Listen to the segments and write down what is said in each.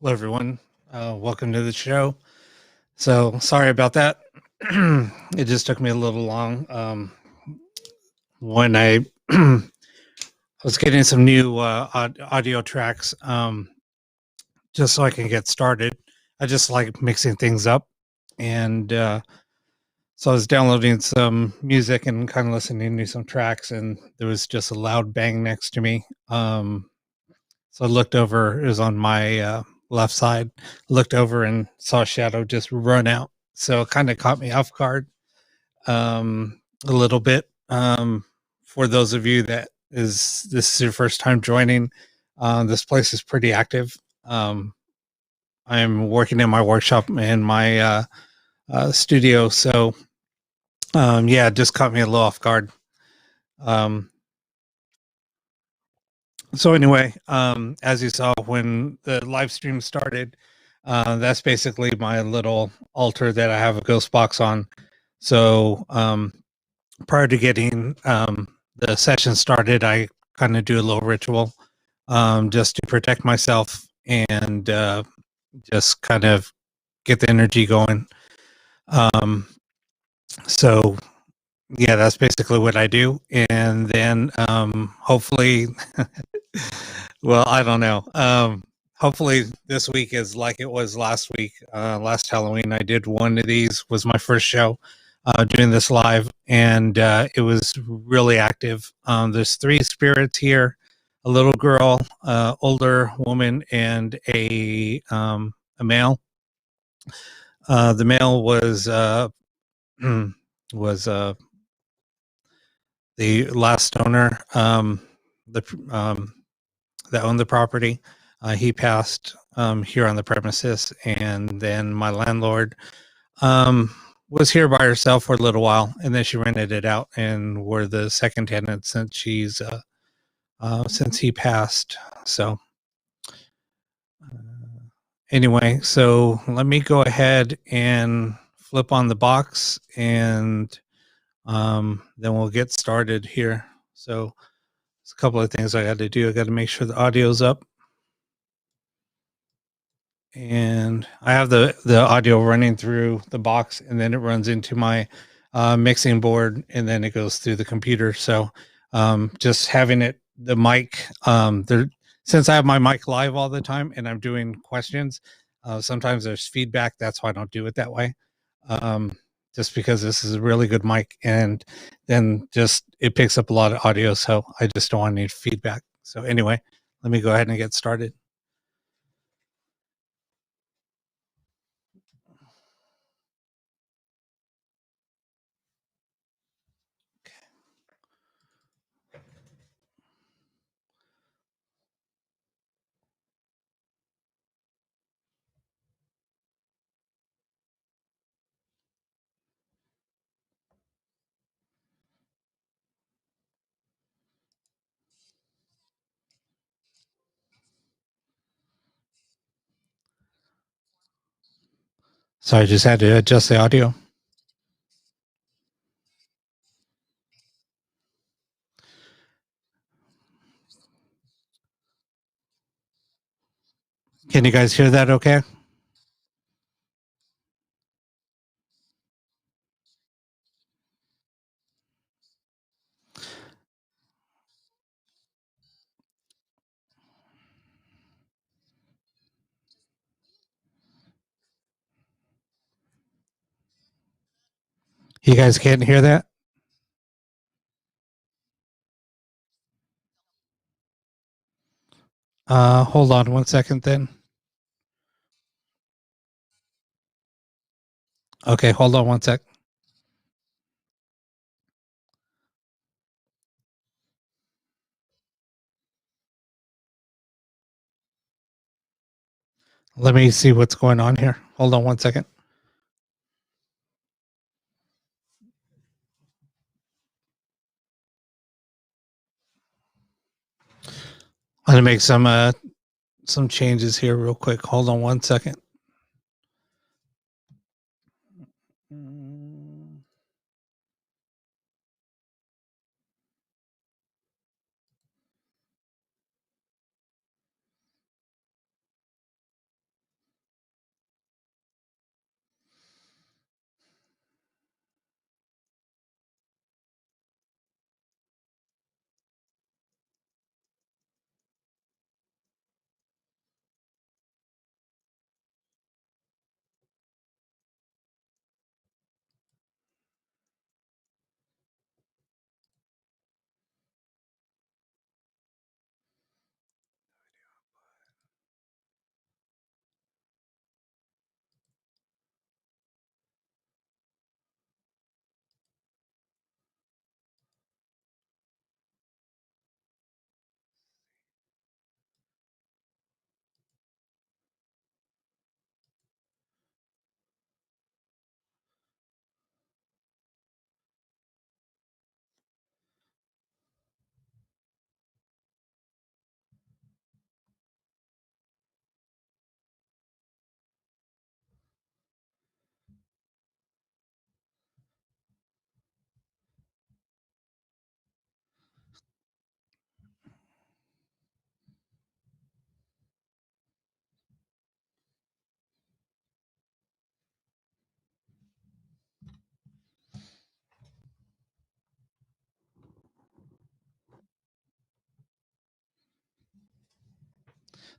Hello, everyone. Welcome to the show. So, sorry about that. It just took me a little long. When I was getting some new audio tracks, just so I can get started. I just like mixing things up, and so I was downloading some music and kind of listening to some tracks, and there was just a loud bang next to me. So I looked over. It was on my left side. Looked over and saw a shadow just run out. So it kind of caught me off guard a little bit. For those of you that this is your first time joining, this place is pretty active. I'm working in my workshop and my studio, so yeah, it just caught me a little off guard. Um, So anyway, as you saw when the live stream started, that's basically my little altar that I have a ghost box on. So prior to getting the session started, I kind of do a little ritual just to protect myself and just kind of get the energy going. Um, so yeah, that's basically what I do, and then hopefully well, I don't know. Hopefully this week is like it was last week. Last Halloween, I did one of these. Was my first show doing this live, and it was really active. There's three spirits here: a little girl, older woman, and a male. The male was the last owner. The that owned the property. He passed here on the premises, and then my landlord was here by herself for a little while, and then she rented it out, and we're the second tenant since he passed. So anyway, so let me go ahead and flip on the box, and then we'll get started here. So there's a couple of things I got to do. I got to make sure the audio's up. And I have the audio running through the box, and then it runs into my mixing board, and then it goes through the computer. So just having it, the mic, there, since I have my mic live all the time and I'm doing questions, sometimes there's feedback. That's why I don't do it that way. Um, just because this is a really good mic, and then just it picks up a lot of audio, so I just don't want any feedback. So anyway, let me go ahead and get started. So I just had to adjust the audio. Can you guys hear that okay? You guys can't hear that? Hold on one second then. Okay, hold on one sec. Let me see what's going on here. Hold on one second. I'm gonna make some changes here real quick. Hold on one second.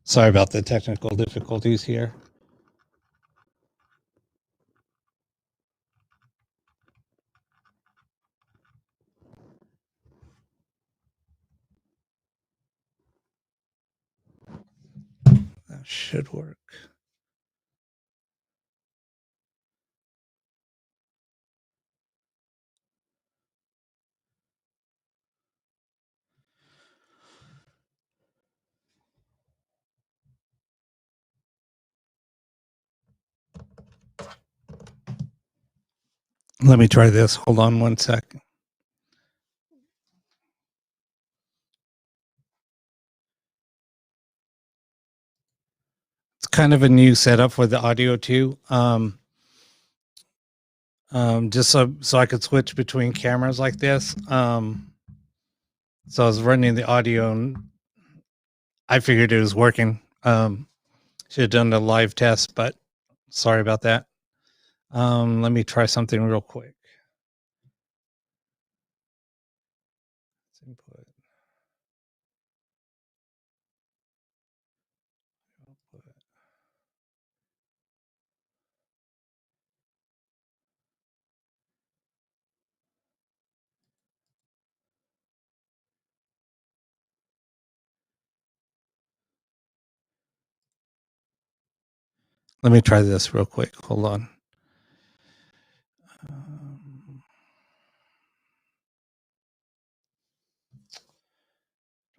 Sorry about the technical difficulties here. That should work. Let me try this. Hold on one sec. It's kind of a new setup for the audio too. Just so I could switch between cameras like this. So I was running the audio and I figured it was working. Should have done the live test, but sorry about that. Let me try something real quick. Let's input. Output. Let me try this real quick. Hold on.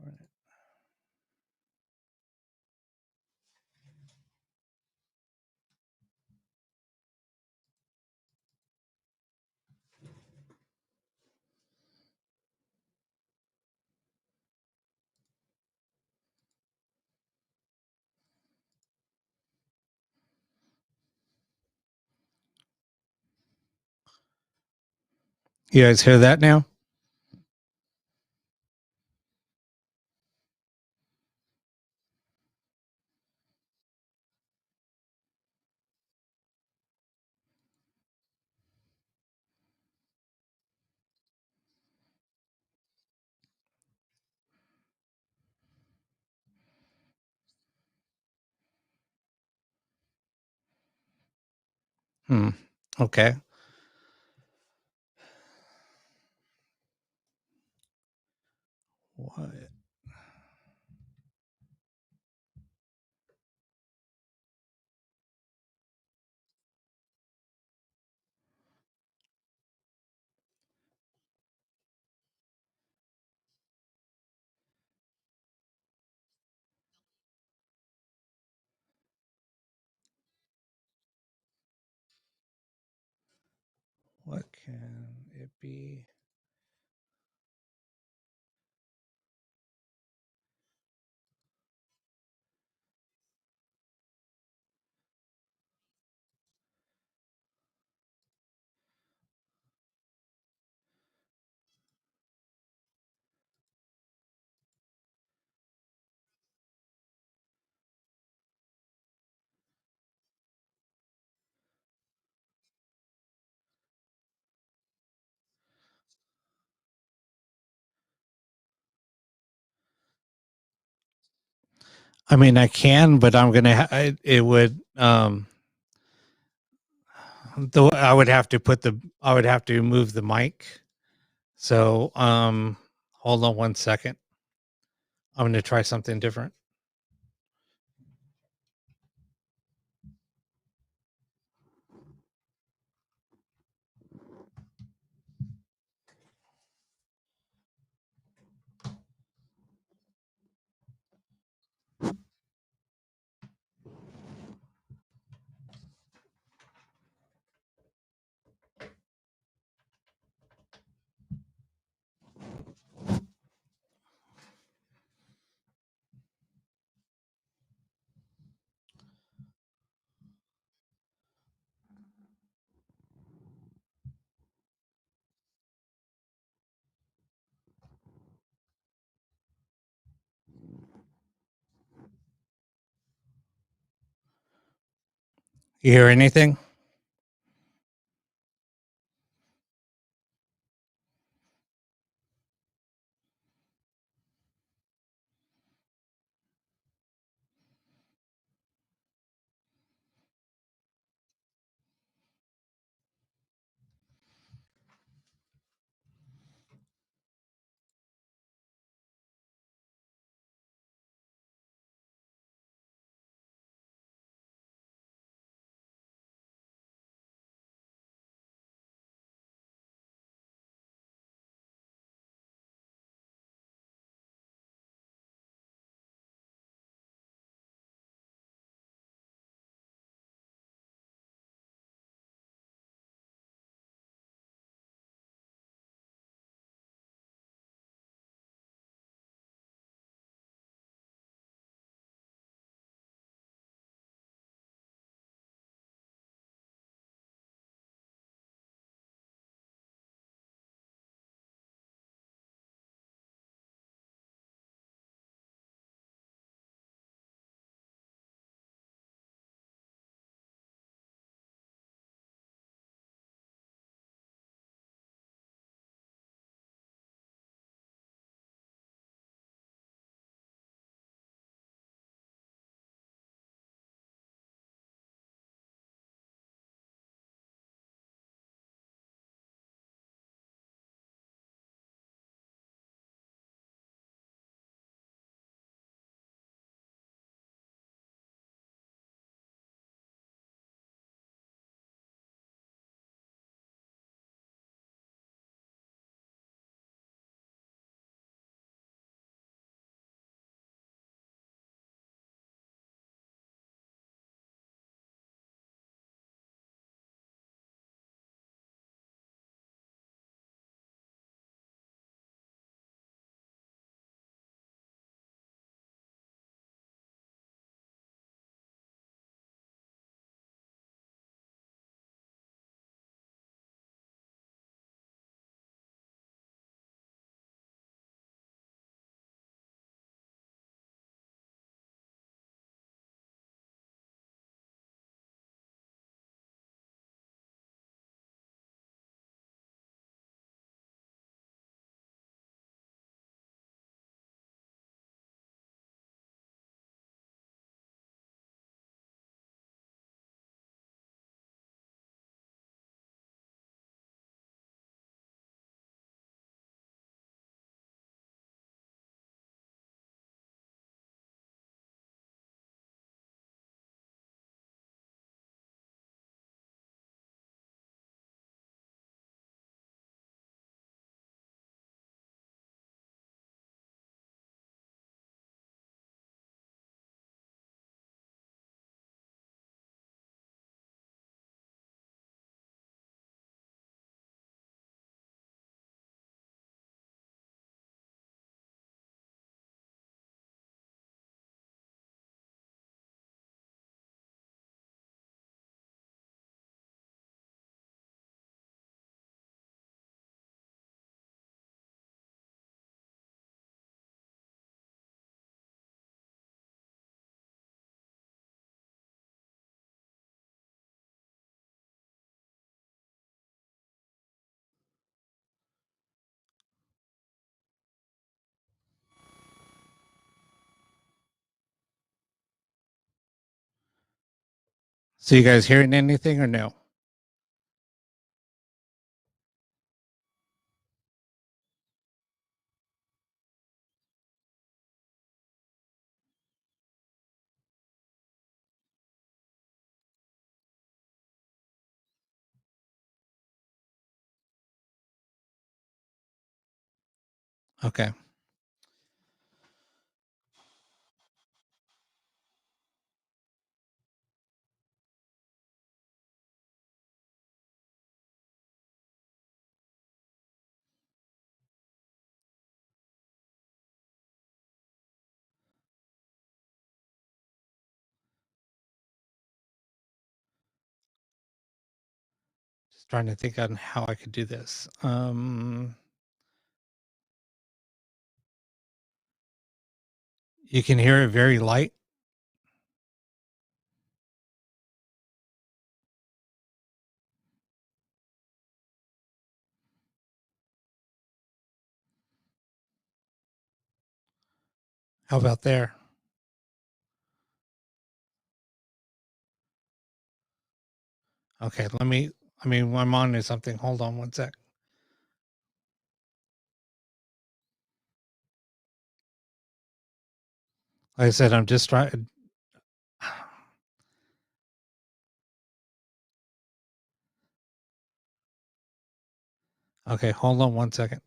Darn it. You guys hear that now? Okay. What? What can it be? I mean, I can, but I'm gonna. It would. Though I would have to put the. I would have to move the mic. So, hold on one second. I'm gonna try something different. You hear anything? So you guys hearing anything or no? Okay. Just trying to think on how I could do this. You can hear it very light. How about there? Okay, I'm on to something. Hold on one sec. Like I said, I'm just trying. Okay, hold on one second.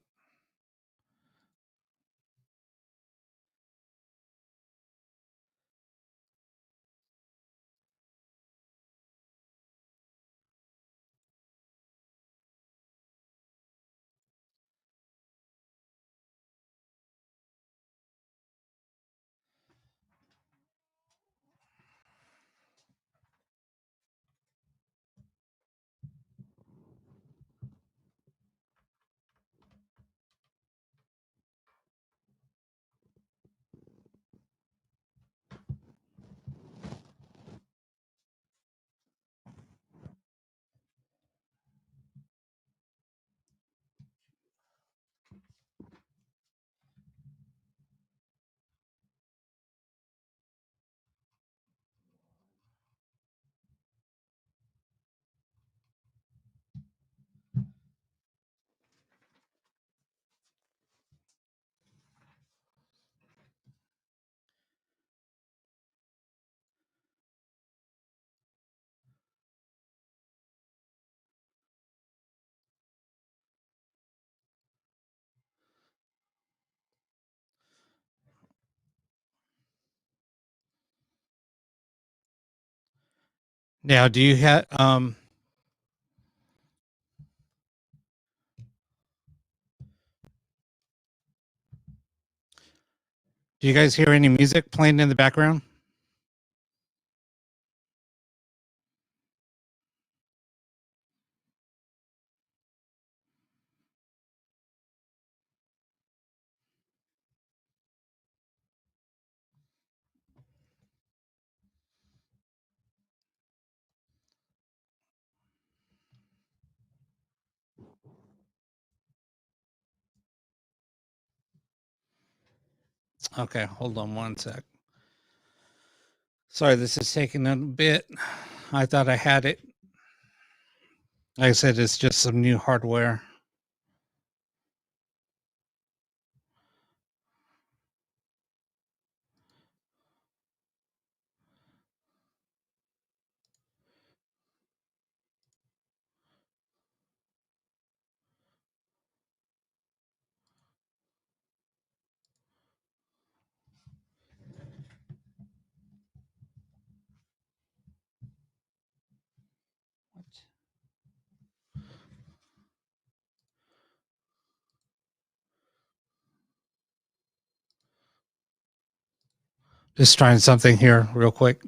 Now, do you guys hear any music playing in the background? Okay, hold on one sec. Sorry, this is taking a bit. I thought I had it. Like I said, it's just some new hardware. Just trying something here real quick.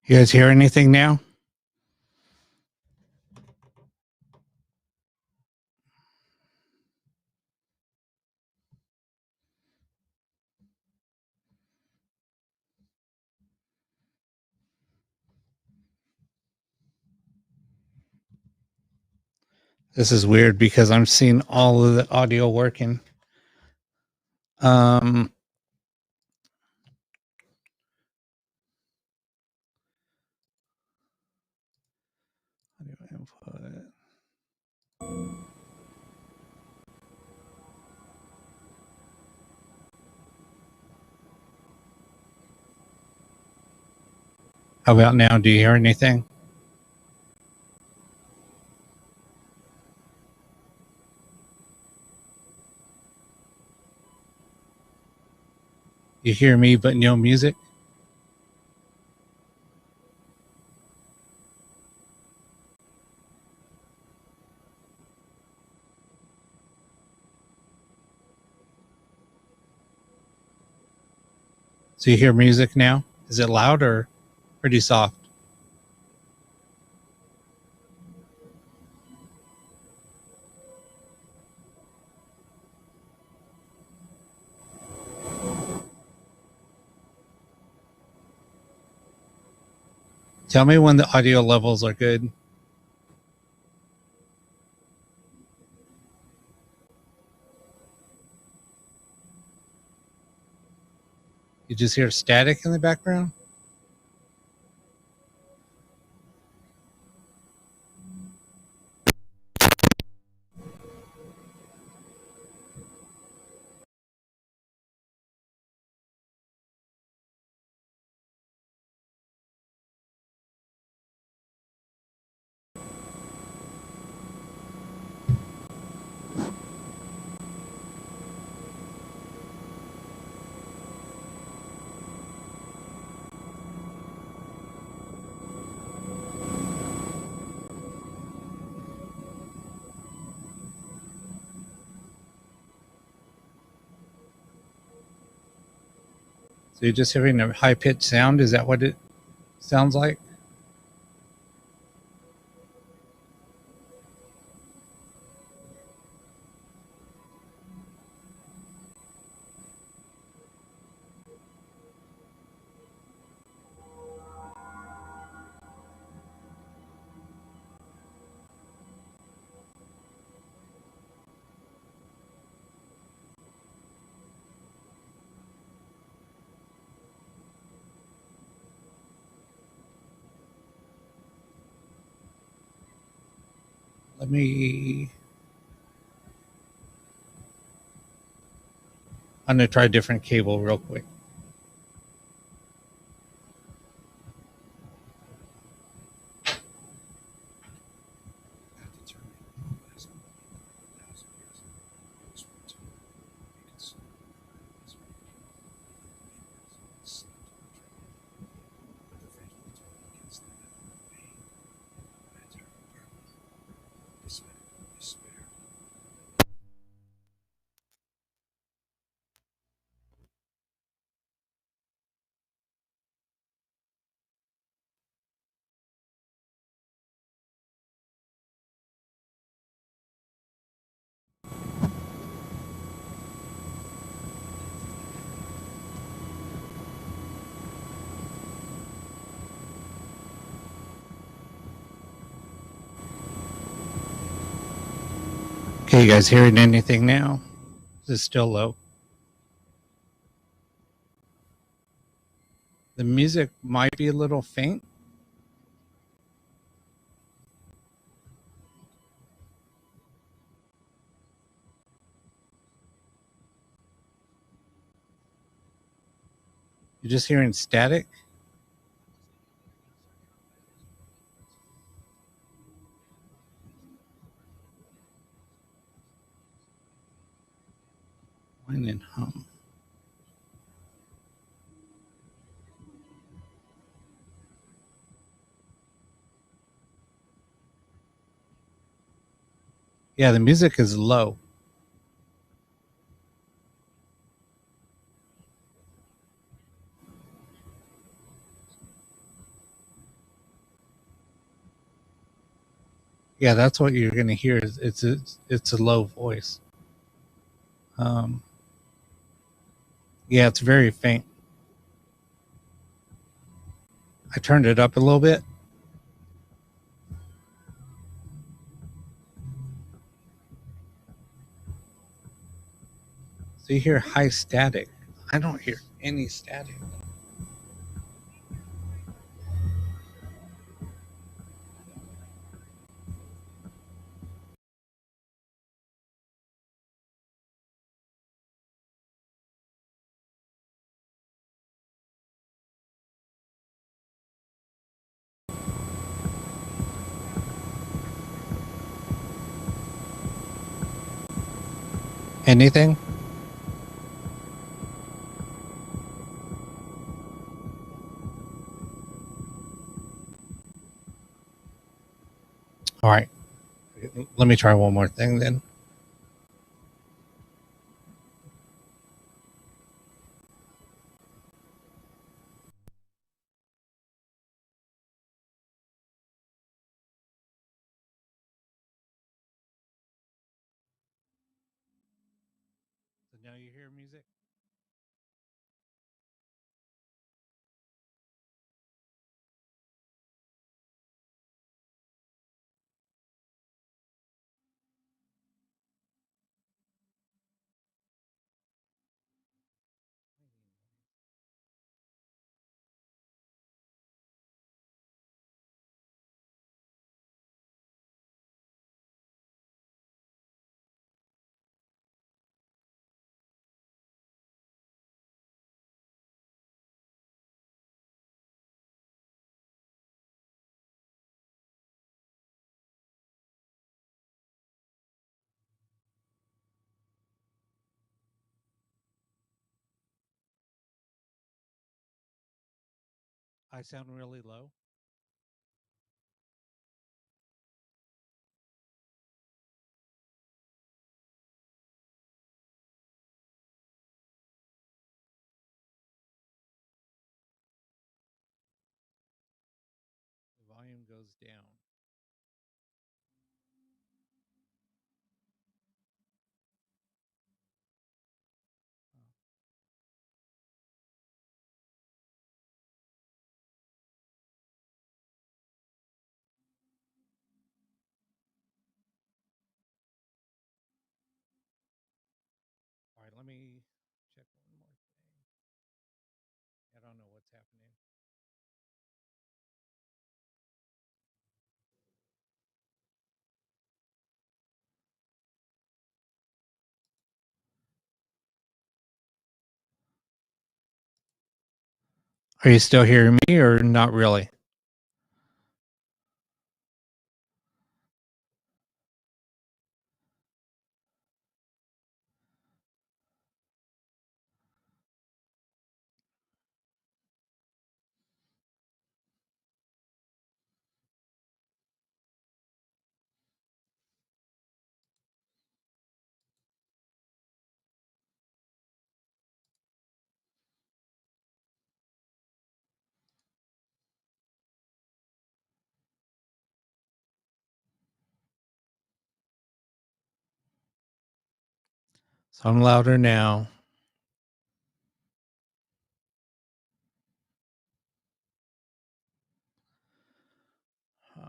You guys hear anything now? This is weird because I'm seeing all of the audio working. Um, audio input. How about now? Do you hear anything? You hear me, but no music? So you hear music now? Is it loud or pretty soft? Tell me when the audio levels are good. You just hear static in the background? So you're just hearing a high pitched sound? Is that what it sounds like? Let me. I'm going to try a different cable real quick. Okay, you guys hearing anything now? Is it still low? The music might be a little faint. You're just hearing static. Whine and hum. Yeah, the music is low. Yeah, that's what you're gonna hear. It's a low voice. Um, yeah, it's very faint. I turned it up a little bit. So you hear high static. I don't hear any static. Anything? All right. Let me try one more thing then. So now you hear music? I sound really low. The volume goes down. All right, let me check one more thing. I don't know what's happening. Are you still hearing me or not really? So I'm louder now. Uh,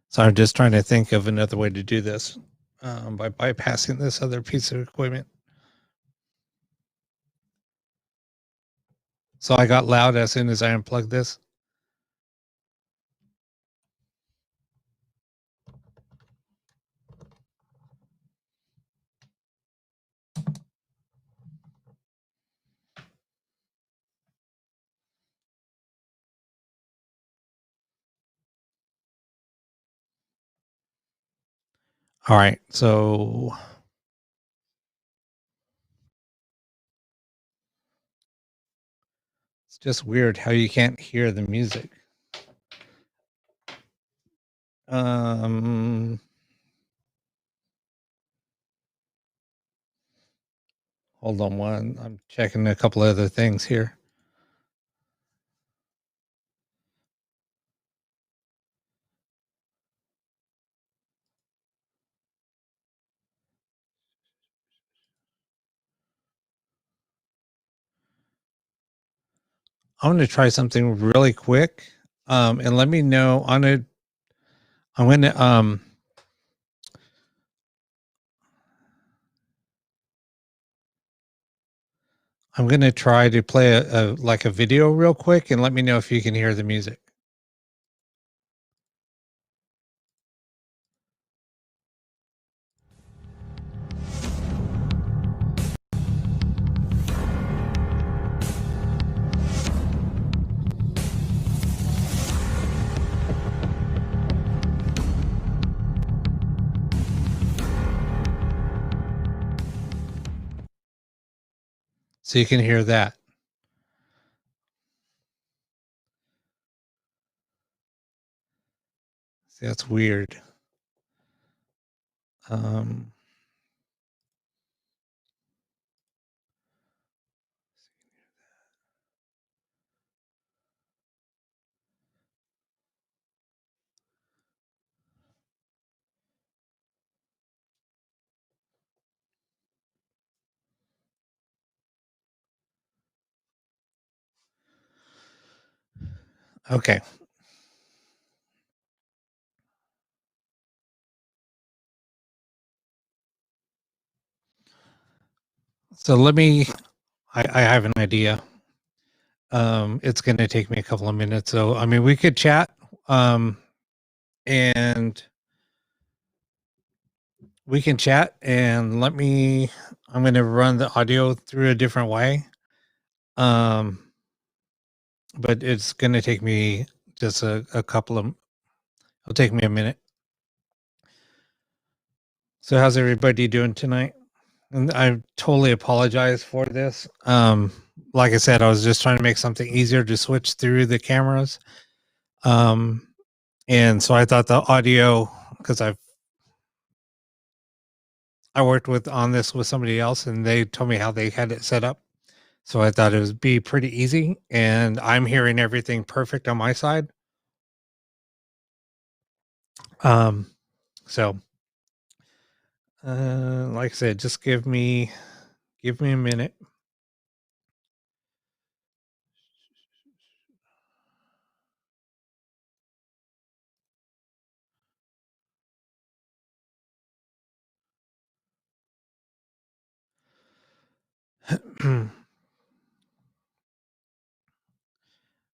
So I'm just trying to think of another way to do this by bypassing this other piece of equipment. So I got loud as soon as I unplugged this. All right. So it's just weird how you can't hear the music. Um, Hold on one. I'm checking a couple other things here. I'm going to try something really quick. And let me know on it. I'm going to, I'm going to try to play like a video real quick and let me know if you can hear the music. So you can hear that. See, that's weird. Um, okay. So I have an idea. It's going to take me a couple of minutes. So, I mean, we could chat. Um, and we can chat and I'm going to run the audio through a different way. Um, but it's going to take me just a couple of, it'll take me a minute. So how's everybody doing tonight? And I totally apologize for this. Like I said, I was just trying to make something easier to switch through the cameras. Um, and so I thought the audio, because I worked with on this with somebody else and they told me how they had it set up. So I thought it would be pretty easy and I'm hearing everything perfect on my side. Um, so like I said, just give me a minute.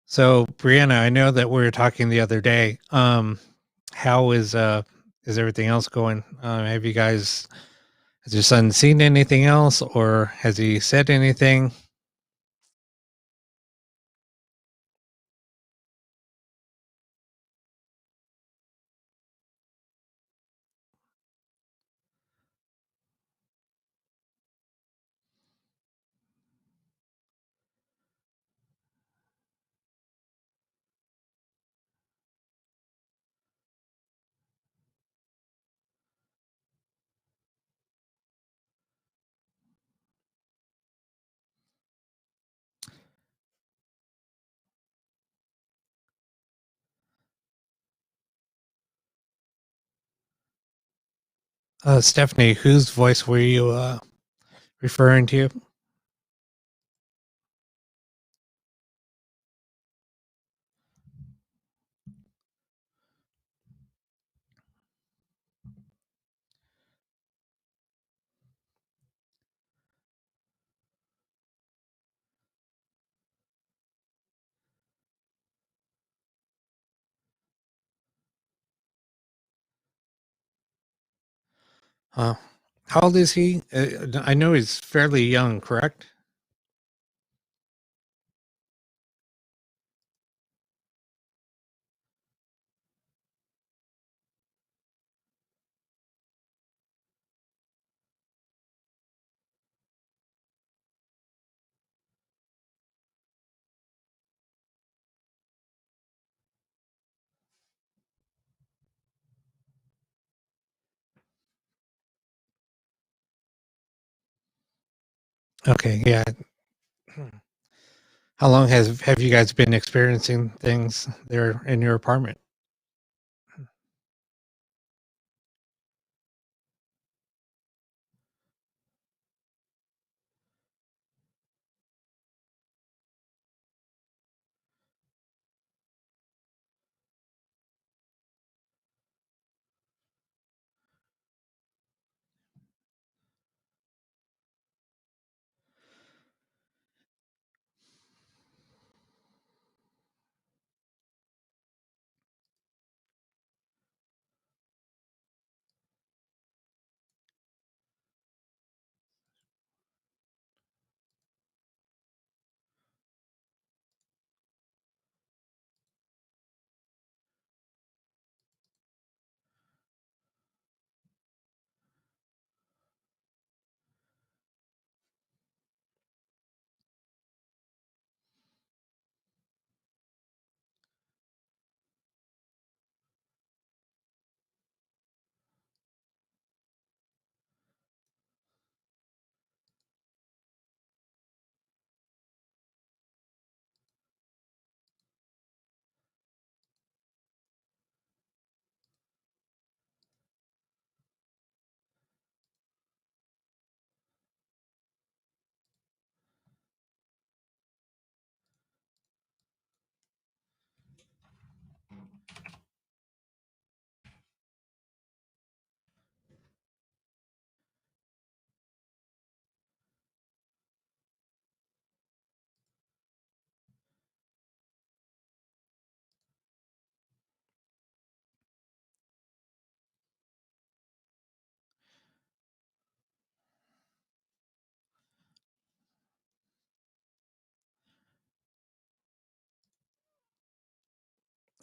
So Brianna, I know that we were talking the other day. How is everything else going? Have you guys has your son seen anything else or has he said anything? Stephanie, whose voice were you referring to? Uh, how old is he? I know he's fairly young, correct? Okay, yeah. How long have you guys been experiencing things there in your apartment?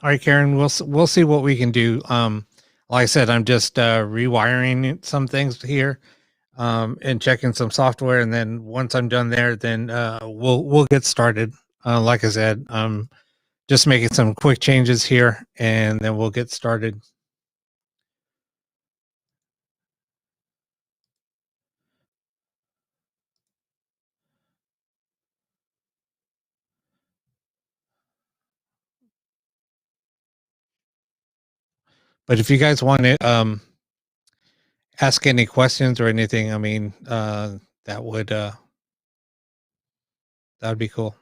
All right, Karen, we'll see what we can do. Like I said, I'm just rewiring some things here, and checking some software, and then once I'm done there, then we'll get started. Like I said, just making some quick changes here, and then we'll get started. But if you guys want to ask any questions or anything, I mean, that would uh, that would be cool.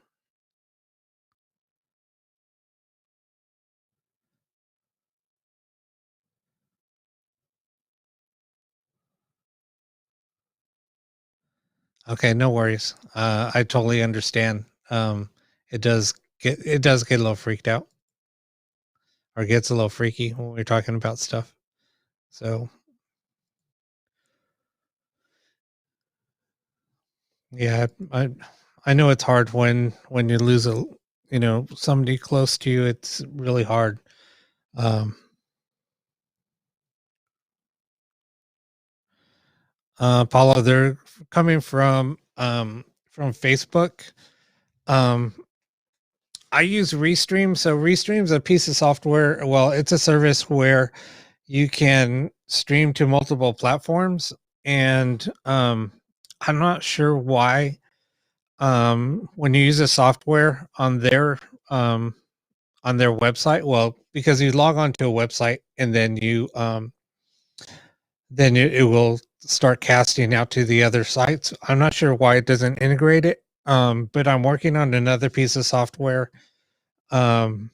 Okay, no worries. I totally understand. It does get a little freaked out, or gets a little freaky when we're talking about stuff. So yeah, I know it's hard when you lose somebody close to you. It's really hard. Um, Paulo, they're coming from Facebook. Um, I use Restream. So Restream's a piece of software. Well, it's a service where you can stream to multiple platforms, and I'm not sure why. When you use a software um, on their website, well, because you log on to a website and then it will start casting out to the other sites. I'm not sure why it doesn't integrate it. But I'm working on another piece of software um,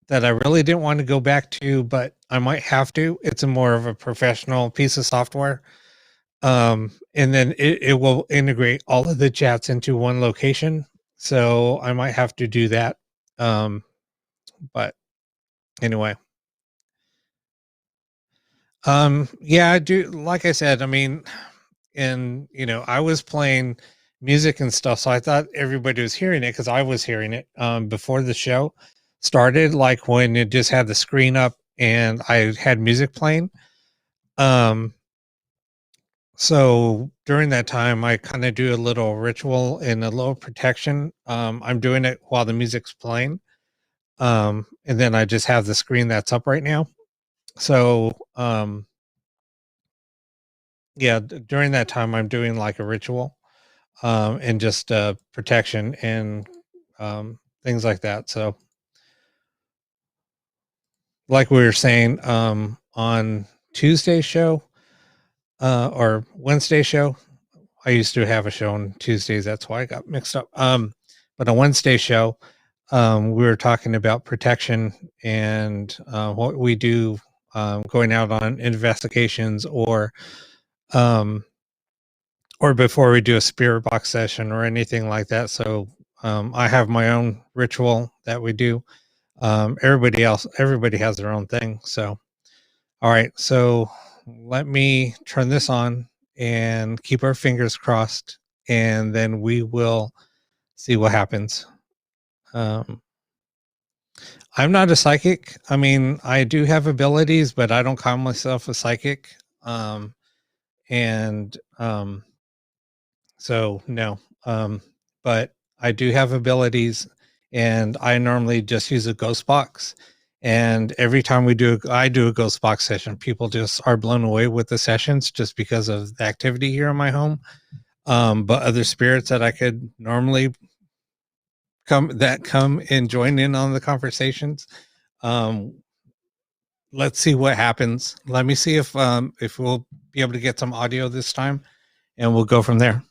that I really didn't want to go back to, but I might have to. It's a more of a professional piece of software. And then it will integrate all of the chats into one location. So I might have to do that. Um, but anyway, yeah, I do. Like I said, I mean, and I was playing music and stuff, so I thought everybody was hearing it because I was hearing it before the show started, like when it just had the screen up and I had music playing. um so during that time I kind of do a little ritual and a little protection. I'm doing it while the music's playing, and then I just have the screen that's up right now. So yeah, during that time, I'm doing like a ritual, and just protection and things like that. So, like we were saying, on Tuesday show or Wednesday show, I used to have a show on Tuesdays. That's why I got mixed up. But on Wednesday show, we were talking about protection and what we do, going out on investigations, um, or before we do a spirit box session or anything like that. So I have my own ritual that we do. Everybody has their own thing. So, all right. So let me turn this on and keep our fingers crossed, and then we will see what happens. Um, I'm not a psychic. I mean, I do have abilities, but I don't call myself a psychic. And So no. But I do have abilities, and I normally just use a ghost box. And every time I do a ghost box session, people just are blown away with the sessions just because of the activity here in my home. But other spirits that I could normally come and join in on the conversations. Um, let's see what happens. Let me see if we'll be able to get some audio this time, and we'll go from there.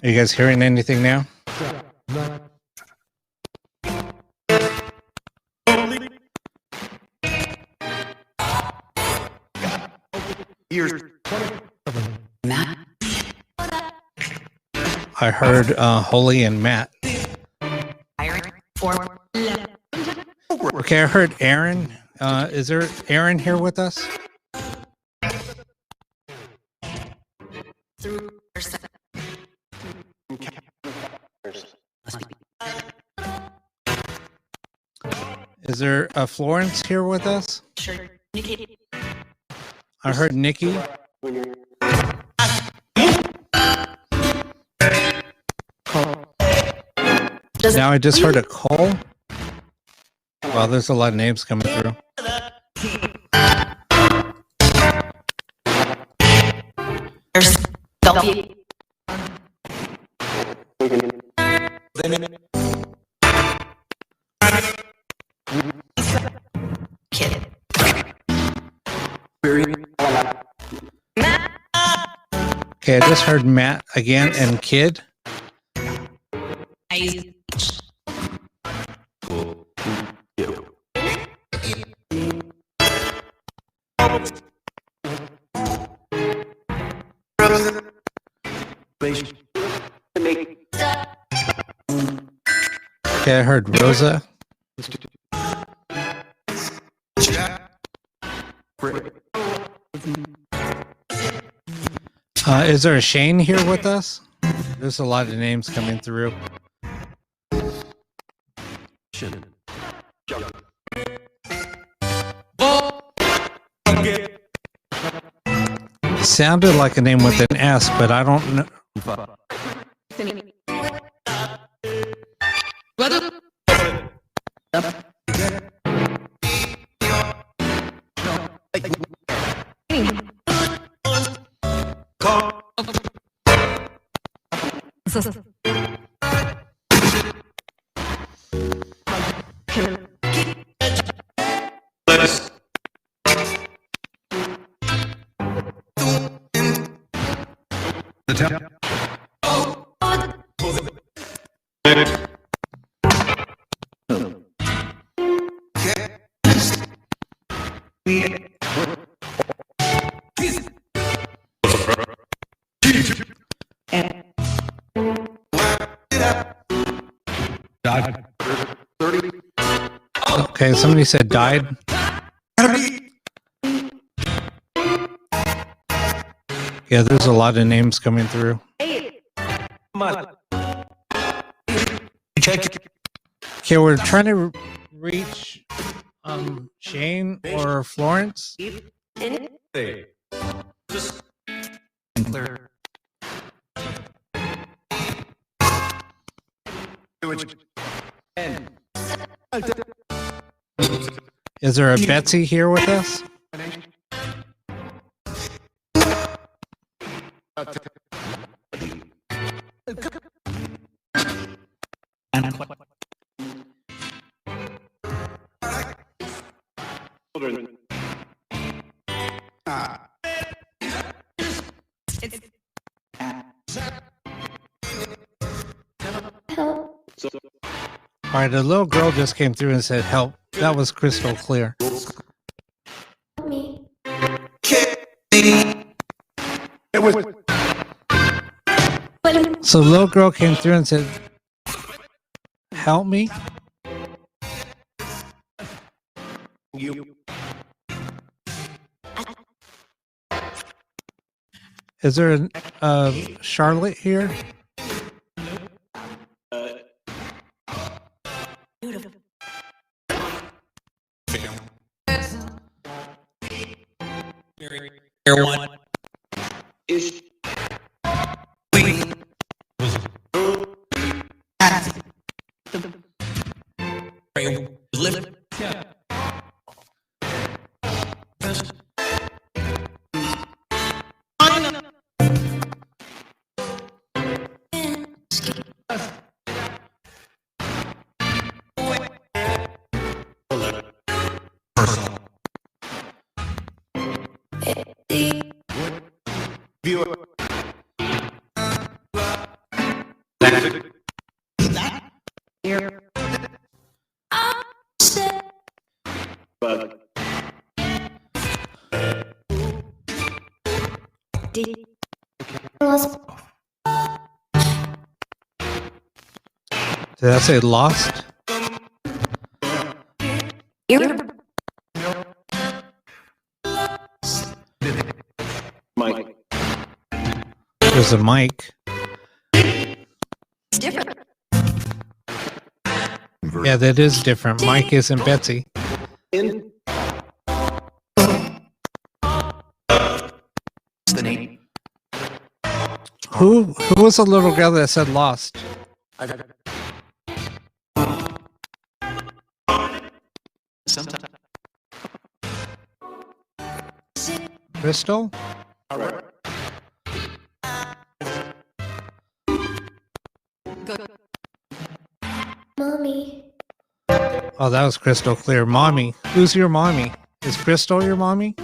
Are you guys hearing anything now? I heard Holly and Matt. Okay, I heard Aaron. Is there Aaron here with us? Is there Florence here with us? I heard Nikki. Now I just heard a Cole. Wow, there's a lot of names coming through. Okay, I just heard Matt again and Kid. Okay, I heard Rosa. Is there a Shane here with us? There's a lot of names coming through. Sounded like a name with an S, but I don't know. Okay, somebody said died. Yeah, there's a lot of names coming through. Okay, we're trying to reach Shane or Florence. Is there a Betsy here with us? All right, a little girl just came through and said, "Help." That was crystal clear. Me. So the little girl came through and said, "Help me." Is there a Charlotte here? Beautiful. One is lift. Did I say lost? Mike. There's a mic. It's different. Yeah, that is different. Mike isn't Betsy. In the name. Who was the little girl that said lost? Sometimes. Crystal? Mommy. Oh, that was crystal clear. Mommy. Who's your mommy? Is Crystal your mommy?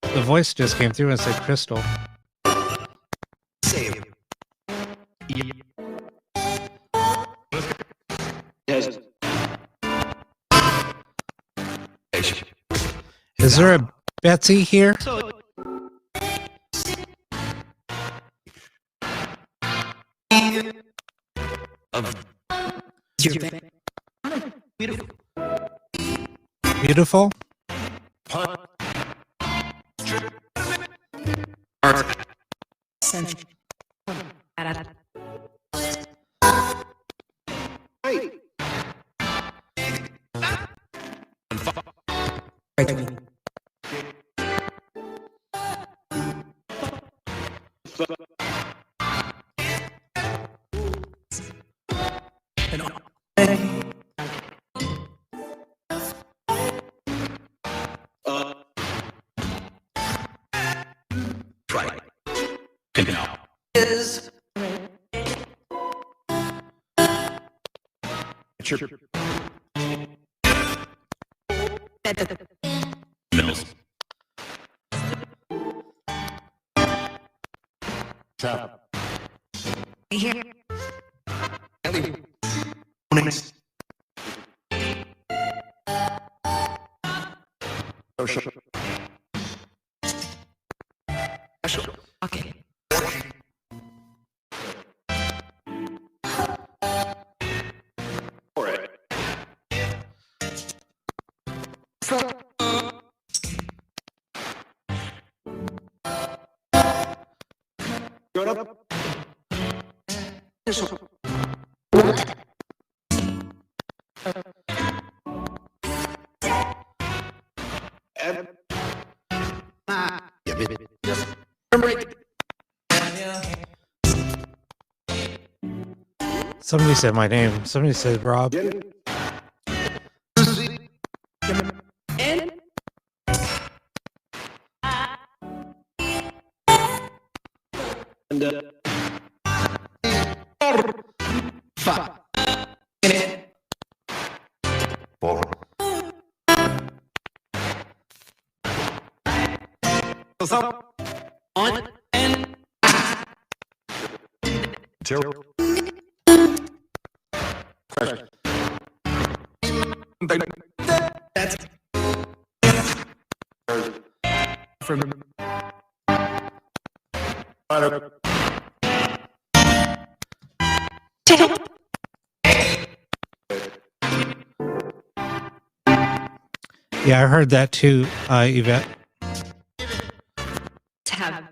The voice just came through and said Crystal. Save. Yes. Is there a Betsy here? Beautiful? Right. Is Mills. Tap. Here. Next. Okay. All right. Go up. Somebody said my name. Somebody said Rob. Yeah, I heard that too, Yvette. Tab.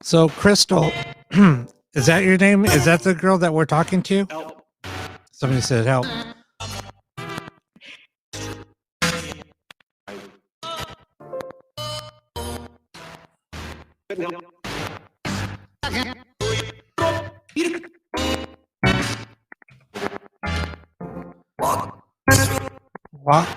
So, Crystal, is that your name? Is that the girl that we're talking to? Somebody said help. What?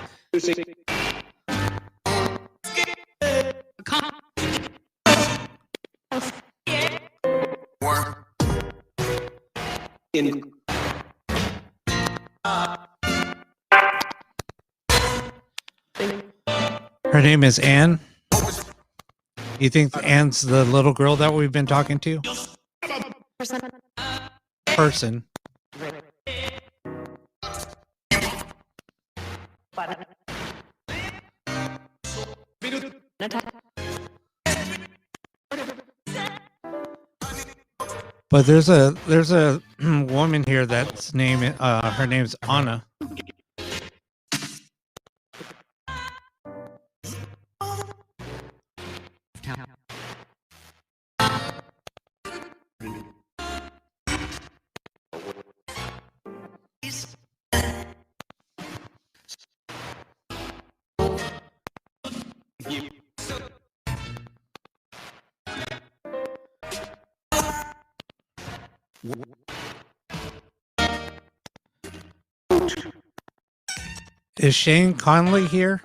Her name is Anne. You think Anne's the little girl that we've been talking to? Person. But there's a woman here that's name her name's Anna. Is Shane Conley here?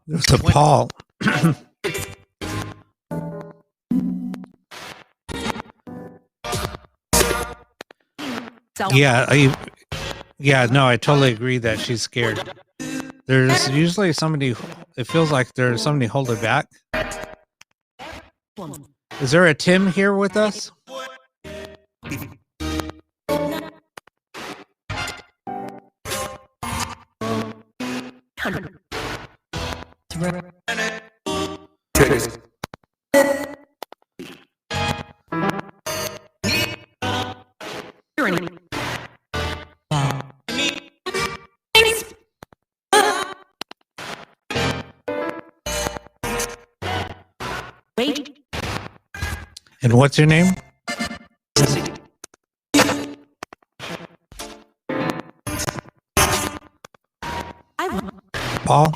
There's a Paul. No, I totally agree that she's scared. There's usually somebody, it feels like there's somebody holding back. Is there a Tim here with us? Wait. And what's your name? Paul?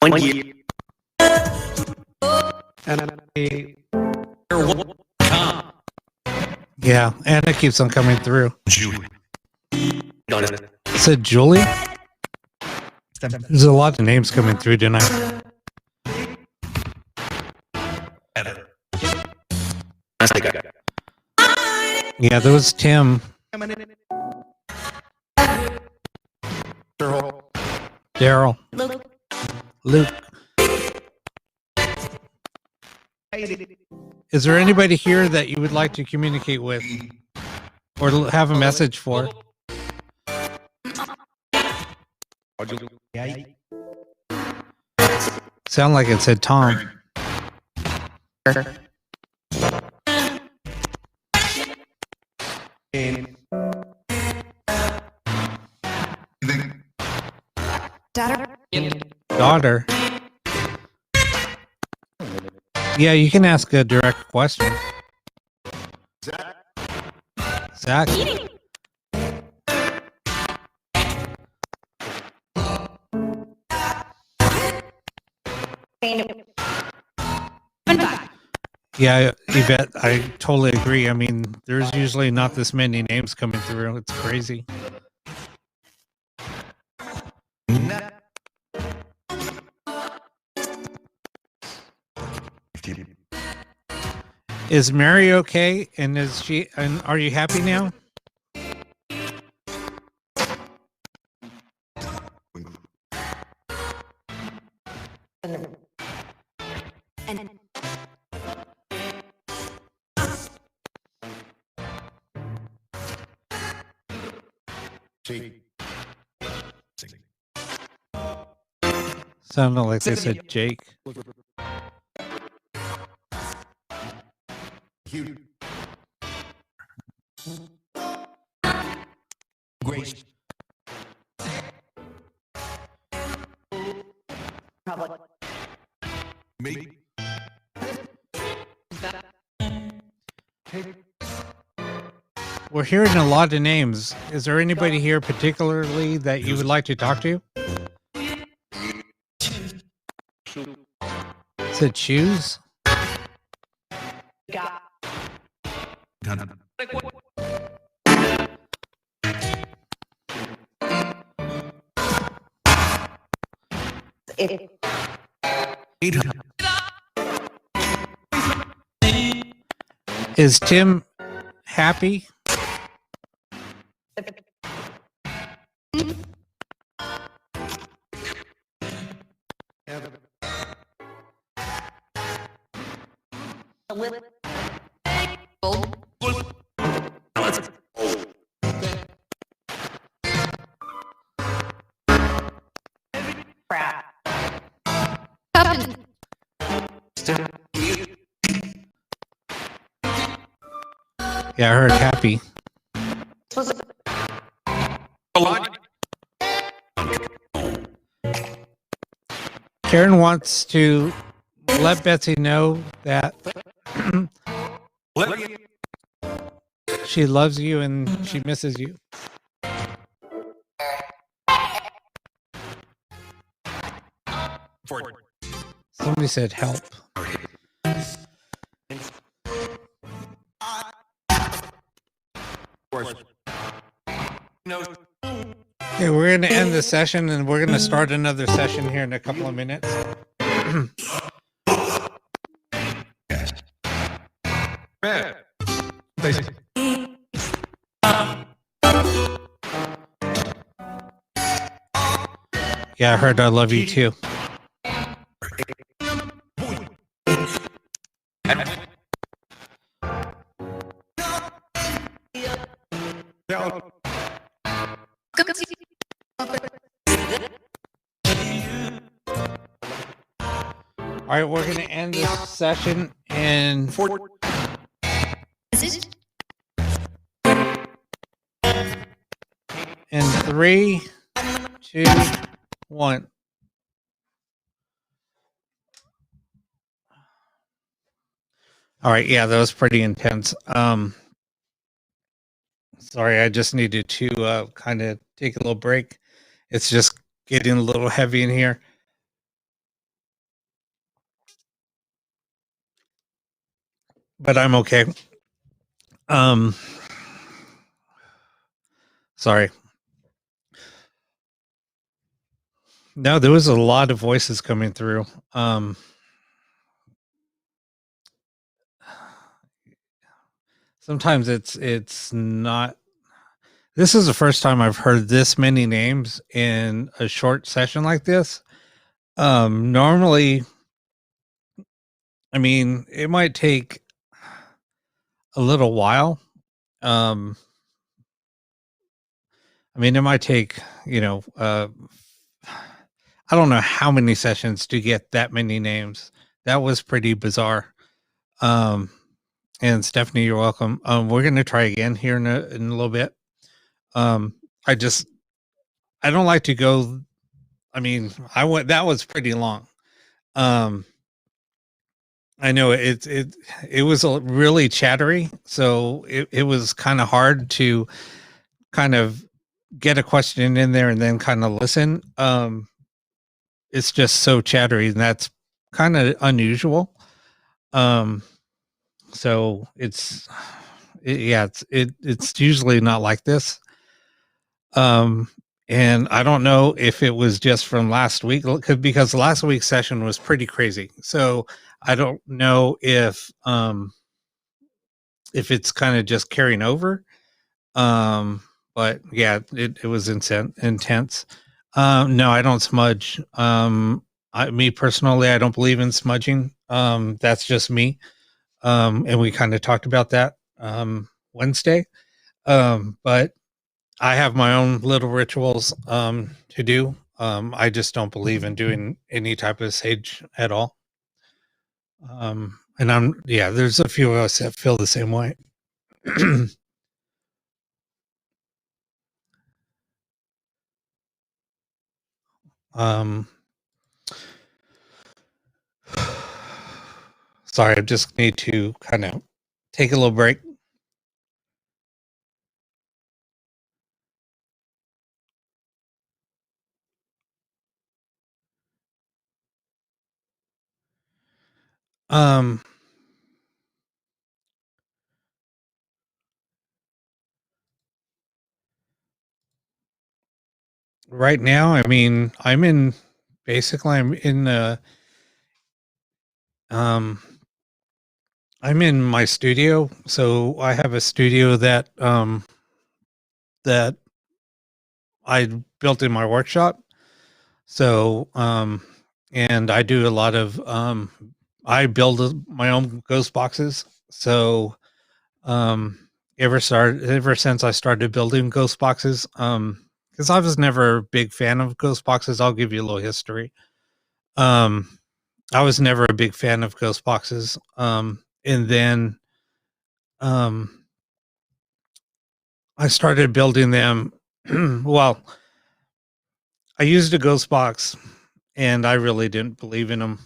One year. Yeah, and it keeps on coming through. Julie. Got it. It said Julie. There's a lot of names coming through tonight. Heather. That's the guy. Yeah, there was Tim, Daryl, Luke. Is there anybody here that you would like to communicate with or have a message for? Sound like it said Tom. Daughter. Yeah, you can ask a direct question. Zach. Yeah, Yvette, I totally agree. I mean, there's usually not this many names coming through. It's crazy. Is Mary okay? And is she? And are you happy now? Sounded like they said Jake. Grace. Me. We're hearing a lot of names. Is there anybody here particularly that you would like to talk to? Is it shoes? Is Tim happy? Yeah, I heard happy. Karen wants to let Betsy know that she loves you and she misses you. Somebody said help. Okay, we're going to end the session and we're going to start another session here in a couple of minutes. Yeah, I heard I love you too. All right, we're going to end this session in 3, 2, 1. All right, yeah, that was pretty intense. Sorry, I just needed to kind of take a little break. It's just getting a little heavy in here. But I'm okay. Um, sorry. No, there was a lot of voices coming through. Sometimes it's not. This is the first time I've heard this many names in a short session like this. Normally, I mean, it might take a little while. I mean, it might take, I don't know how many sessions to get that many names. That was pretty bizarre. And Stephanie, you're welcome. We're going to try again here in a little bit. I don't like to go. I mean, that was pretty long. I know it was really chattery, so it was kind of hard to kind of get a question in there and then kind of listen. It's just so chattery, and that's kind of unusual. So it's usually not like this. And I don't know if it was just from last week, because last week's session was pretty crazy. So I don't know if it's kind of just carrying over. But yeah, it was intense. No, I don't smudge. Me personally, I don't believe in smudging. That's just me. And we kind of talked about that Wednesday. But I have my own little rituals to do. I just don't believe in doing any type of sage at all. And there's a few of us that feel the same way. Sorry, I just need to kind of take a little break. Right now, I mean, I'm in I'm in my studio. So I have a studio that that I built in my workshop. So and I do a lot of I build my own ghost boxes. So ever since I started building ghost boxes, because I was never a big fan of ghost boxes. I'll give you a little history. I was never a big fan of ghost boxes. And then I started building them. Well, I used a ghost box and I really didn't believe in them.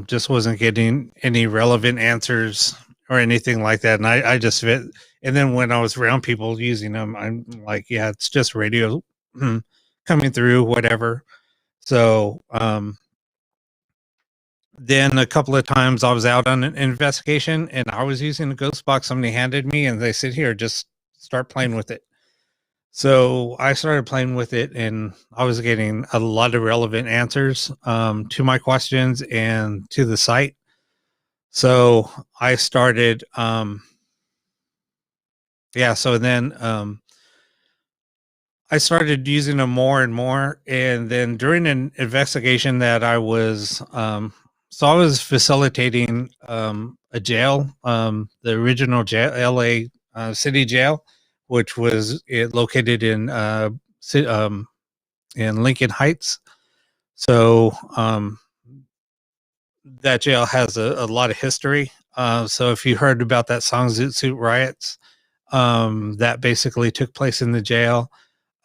Just wasn't getting any relevant answers or anything like that. And I just fit. And then when I was around people using them, I'm like, yeah, it's just radio coming through, whatever. So then a couple of times I was out on an investigation and I was using a ghost box somebody handed me, and they said, here, just start playing with it. So I started playing with it, and I was getting a lot of relevant answers to my questions and to the site. So I started, so then I started using them more and more. And then during an investigation that I was, I was facilitating a jail, the original jail, LA city jail, which was located in Lincoln Heights. So that jail has a lot of history. So if you heard about that song Zoot Suit Riots, that basically took place in the jail.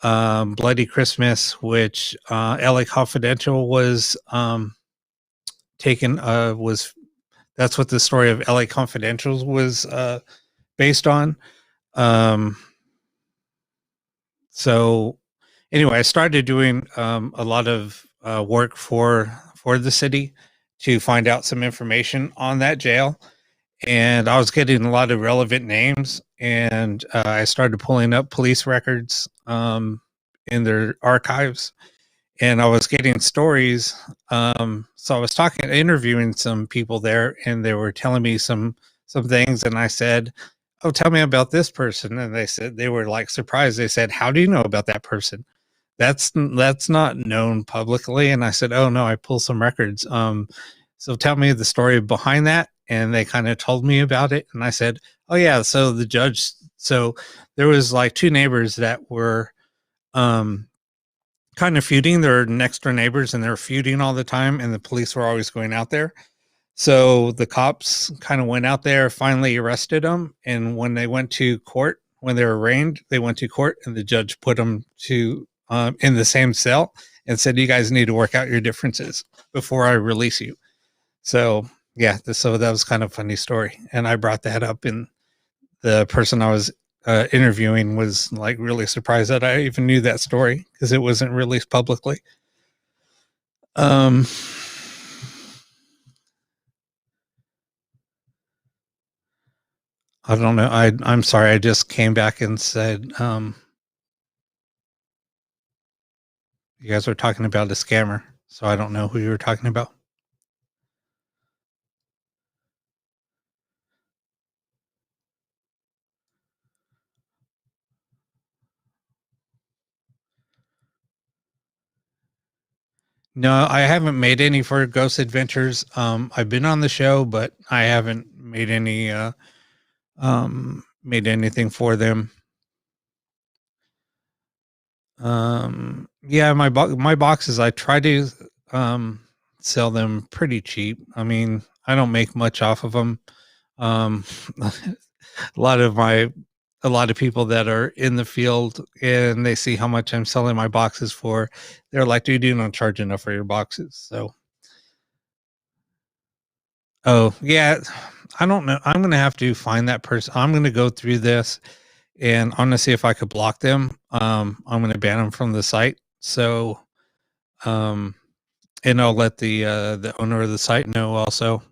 Bloody Christmas, which LA Confidential was taken, that's what the story of LA Confidential was based on. So anyway, I started doing a lot of work for the city to find out some information on that jail. and I was getting a lot of relevant names, and I started pulling up police records in their archives, and I was getting stories. So I was interviewing some people there, and they were telling me some things, and I said, "Oh, tell me about this person." And they said they were like surprised. They said, "How do you know about that person? That's not known publicly." And I said, "Oh no, I pull some records. So tell me the story behind that." And they kind of told me about it, and I said, "Oh yeah, so the judge." So there was like two neighbors that were um kind of feuding. They're next door neighbors, and they're feuding all the time, and the police were always going out there. So the cops kind of went out there, finally arrested them, and when they went to court, when they were arraigned, they went to court, and the judge put them to in the same cell and said, "You guys need to work out your differences before I release you." So yeah, so that was kind of a funny story, and I brought that up, and the person I was interviewing was like really surprised that I even knew that story because it wasn't released publicly. Um, I don't know. I'm sorry. I just came back and said, you guys were talking about a scammer, so I don't know who you were talking about. No, I haven't made any for Ghost Adventures. I've been on the show, but I haven't made anything for them. Yeah, my boxes, I try to um sell them pretty cheap. I mean, I don't make much off of them. Um, a lot of my a lot of people that are in the field and they see how much I'm selling my boxes for, they're like, dude, you don't charge enough for your boxes. So, oh, yeah, I don't know. I'm going to have to find that person. I'm going to go through this and I'm going to see if I could block them. I'm going to ban them from the site. So, um, and I'll let the owner of the site know also.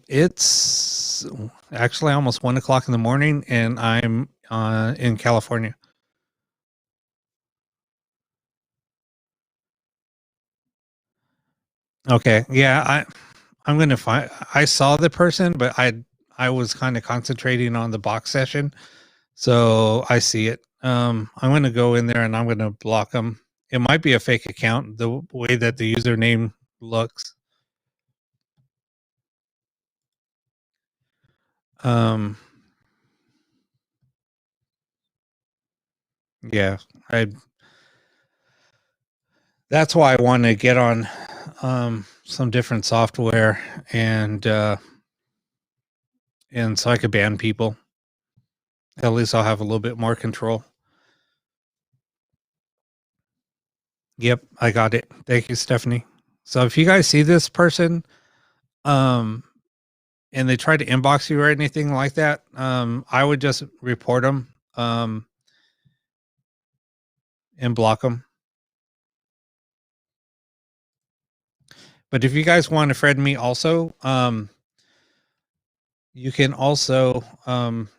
It's actually almost 1 o'clock in the morning, and I'm in California. Okay, yeah, I'm gonna find. I saw the person, but I was kind of concentrating on the box session, so I see it. I'm gonna go in there and I'm gonna block them. It might be a fake account, the way that the username looks. Um, yeah, I. That's why I want to get on some different software and so I could ban people. At least I'll have a little bit more control. Yep, I got it. Thank you, Stephanie. So if you guys see this person, um, and they try to inbox you or anything like that, I would just report them, and block them. But if you guys want to friend me also, you can also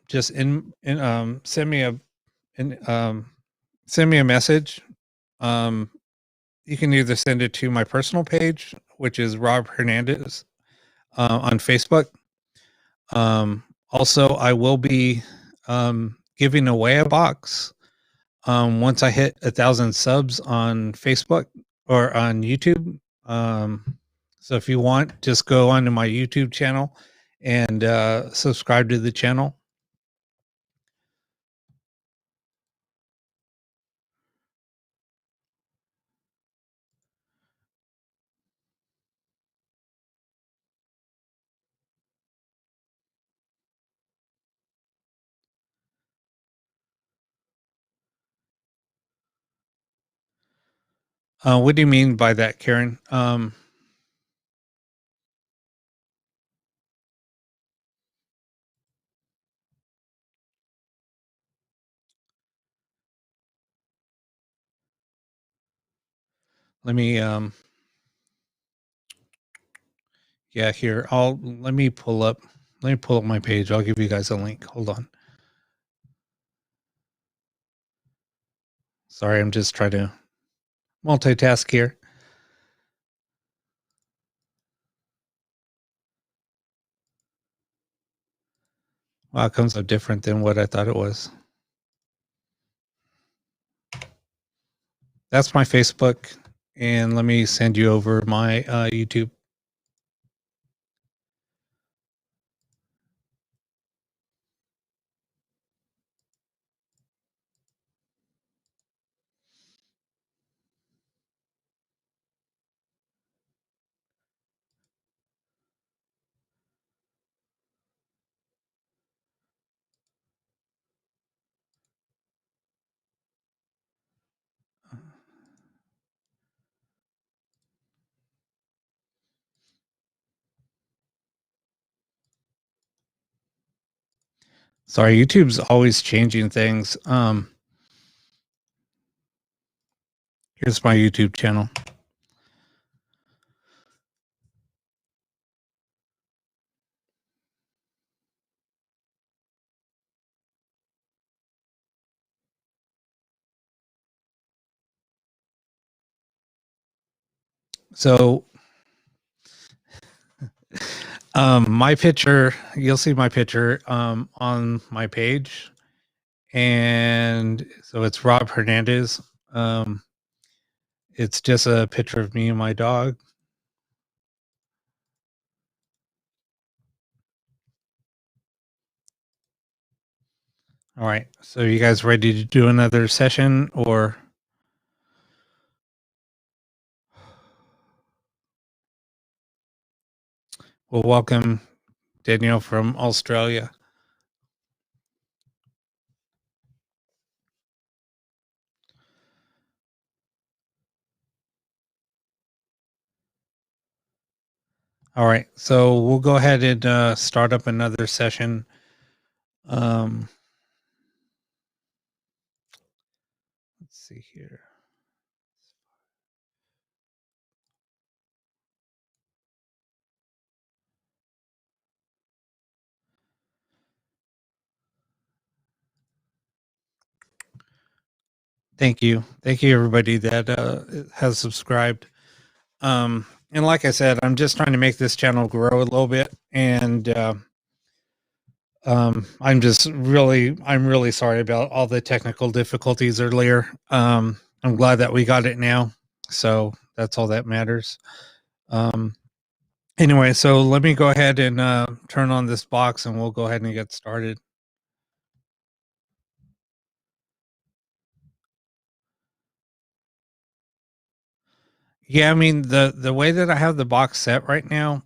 just in send me a message. Um, you can either send it to my personal page, which is Rob Hernandez on Facebook. Also, I will be giving away a box once I hit 1,000 subs on Facebook or on YouTube. So if you want, just go onto my YouTube channel and subscribe to the channel. What do you mean by that, Karen? Let me Yeah, here. Let me pull up my page. I'll give you guys a link. Hold on. Sorry, I'm just trying to multitask here. Wow, it comes up different than what I thought it was. That's my Facebook, and let me send you over my YouTube. Sorry, YouTube's always changing things. Here's my YouTube channel. So, my picture, you'll see my picture on my page, and so it's Rob Hernandez. It's just a picture of me and my dog. All right. So you guys ready to do another session or? Well, welcome Danielle from Australia. All right. So we'll go ahead and start up another session. Let's see here. Thank you. Thank you, everybody that has subscribed. And like I said, I'm just trying to make this channel grow a little bit. And I'm really sorry about all the technical difficulties earlier. I'm glad that we got it now. So that's all that matters. Anyway, so let me go ahead and turn on this box and we'll go ahead and get started. Yeah, I mean the way that I have the box set right now,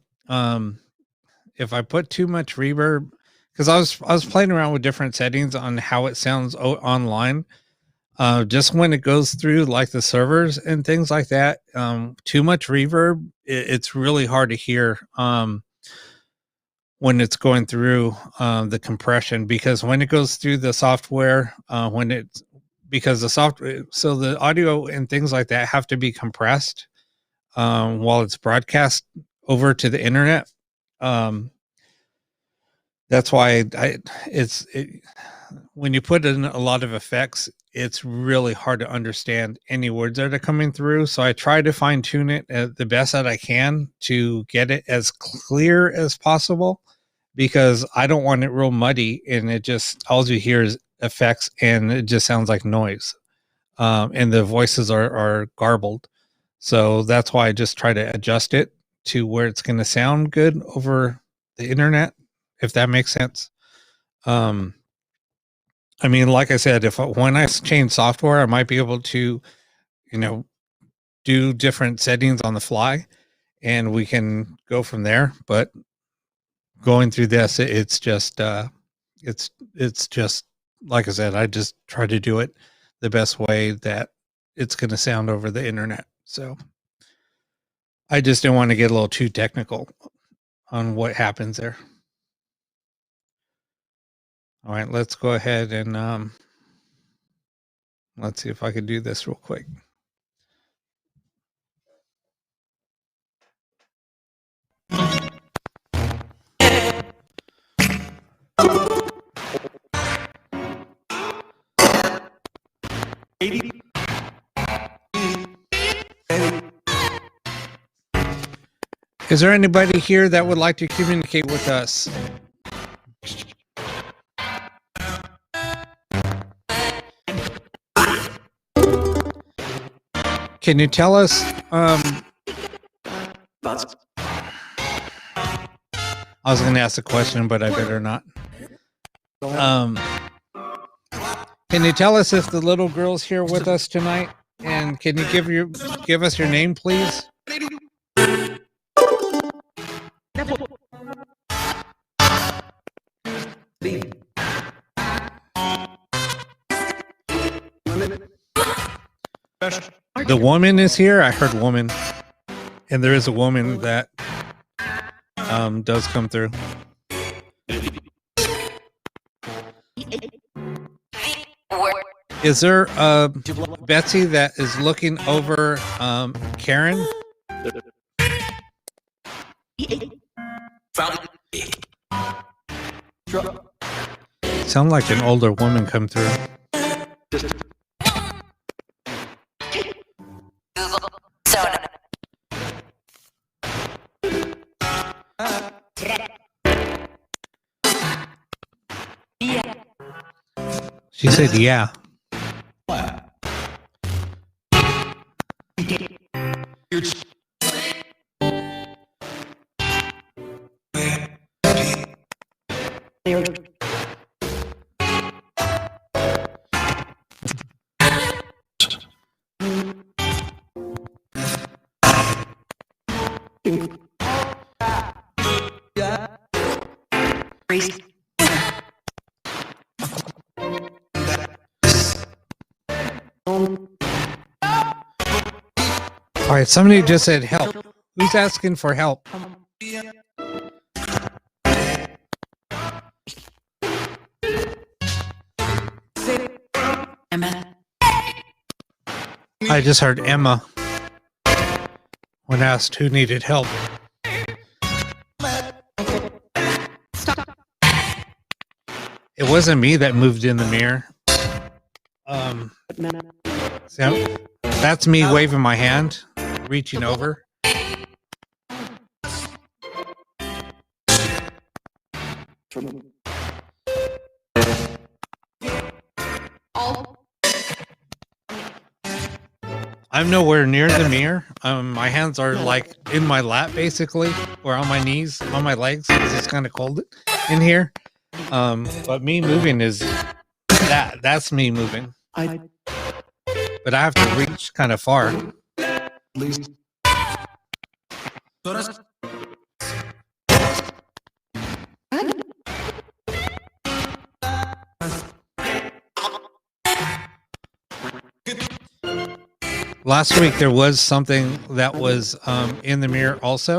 if I put too much reverb, because I was playing around with different settings on how it sounds online. Just when it goes through like the servers and things like that, too much reverb, it's really hard to hear when it's going through the compression, because when it goes through the software, because the software, so the audio and things like that have to be compressed while it's broadcast over to the internet. That's why when you put in a lot of effects, it's really hard to understand any words that are coming through. So I try to fine tune it the best that I can to get it as clear as possible, because I don't want it real muddy and it just, all you hear is effects and it just sounds like noise. And the voices are garbled. So that's why I just try to adjust it to where it's going to sound good over the internet, if that makes sense. I mean, like I said, when I change software, I might be able to, do different settings on the fly and we can go from there. But going through this, it's just, it's just, like I said, I just try to do it the best way that it's going to sound over the internet. So I just didn't want to get a little too technical on what happens there. All right, let's go ahead and let's see if I can do this real quick. Is there anybody here that would like to communicate with us? Can you tell us? I was going to ask a question, but I better not. Can you tell us if the little girl's here with us tonight? And can you give us your name, please? The woman is here. I heard woman, and there is a woman that does come through. Is there Betsy that is looking over Karen? Sound like an older woman come through. She said, yeah. All right, somebody just said help. Who's asking for help? Emma. I just heard Emma when asked who needed help. It wasn't me that moved in the mirror. So that's me waving my hand, reaching over. I'm nowhere near the mirror. My hands are like in my lap, basically, or on my knees, on my legs, because it's kind of cold in here. But me moving is that's me moving. But I have to reach kind of far. Last week there was something that was in the mirror also.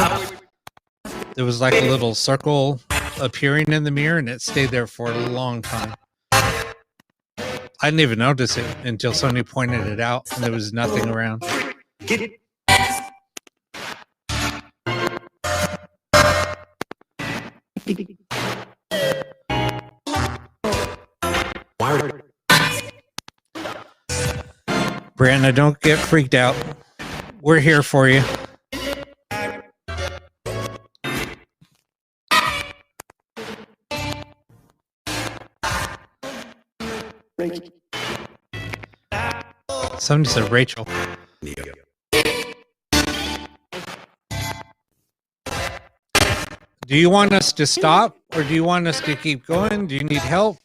There was like a little circle appearing in the mirror, and it stayed there for a long time. I didn't even notice it until somebody pointed it out, and there was nothing around. Brianna, don't get freaked out. We're here for you. Somebody said Rachel. Do you want us to stop, or do you want us to keep going? Do you need help?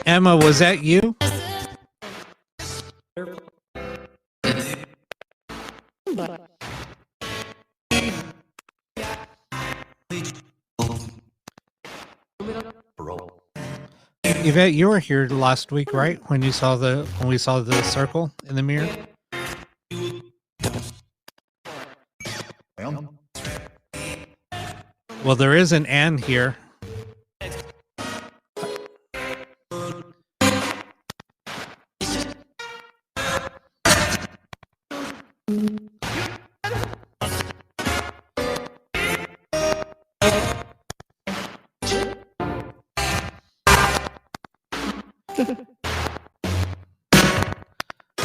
Emma, was that you? Yvette, you were here last week, right? When we saw the circle in the mirror. Well, there is an Ann here.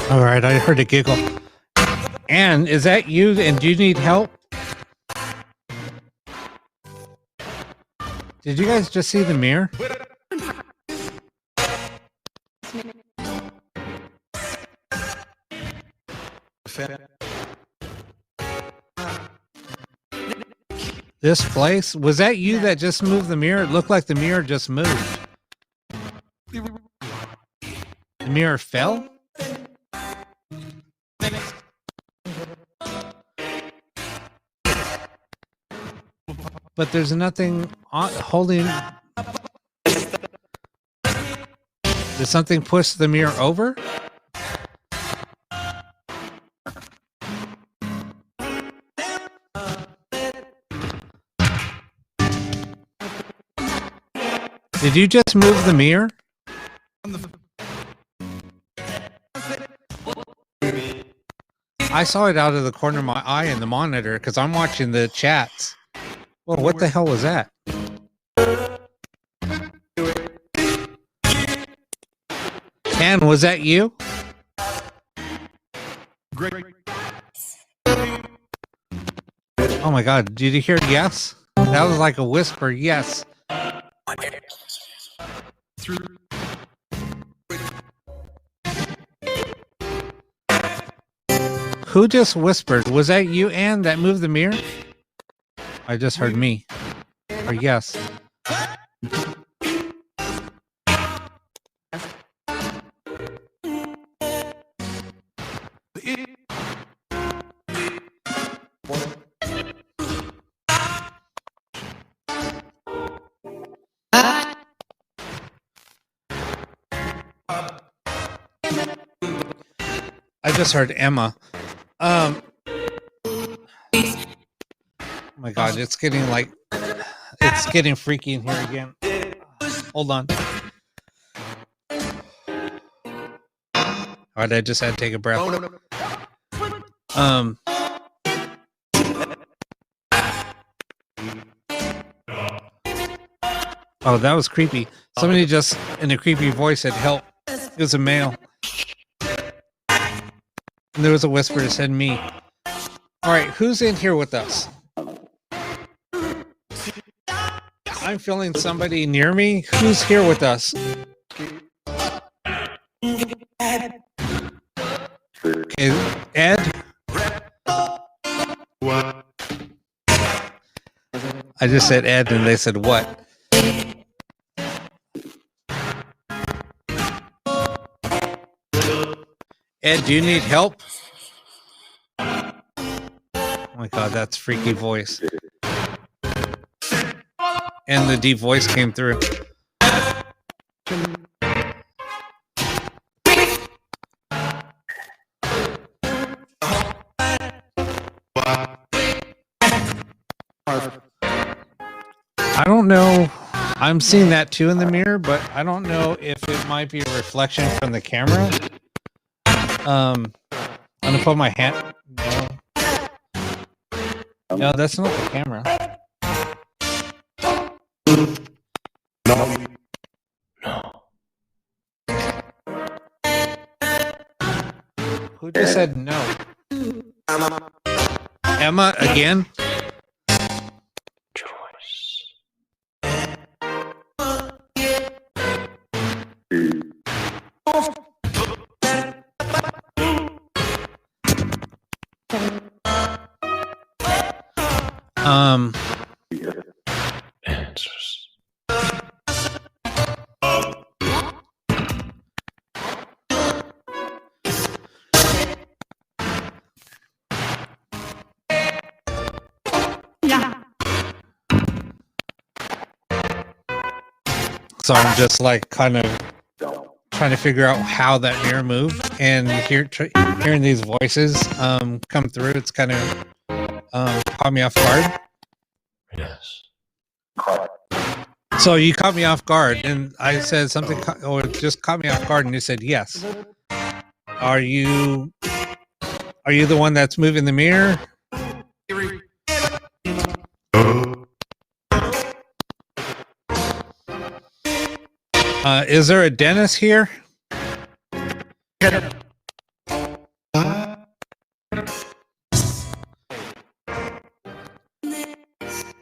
All right, I heard a giggle. Anne, is that you? And do you need help? Did you guys just see the mirror? This place? Was that you that just moved the mirror? It looked like the mirror just moved. The mirror fell? But there's nothing holding. Did something push the mirror over? Did you just move the mirror? I saw it out of the corner of my eye in the monitor because I'm watching the chats. Well, what the hell was that? Ann, was that you? Oh my God, did you hear yes? That was like a whisper, yes. Who just whispered? Was that you, Ann, that moved the mirror? I just heard me. Or yes. I just heard Emma. Oh my God, it's getting freaky in here again. Hold on. All right, I just had to take a breath. Oh, that was creepy. Somebody just in a creepy voice said help. It was a male. And there was a whisper that said me. All right, who's in here with us? I'm feeling somebody near me. Who's here with us? Okay, Ed? What? I just said Ed and they said what? Ed, do you need help? Oh my God, that's freaky voice. And the deep voice came through. I don't know. I'm seeing that too in the mirror, but I don't know if it might be a reflection from the camera. I'm gonna put my hand. No, that's not the camera. No. Who just said no? Emma again? Answers. So I'm just like kind of trying to figure out how that mirror moved, and hearing these voices come through, it's kind of caught me off guard. Yes. So you caught me off guard, and I said something, or just caught me off guard, and you said yes. Are you the one that's moving the mirror? Is there a Dennis here?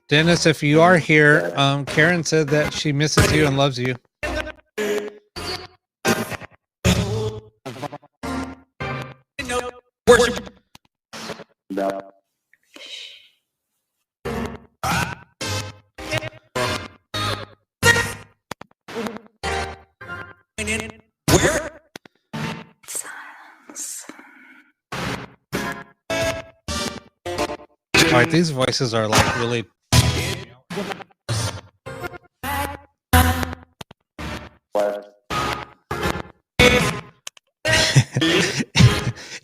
Dennis, if you are here, Karen said that she misses you and loves you. No. Where? All right, these voices are like really.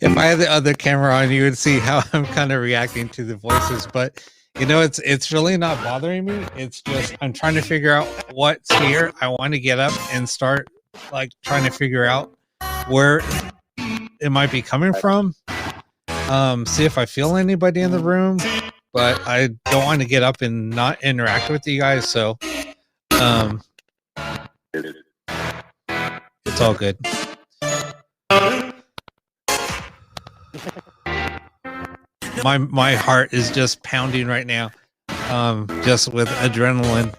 If I had the other camera on, you would see how I'm kind of reacting to the voices. But you know, it's really not bothering me. It's just I'm trying to figure out what's here. I want to get up and start like trying to figure out where it might be coming from. See if I feel anybody in the room, but I don't want to get up and not interact with you guys. So, it's all good. My heart is just pounding right now, just with adrenaline.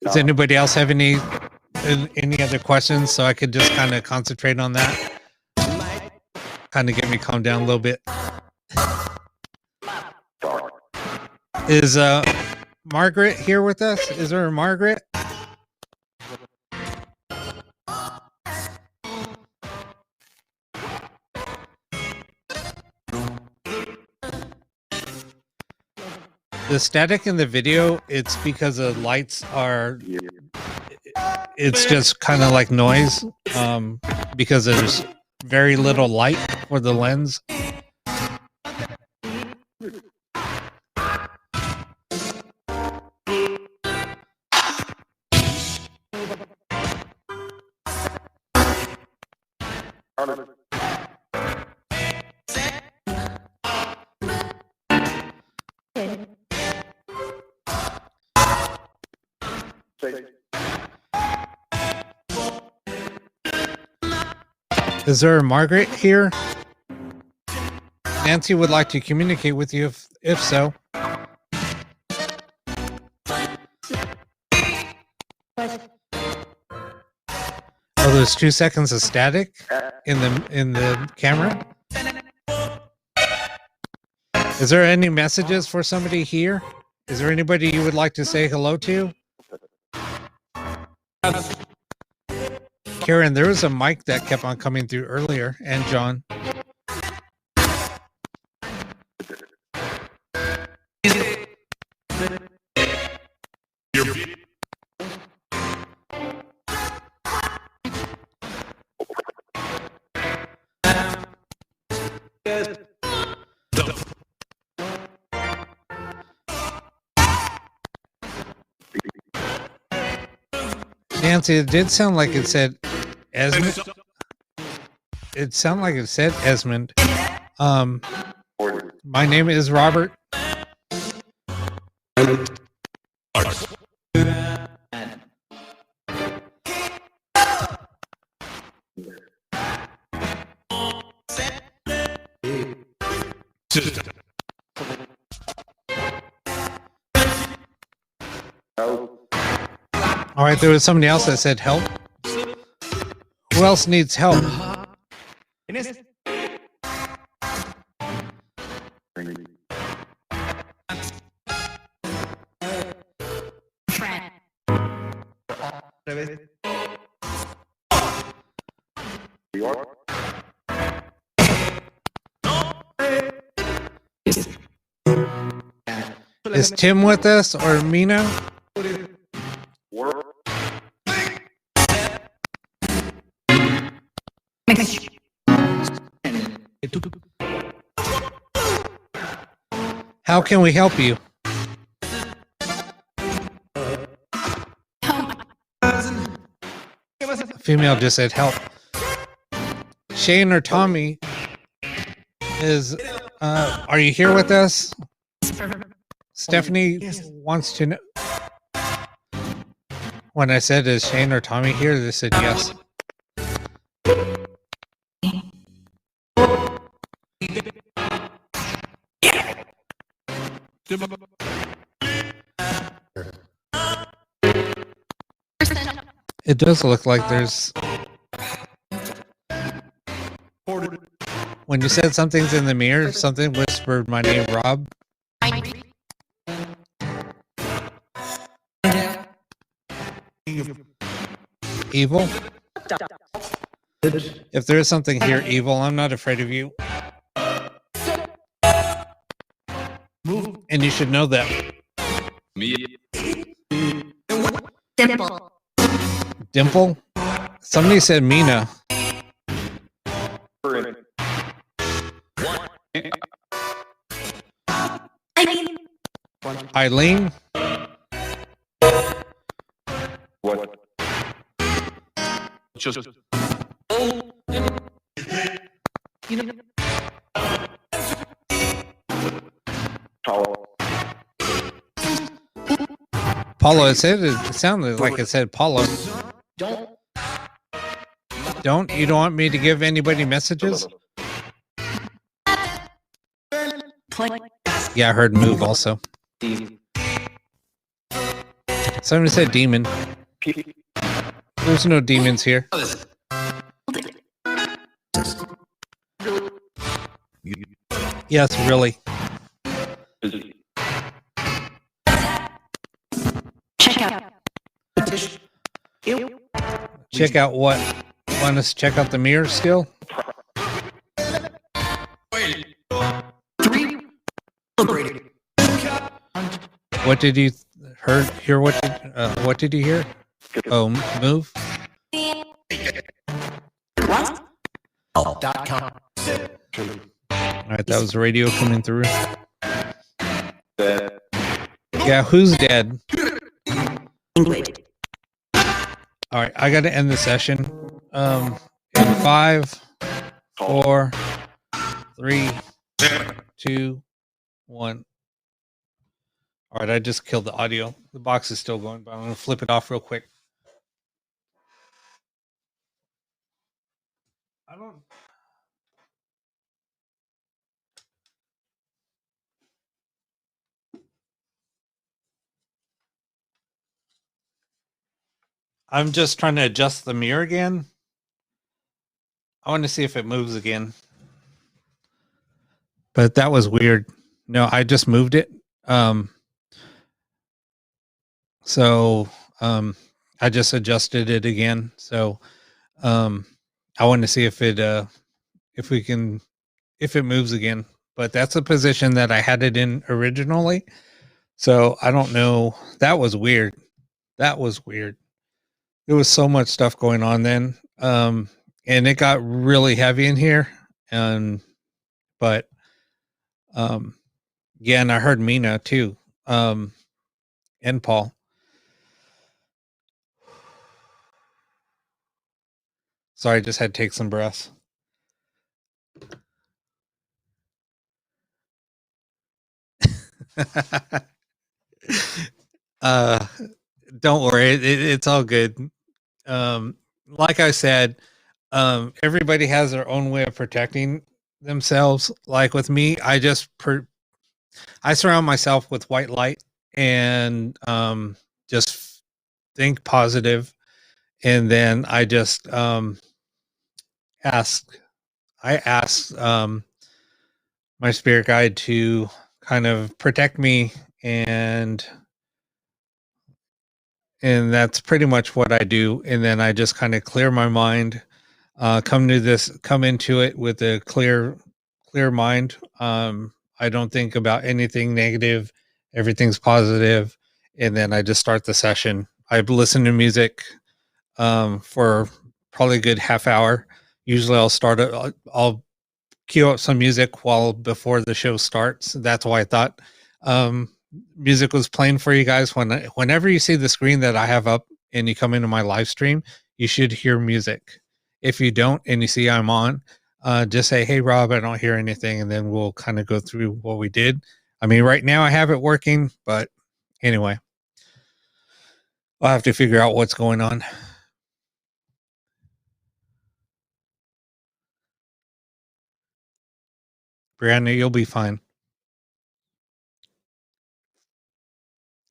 Does anybody else have any other questions so I could just kind of concentrate on that? Kind of get me calmed down a little bit. Is Margaret here with us? Is there a Margaret? The static in the video, it's because the lights are, it's just kind of like noise, because there's very little light for the lens. Is there a Margaret here? Nancy would like to communicate with you if so. Oh, there's 2 seconds of static in the camera. Is there any messages for somebody here? Is there anybody you would like to say hello to? Karen, there was a mic that kept on coming through earlier, and John. Nancy, it did sound like it said Esmond. It sounded like it said Esmond. My name is Robert. All right, there was somebody else that said help. Who else needs help? Is Tim with us or Mina? How can we help you? female just said help. Shane or Tommy is, are you here with us? Stephanie wants to know. When I said, is Shane or Tommy here? They said yes. It does look like there's... When you said something's in the mirror, something whispered my name, Rob. Evil? If there is something here evil, I'm not afraid of you. And you should know that. Dimple? Somebody said Mina. Eileen? What? Paulo, it sounded like it said Paulo. Don't? You don't want me to give anybody messages? Yeah, I heard move also. Somebody said demon. There's no demons here. Yes, really. Check out what? Want us to check out the mirror still? What did you hear? What did you hear? Oh, move. What? All right, that was the radio coming through. Yeah, who's dead? All right, I got to end the session. In 5, 4, 3, 2, 1. All right, I just killed the audio. The box is still going, but I'm going to flip it off real quick. I'm just trying to adjust the mirror again. I want to see if it moves again. But that was weird. No, I just moved it. I just adjusted it again. So I want to see if it moves again. But that's a position that I had it in originally. So I don't know. That was weird. There was so much stuff going on then. And it got really heavy in here. But yeah, and I heard Mina too. And Paul. Sorry, I just had to take some breaths. Don't worry, it's all good. Like I said, everybody has their own way of protecting themselves. Like with me, I surround myself with white light and just think positive, and then I just ask my spirit guide to kind of protect me, and that's pretty much what I do. And then I just kind of clear my mind, come into it with a clear mind. I don't think about anything negative. Everything's positive. And then I just start the session. I listen to music for probably a good half hour. Usually I'll cue up some music before the show starts. That's why I thought music was playing for you guys. Whenever you see the screen that I have up and you come into my live stream, you should hear music. If you don't and you see I'm on, just say, hey, Rob, I don't hear anything. And then we'll kind of go through what we did. I mean, right now I have it working, but anyway, I'll have to figure out what's going on. Brianna, you'll be fine.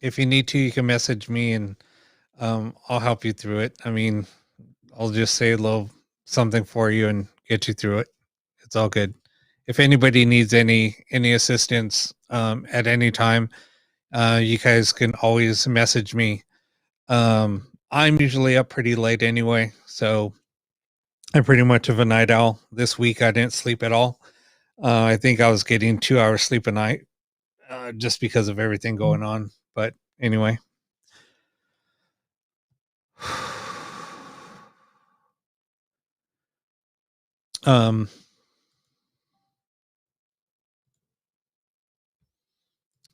If you need to, you can message me and I'll help you through it. I mean, I'll just say a little something for you and get you through it. It's all good. If anybody needs any assistance at any time, you guys can always message me. I'm usually up pretty late anyway, so I'm pretty much of a night owl. This week I didn't sleep at all. I think I was getting 2 hours sleep a night just because of everything going on. But anyway.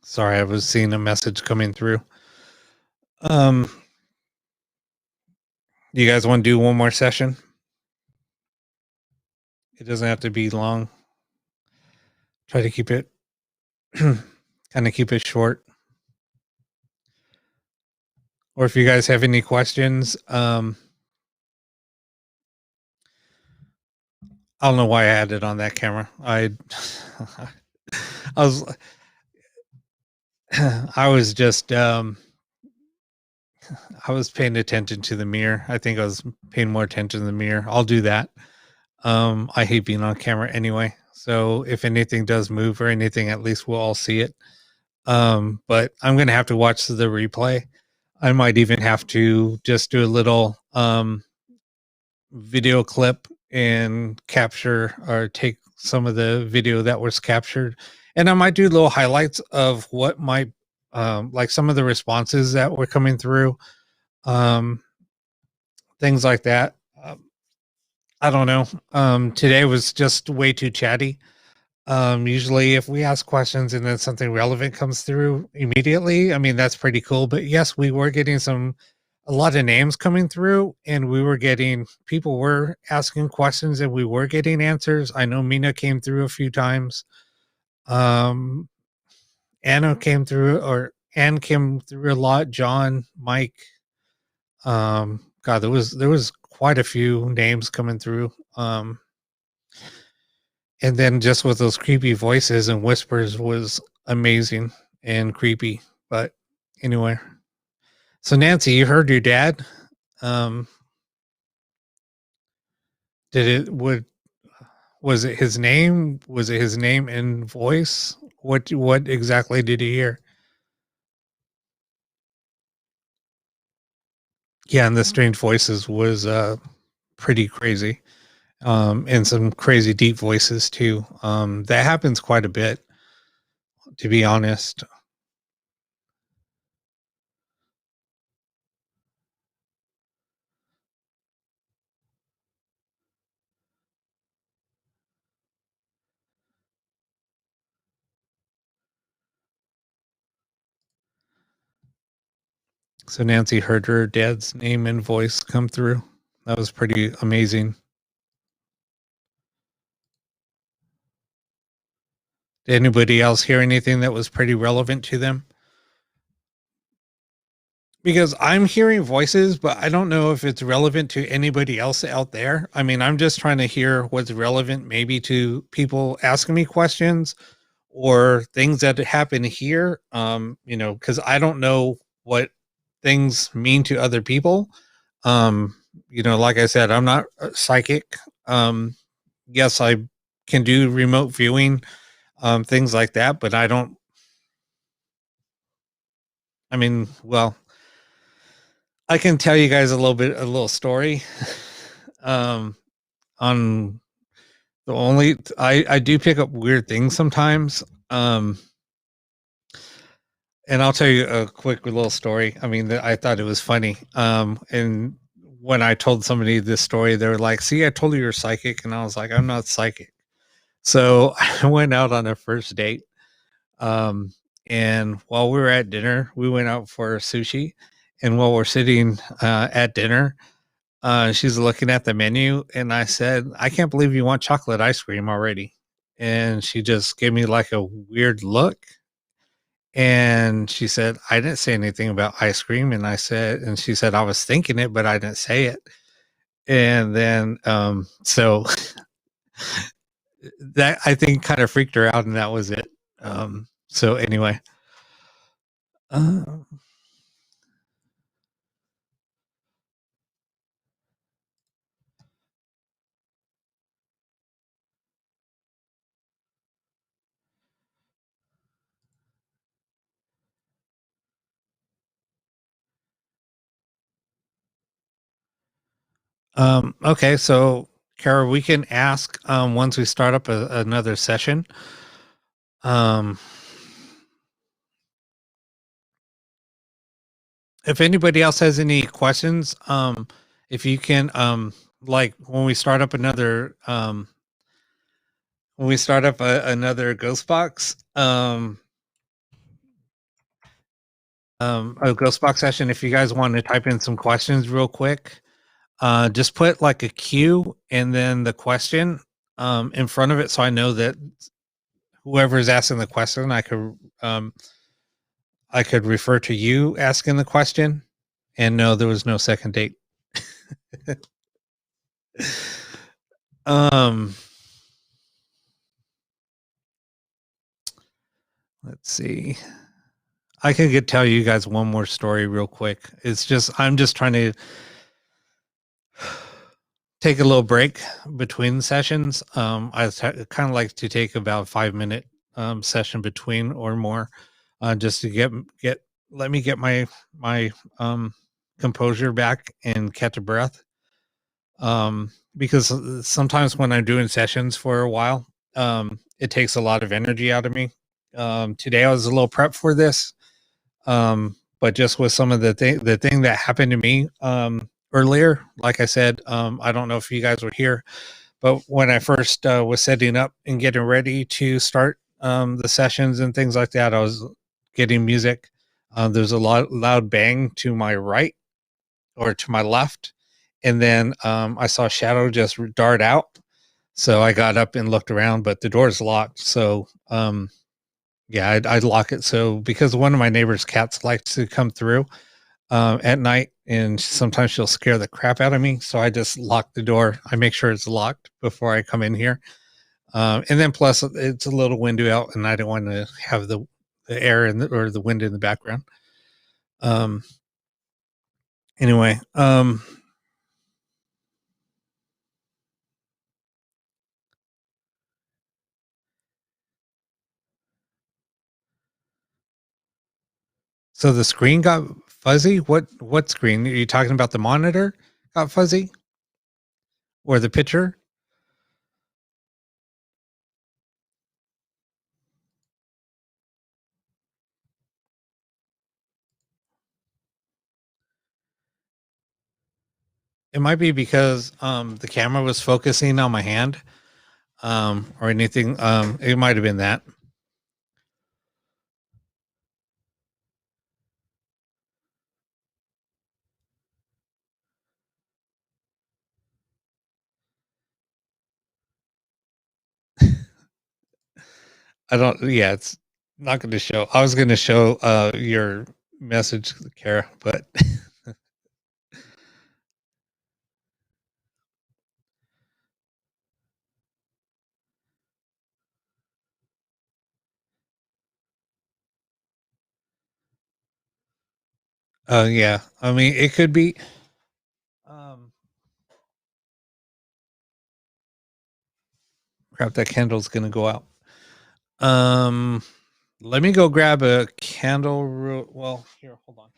Sorry, I was seeing a message coming through. You guys want to do one more session? It doesn't have to be long. Try to keep it kind of keep it short. Or if you guys have any questions, I don't know why I had it on that camera. I was just I was paying attention to the mirror. I think I was paying more attention to the mirror. I'll do that. I hate being on camera anyway. So if anything does move or anything, at least we'll all see it. But I'm going to have to watch the replay. I might even have to just do a little video clip and capture or take some of the video that was captured. And I might do little highlights of what might, like some of the responses that were coming through, things like that. I don't know. Today was just way too chatty. Usually if we ask questions and then something relevant comes through immediately, I mean, that's pretty cool. But yes, we were getting a lot of names coming through and people were asking questions and we were getting answers. I know Mina came through a few times. Anna came through, Ann came through a lot. John, Mike. God, there was quite a few names coming through. And then just with those creepy voices and whispers was amazing and creepy. But anyway, so Nancy, you heard your dad. Was it his name? Was it his name and voice? What exactly did he hear? Yeah, and the strange voices was pretty crazy. And some crazy deep voices too. That happens quite a bit, to be honest. So Nancy heard her dad's name and voice come through. That was pretty amazing. Did anybody else hear anything that was pretty relevant to them? Because I'm hearing voices, but I don't know if it's relevant to anybody else out there. I mean, I'm just trying to hear what's relevant maybe to people asking me questions or things that happen here. Because I don't know what things mean to other people. Like I said, I'm not psychic. Yes, I can do remote viewing, things like that, but I don't. I mean, well, I can tell you guys a little story. On the only I do pick up weird things sometimes. And I'll tell you a quick little story. I mean, I thought it was funny. And when I told somebody this story, they were like, "See, I told you you're psychic," and I was like, "I'm not psychic." So I went out on a first date. And while we were at dinner, we went out for sushi. And while we're sitting at dinner, She's looking at the menu, and I said, "I can't believe you want chocolate ice cream already." And she just gave me like a weird look. And she said, "I didn't say anything about ice cream." And she said, "I was thinking it, but I didn't say it." And then, so that I think kind of freaked her out, and that was it. So anyway, uh, okay. So Kara, we can ask, once we start up another session. Um, if anybody else has any questions, if you can, like when we start up another, another ghost box, a ghost box session, if you guys want to type in some questions real quick, just put like a Q and then the question, in front of it, so I know that whoever is asking the question, I could refer to you asking the question. And no, there was no second date. um let's see. I could tell you guys one more story real quick. It's just I'm just trying to take a little break between sessions. I kind of like to take about 5 minute session between or more, just to get let me get my composure back and catch a breath. Because sometimes when I'm doing sessions for a while, it takes a lot of energy out of me. Today I was a little prep for this, but just with some of the thing that happened to me earlier, like I said, I don't know if you guys were here, but when I first was setting up and getting ready to start the sessions and things like that, I was getting music. There's a loud bang to my right or to my left, and then I saw a shadow just dart out. So I got up and looked around, but the door's locked. So yeah, I'd lock it. So because one of my neighbor's cats likes to come through at night, and sometimes she'll scare the crap out of me. So I just lock the door. I make sure it's locked before I come in here. And then plus it's a little window out, and I don't want to have the air or the wind in the background. Um, anyway, so the screen got fuzzy. What screen are you talking about? The monitor got fuzzy, or the picture? It might be because the camera was focusing on my hand, or anything. It might have been that. I don't. Yeah, it's not going to show. I was going to show your message, Kara, but yeah. I mean, it could be. Um, crap, that candle's going to go out. Um, let me go grab a candle. Well, here, hold on.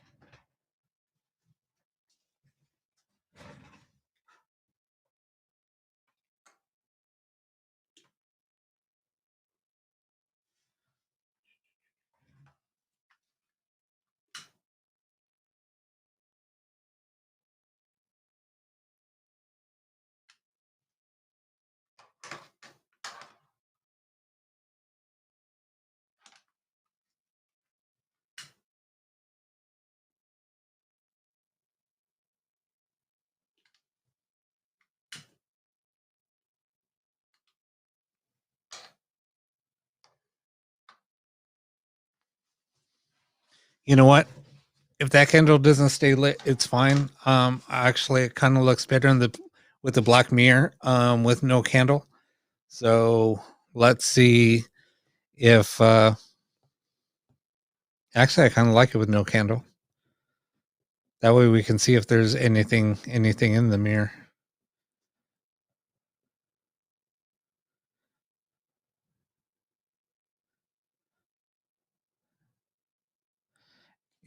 You know what? If that candle doesn't stay lit, it's fine. Actually, it kind of looks better in the with the black mirror with no candle. So let's see if actually I kind of like it with no candle. That way we can see if there's anything in the mirror.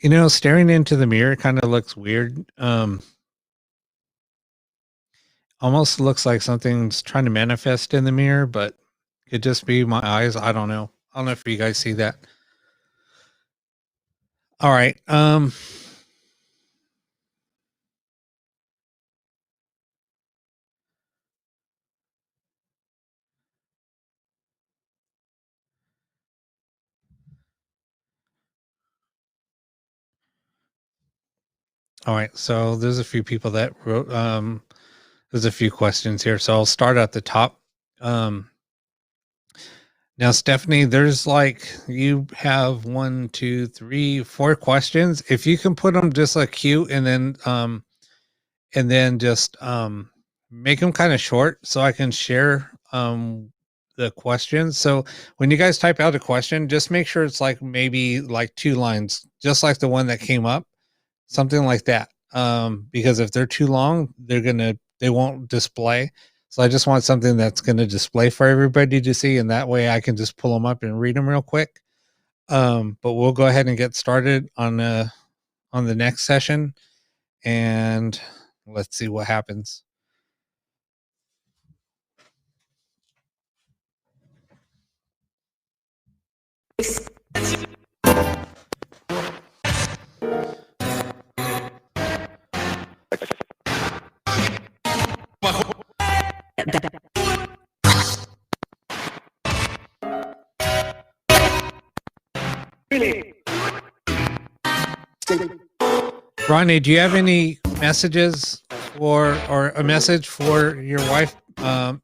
You know, staring into the mirror kind of looks weird. Almost looks like something's trying to manifest in the mirror, but it could just be my eyes. I don't know. I don't know if you guys see that. All right. All right. So there's a few people that wrote there's a few questions here. So I'll start at the top. Now, Stephanie, there's like you have 1, 2, 3, 4 questions. If you can put them just like cute and then just make them kind of short so I can share the questions. So when you guys type out a question, just make sure it's like maybe like 2 lines, just like the one that came up, something like that. Because if they're too long, they won't display. So I just want something that's going to display for everybody to see, and that way I can just pull them up and read them real quick. But we'll go ahead and get started on the next session, and let's see what happens. Ronnie, do you have any messages or a message for your wife, Aunt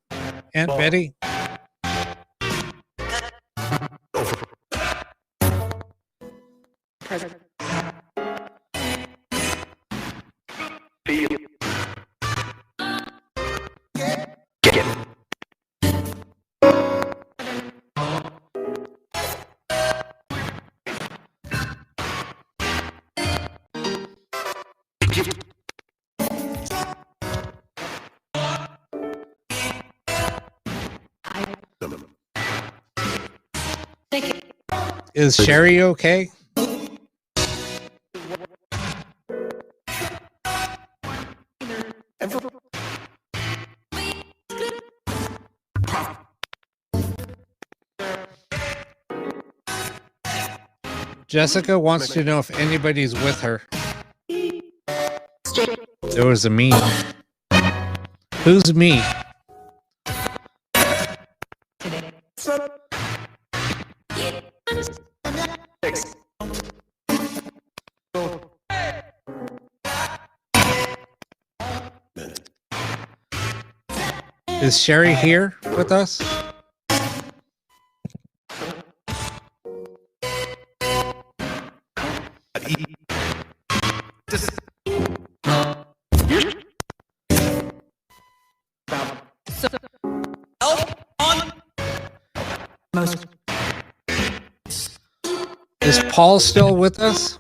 Betty? Is Sherry okay? Jessica wants to know if anybody's with her. There was a me. Who's me? Is Sherry here with us? Is Paul still with us?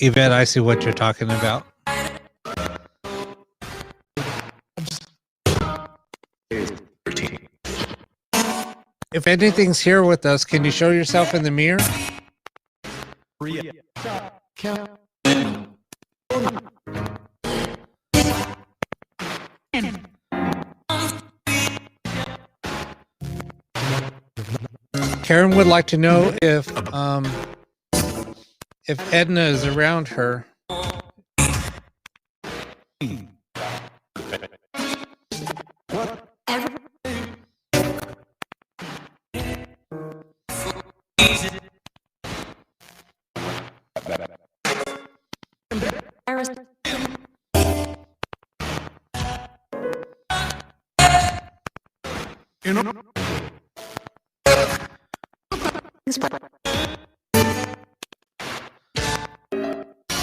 Yvette, I see what you're talking about. If anything's here with us, can you show yourself in the mirror? Karen would like to know if Edna is around her.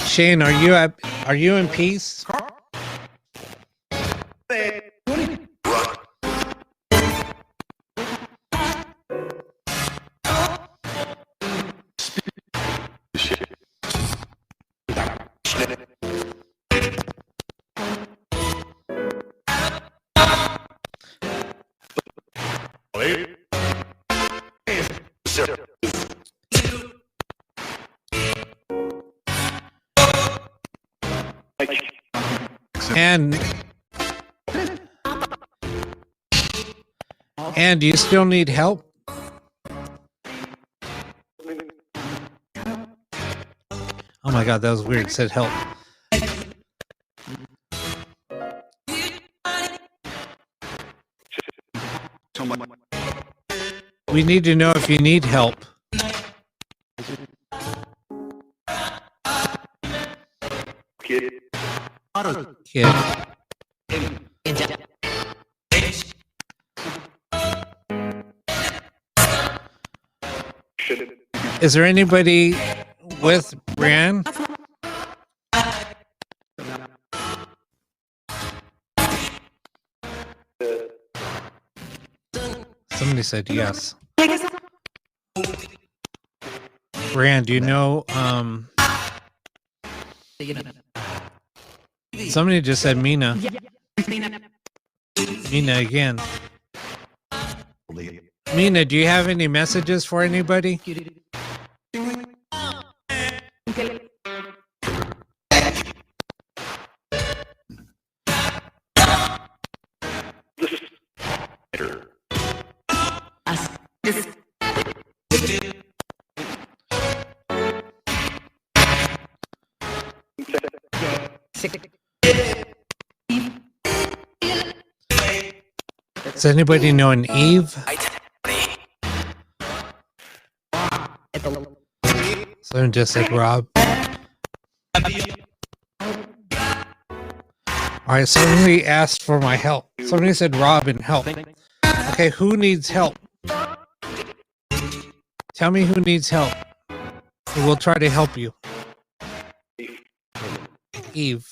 Shane, are you in peace? And do you still need help? Oh my god, that was weird. It said help. We need to know if you need help. Kid. Is there anybody with Brian? Somebody said yes. Brian, do you know somebody just said Mina. Mina again. Mina, do you have any messages for anybody? Does anybody know an Eve? Someone just said Rob. Alright, somebody asked for my help. Somebody said Rob and help. Okay, who needs help? Tell me who needs help. And we'll try to help you. Eve.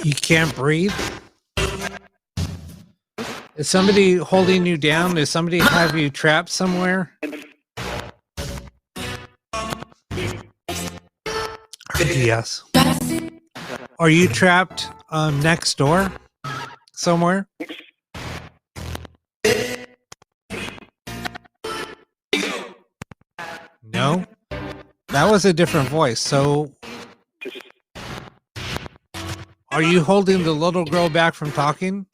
You can't breathe? Is somebody holding you down? Does somebody have you trapped somewhere? Yes. Are you trapped next door somewhere? No? That was a different voice. So are you holding the little girl back from talking?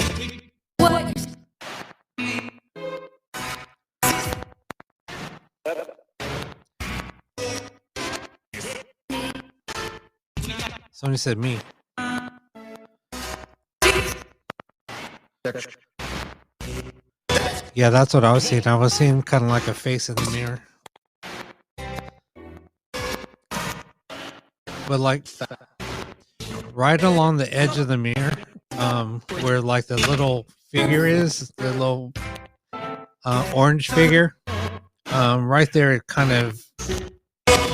Somebody said me. Yeah, that's what I was seeing. I was seeing kind of like a face in the mirror. But like right along the edge of the mirror, where like the little figure is, the little orange figure, right there, it kind of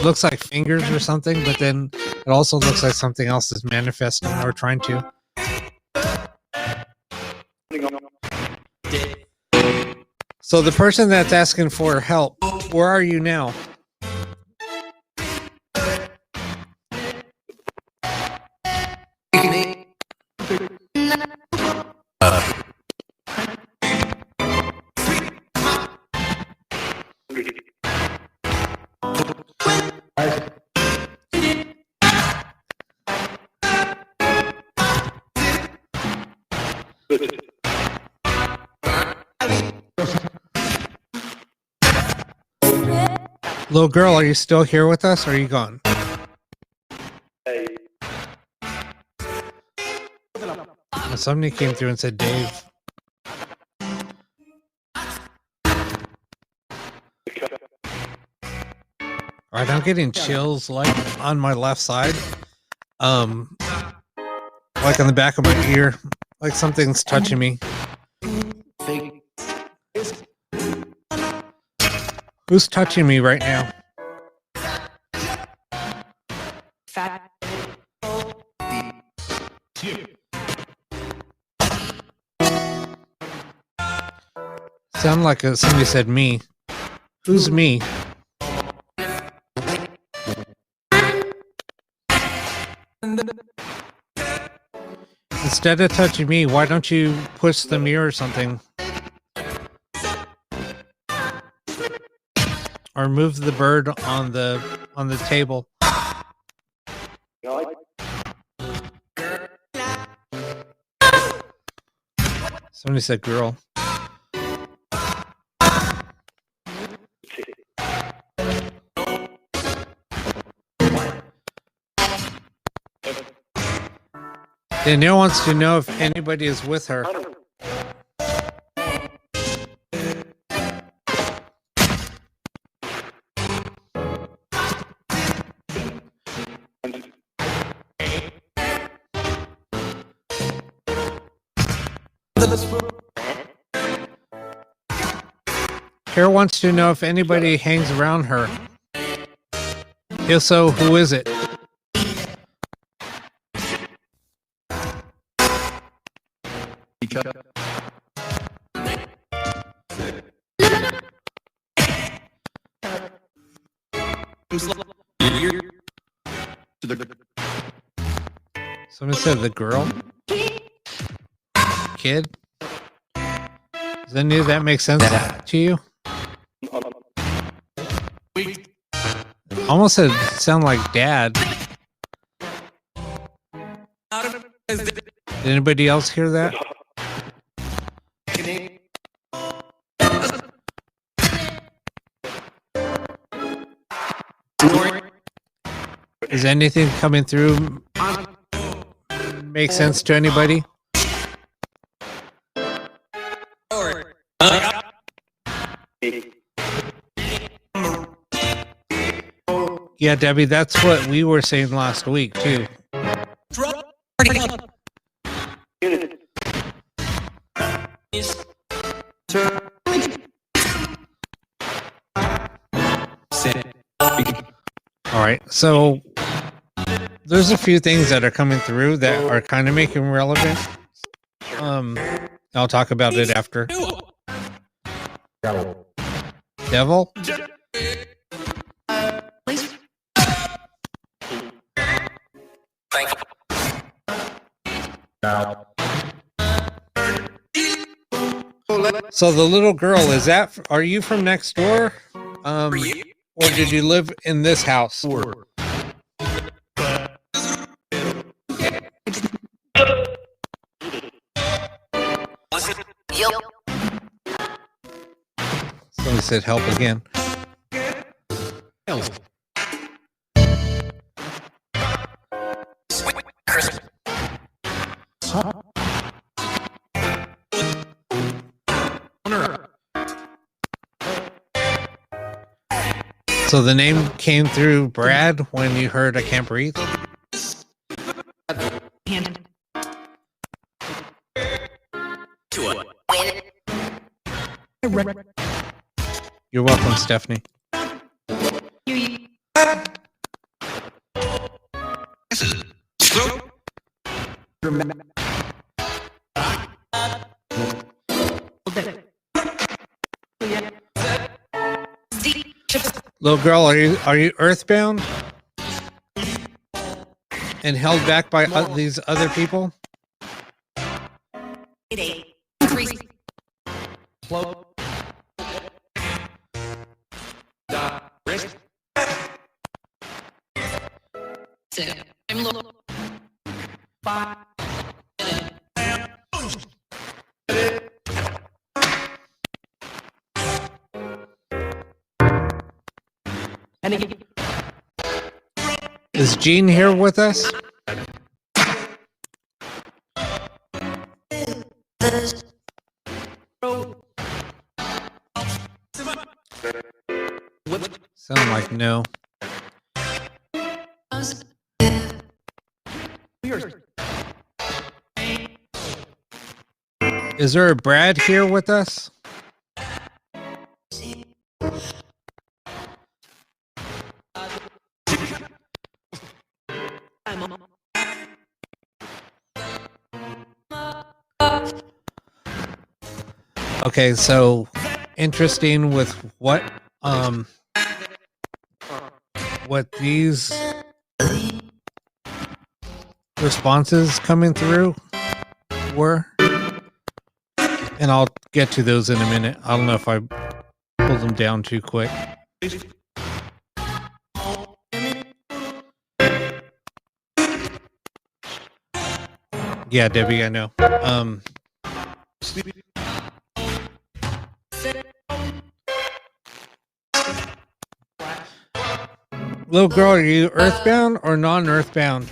looks like fingers or something, but then it also looks like something else is manifesting or trying to. So the person that's asking for help, where are you now? Little girl, are you still here with us or are you gone? Hey. Somebody came through and said Dave. Alright, I'm getting chills like on my left side. Like on the back of my ear. Like something's touching me. Who's touching me right now? Sound like somebody said me. Who's me? Instead of touching me, why don't you push the mirror or something? Or move the bird on the table. Somebody said girl. Danielle wants to know if anybody is with her. Kara wants to know if anybody hangs around her. If so, who is it? Somebody said the girl? Kid? Does any of that make sense to you? Almost said sound like dad. Did anybody else hear that? Is anything coming through make sense to anybody? Yeah, Debbie, that's what we were saying last week too. All right, so there's a few things that are coming through that are kind of making relevant. I'll talk about it after. Devil? So the little girl, are you from next door? Or did you live in this house? Somebody said help again. So the name came through Brad when you heard I Can't Breathe? You're welcome, Stephanie. Little girl, are you earthbound and held back by these other people? Is Gene here with us? Sound like no. Is there a Brad here with us? Okay, so interesting with what these responses coming through were, and I'll get to those in a minute. I don't know if I pulled them down too quick. Yeah, Debbie, I know. Little girl, are you earthbound or non-earthbound?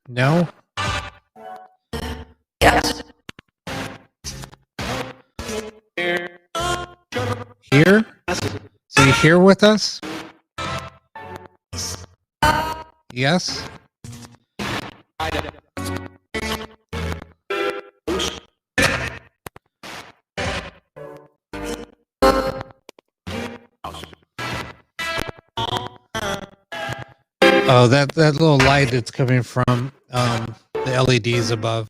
No? Here? So you here with us? Yes? Oh, that little light that's coming from the LEDs above.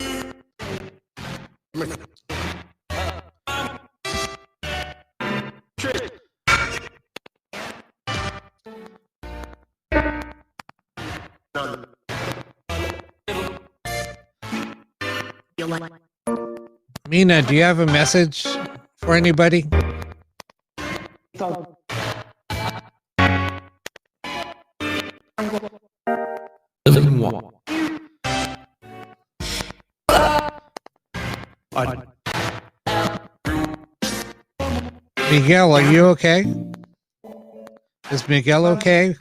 Mina, do you have a message for anybody? Miguel, are you okay? Is Miguel okay?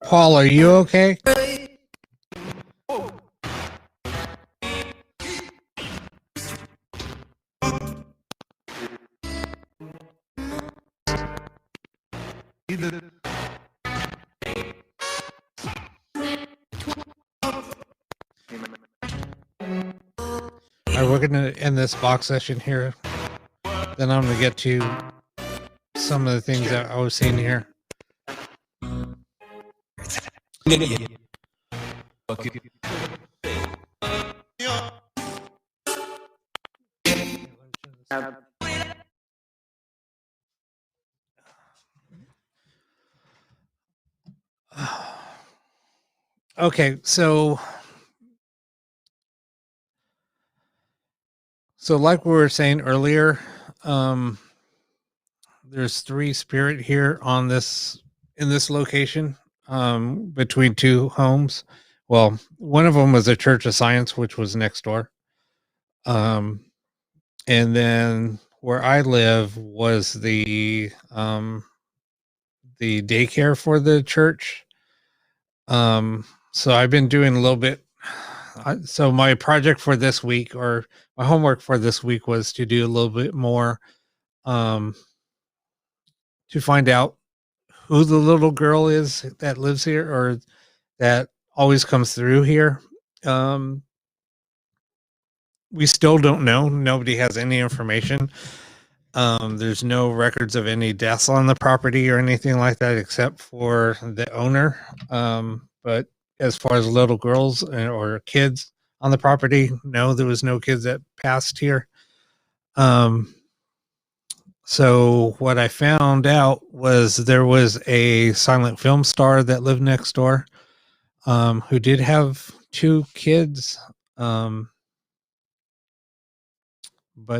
Paul, are you okay? Alright, we're gonna end this box session here. Then I'm gonna get to some of the things that I was seeing here. Okay, so like we were saying earlier, there's 3 spirit here on this, in this location, between 2 homes. Well, one of them was a Church of Science, which was next door. And then where I live was the daycare for the church. So I've been doing a little bit. So my project for this week, or my homework for this week, was to do a little bit more to find out who the little girl is that lives here, or that always comes through here. We still don't know. Nobody has any information. There's no records of any deaths on the property or anything like that, except for the owner. But as far as little girls or kids on the property, no, there was no kids that passed here. So what I found out was there was a silent film star that lived next door, who did have 2 kids, but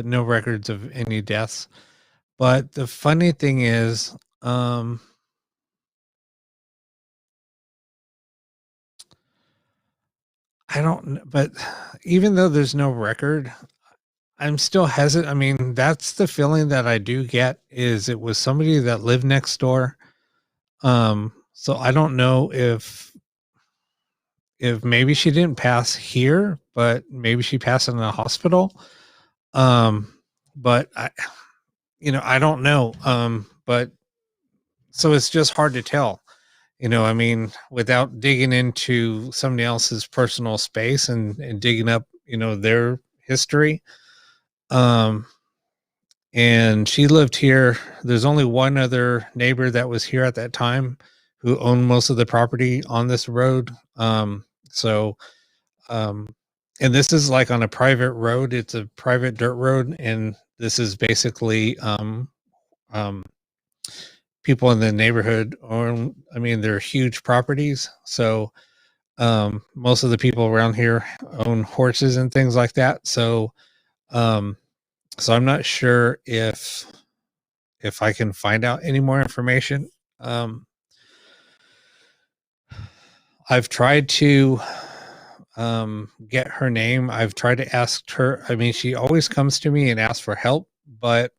no records of any deaths. But the funny thing is, I don't, but even though there's no record, I'm still hesitant. I mean, that's the feeling that I do get, is it was somebody that lived next door. So I don't know if maybe she didn't pass here, but maybe she passed in a hospital. But I don't know. But so it's just hard to tell. I mean, without digging into somebody else's personal space and digging up, their history. And she lived here. There's only one other neighbor that was here at that time who owned most of the property on this road. So, and this is like on a private road. It's a private dirt road. And this is basically, people in the neighborhood own, I mean, they're huge properties. So, most of the people around here own horses and things like that. So I'm not sure if I can find out any more information. I've tried to get her name. I've tried to ask her. I mean, she always comes to me and asks for help, but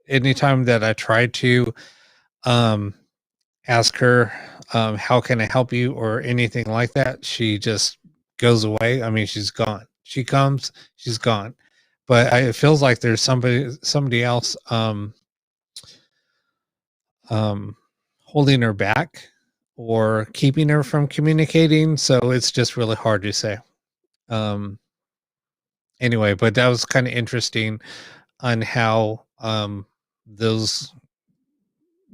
anytime that I try to ask her, how can I help you or anything like that, she just goes away. I mean, she's gone. She comes, she's gone. But it feels like there's somebody else holding her back or keeping her from communicating. So it's just really hard to say. Anyway, but that was kind of interesting on how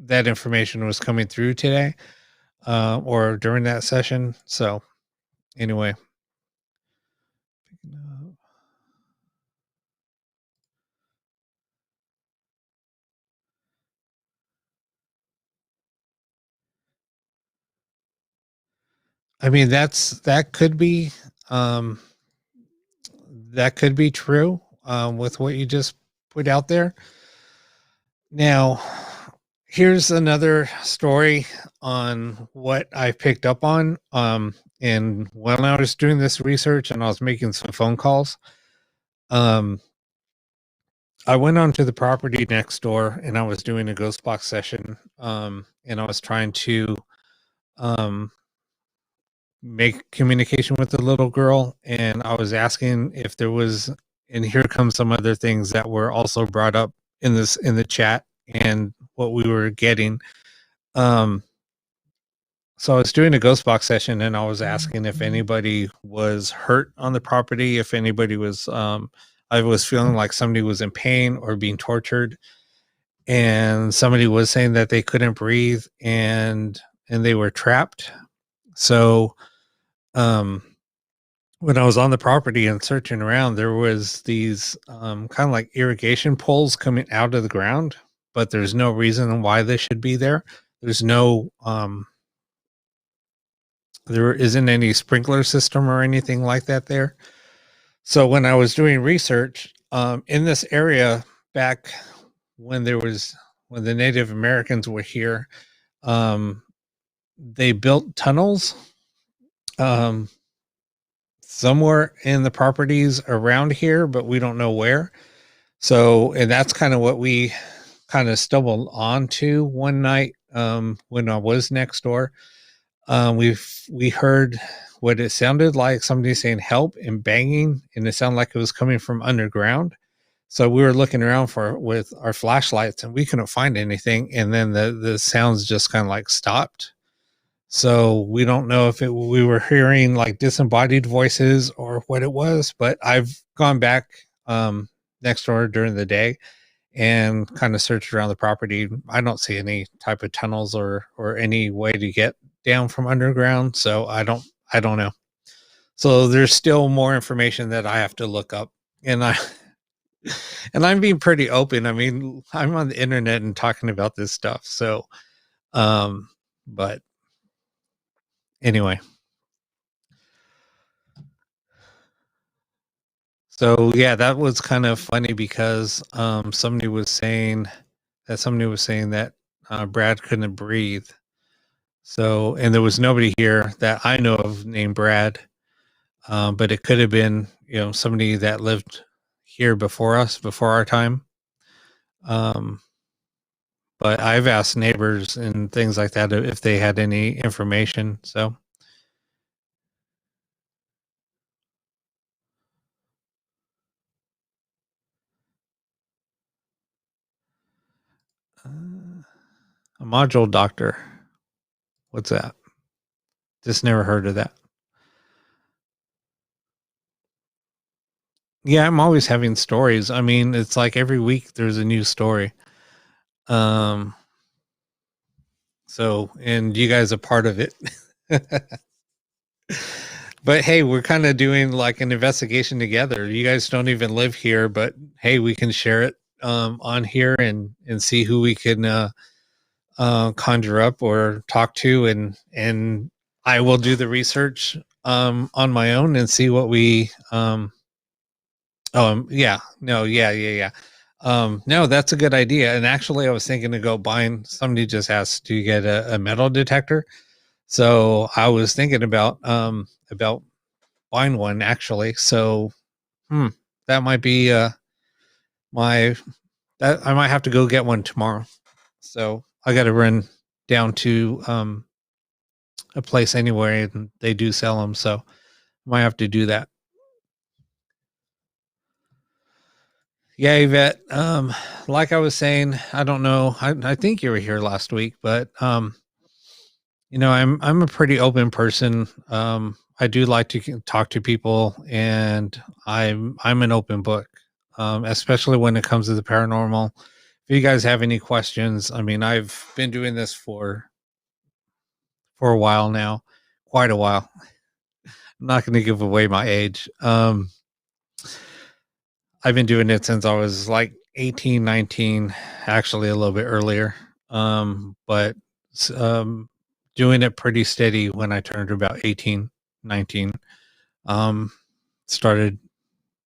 that information was coming through today, or during that session. So anyway. I mean, that could be true, with what you just put out there. Now, here's another story on what I picked up on. And when I was doing this research and I was making some phone calls, I went onto the property next door and I was doing a ghost box session. And I was trying to make communication with the little girl, and I was asking if there was, and here comes some other things that were also brought up in the chat and what we were getting. So I was doing a ghost box session and I was asking if anybody was hurt on the property, if anybody was, I was feeling like somebody was in pain or being tortured, and somebody was saying that they couldn't breathe and they were trapped. So, when I was on the property and searching around, there was these kind of like irrigation poles coming out of the ground, but there's no reason why they should be there. There's no, there isn't any sprinkler system or anything like that there. So when I was doing research in this area back when when the Native Americans were here, they built tunnels somewhere in the properties around here, but we don't know where. So, and that's kind of what we kind of stumbled onto one night when I was next door. We heard what it sounded like, somebody saying help and banging, and it sounded like it was coming from underground. So we were looking around with our flashlights and we couldn't find anything. And then the sounds just kind of like stopped. So we don't know if we were hearing like disembodied voices or what it was, but I've gone back, next door during the day and kind of searched around the property. I don't see any type of tunnels or any way to get down from underground. So I don't know. So there's still more information that I have to look up, and I'm being pretty open. I mean, I'm on the internet and talking about this stuff. So, but anyway. So yeah, that was kind of funny because somebody was saying that Brad couldn't breathe. So, and there was nobody here that I know of named Brad, but it could have been, somebody that lived here before us, before our time. But I've asked neighbors and things like that if they had any information. So. A module doctor. What's that? Just never heard of that. Yeah, I'm always having stories. I mean, it's like every week there's a new story. So, and you guys are part of it. But hey, we're kind of doing like an investigation together. You guys don't even live here, but hey, we can share it on here and see who we can conjure up or talk to, and I will do the research on my own and see what we yeah. No, yeah. No, that's a good idea. And actually I was thinking to go buying, somebody just asked to get a metal detector. So I was thinking about buying one actually. So that might be that I might have to go get one tomorrow. So I got to run down to a place anywhere and they do sell them. So I might have to do that. Yeah, Yvette. Like I was saying, I don't know. I think you were here last week, but I'm a pretty open person. I do like to talk to people, and I'm an open book, especially when it comes to the paranormal. If you guys have any questions, I mean, I've been doing this for a while now, quite a while. I'm not going to give away my age. I've been doing it since I was like 18, 19, actually a little bit earlier. But doing it pretty steady when I turned about 18, 19. Started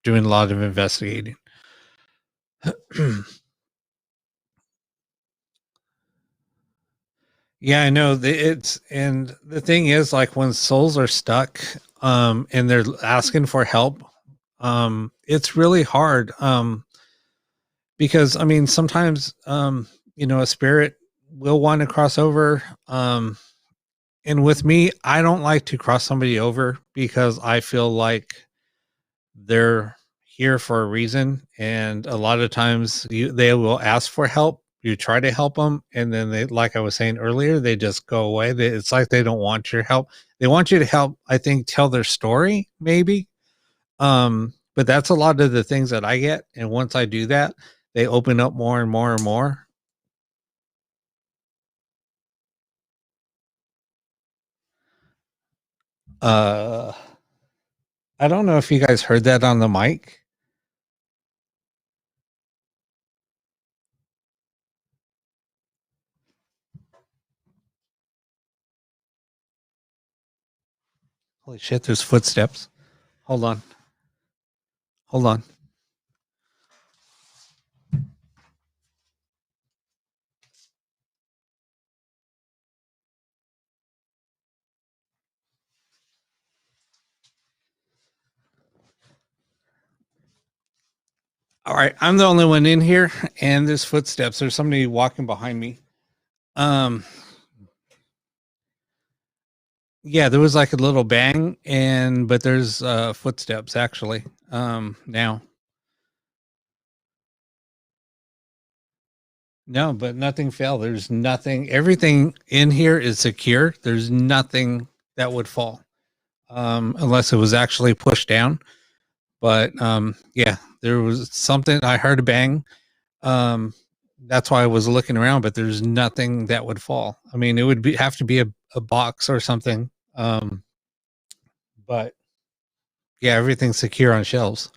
doing a lot of investigating. Yeah, I know. And the thing is, like when souls are stuck, and they're asking for help, it's really hard. Because I mean, sometimes, a spirit will want to cross over. And with me, I don't like to cross somebody over because I feel like they're here for a reason. And a lot of times they will ask for help. You try to help them. And then they, like I was saying earlier, they just go away. It's like they don't want your help. They want you to help, I think, tell their story, maybe. But that's a lot of the things that I get. And once I do that, they open up more and more and more. I don't know if you guys heard that on the mic. Holy shit, there's footsteps. Hold on. Hold on. All right, I'm the only one in here, and there's footsteps. There's somebody walking behind me. Yeah, there was like a little bang, but there's footsteps actually. Now. No, but nothing fell. There's nothing. Everything in here is secure. There's nothing that would fall, unless it was actually pushed down. But yeah, there was something I heard a bang. That's why I was looking around, but there's nothing that would fall. I mean, it would have to be a box or something. But yeah, everything's secure on shelves.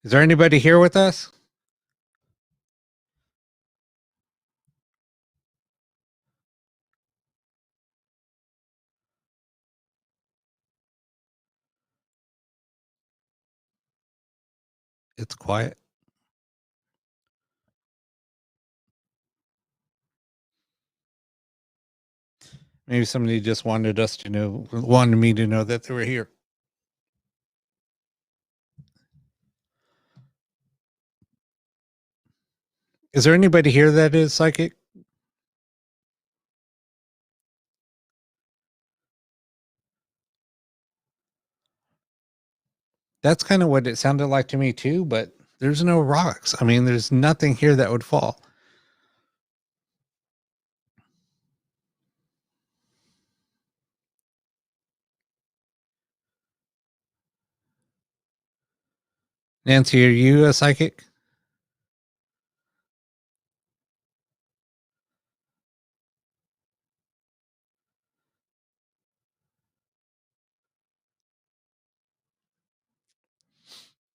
Is there anybody here with us? It's quiet. Maybe somebody just wanted me to know that they were here. Is there anybody here that is psychic? That's kind of what it sounded like to me too, but there's no rocks. I mean, there's nothing here that would fall. Nancy, are you a psychic?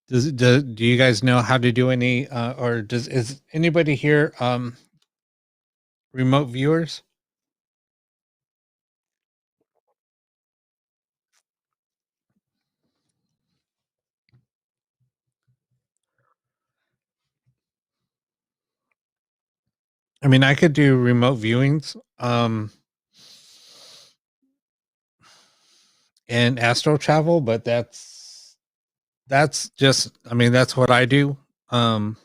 Do you guys know how to do any is anybody here remote viewers? I mean, I could do remote viewings and astral travel, but that's just, I mean, that's what I do. And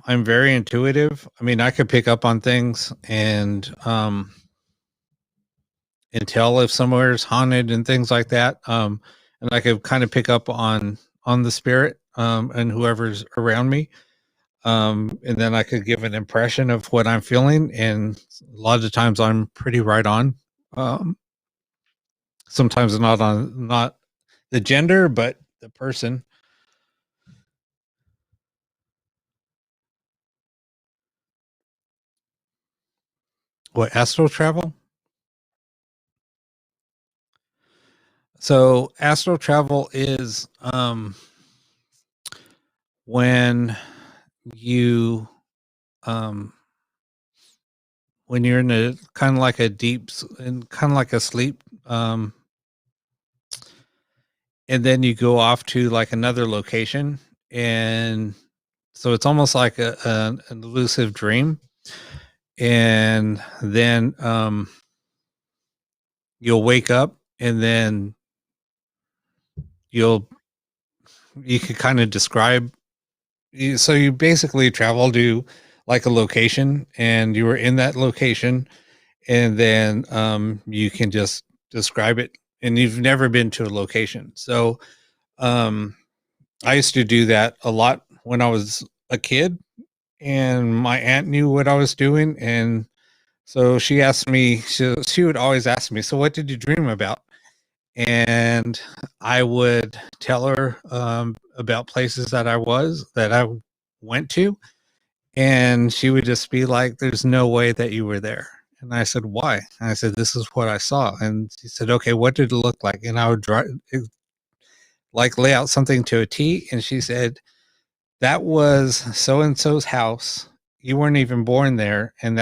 I'm very intuitive. I mean, I could pick up on things and tell if somewhere is haunted and things like that. And I could kind of pick up on the spirit and whoever's around me. And then I could give an impression of what I'm feeling, and a lot of the times I'm pretty right on. Sometimes not the gender, but the person. What, astral travel? So astral travel is when you um when you're in a kind of like a kind of like a sleep, and then you go off to like another location, and so it's almost like an elusive dream, and then you'll wake up, and then you'll you could kind of describe. So you basically travel to like a location, and you were in that location, and then you can just describe it, and you've never been to a location. So um, I used to do that a lot when I was a kid, and my aunt knew what I was doing, and so she asked me. She would always ask me, "So what did you dream about?" And I would tell her about places that I went to, and she would just be like, "There's no way that you were there." And I said, "Why?" And I said, "This is what I saw." And she said, "Okay, what did it look like?" And I would like lay out something to a T. And she said, "That was so and so's house. You weren't even born there, and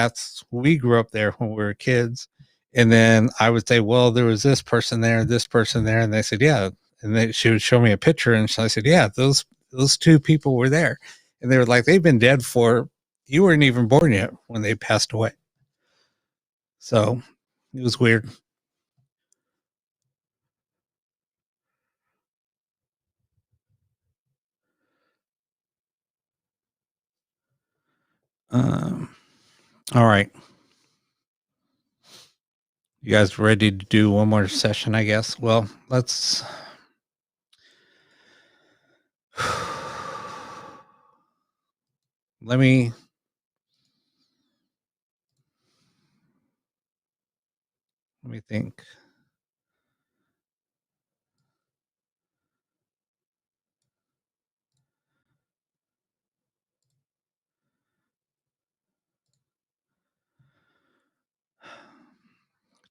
we grew up there when we were kids." And then I would say, "Well, there was this person there," and they said, "Yeah." And she would show me a picture, and I said, "Yeah, those two people were there." And they were like, "They've been dead for, you weren't even born yet when they passed away." So it was weird. Um, all right. You guys ready to do one more session, I guess? Well, let's. Let me think.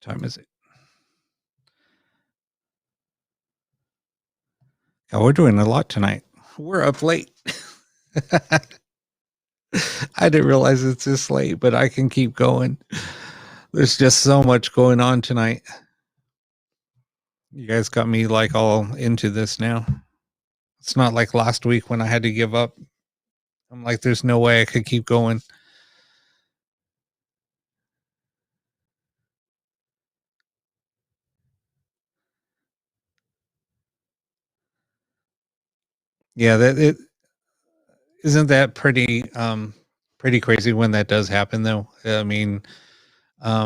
time is it? Oh, we're doing a lot tonight. We're up late. I didn't realize it's this late, but I can keep going. There's just so much going on tonight. You guys got me like all into this now. It's not like last week when I had to give up. I'm like, there's no way I could keep going. Yeah, that it isn't that pretty crazy when that does happen though. I mean,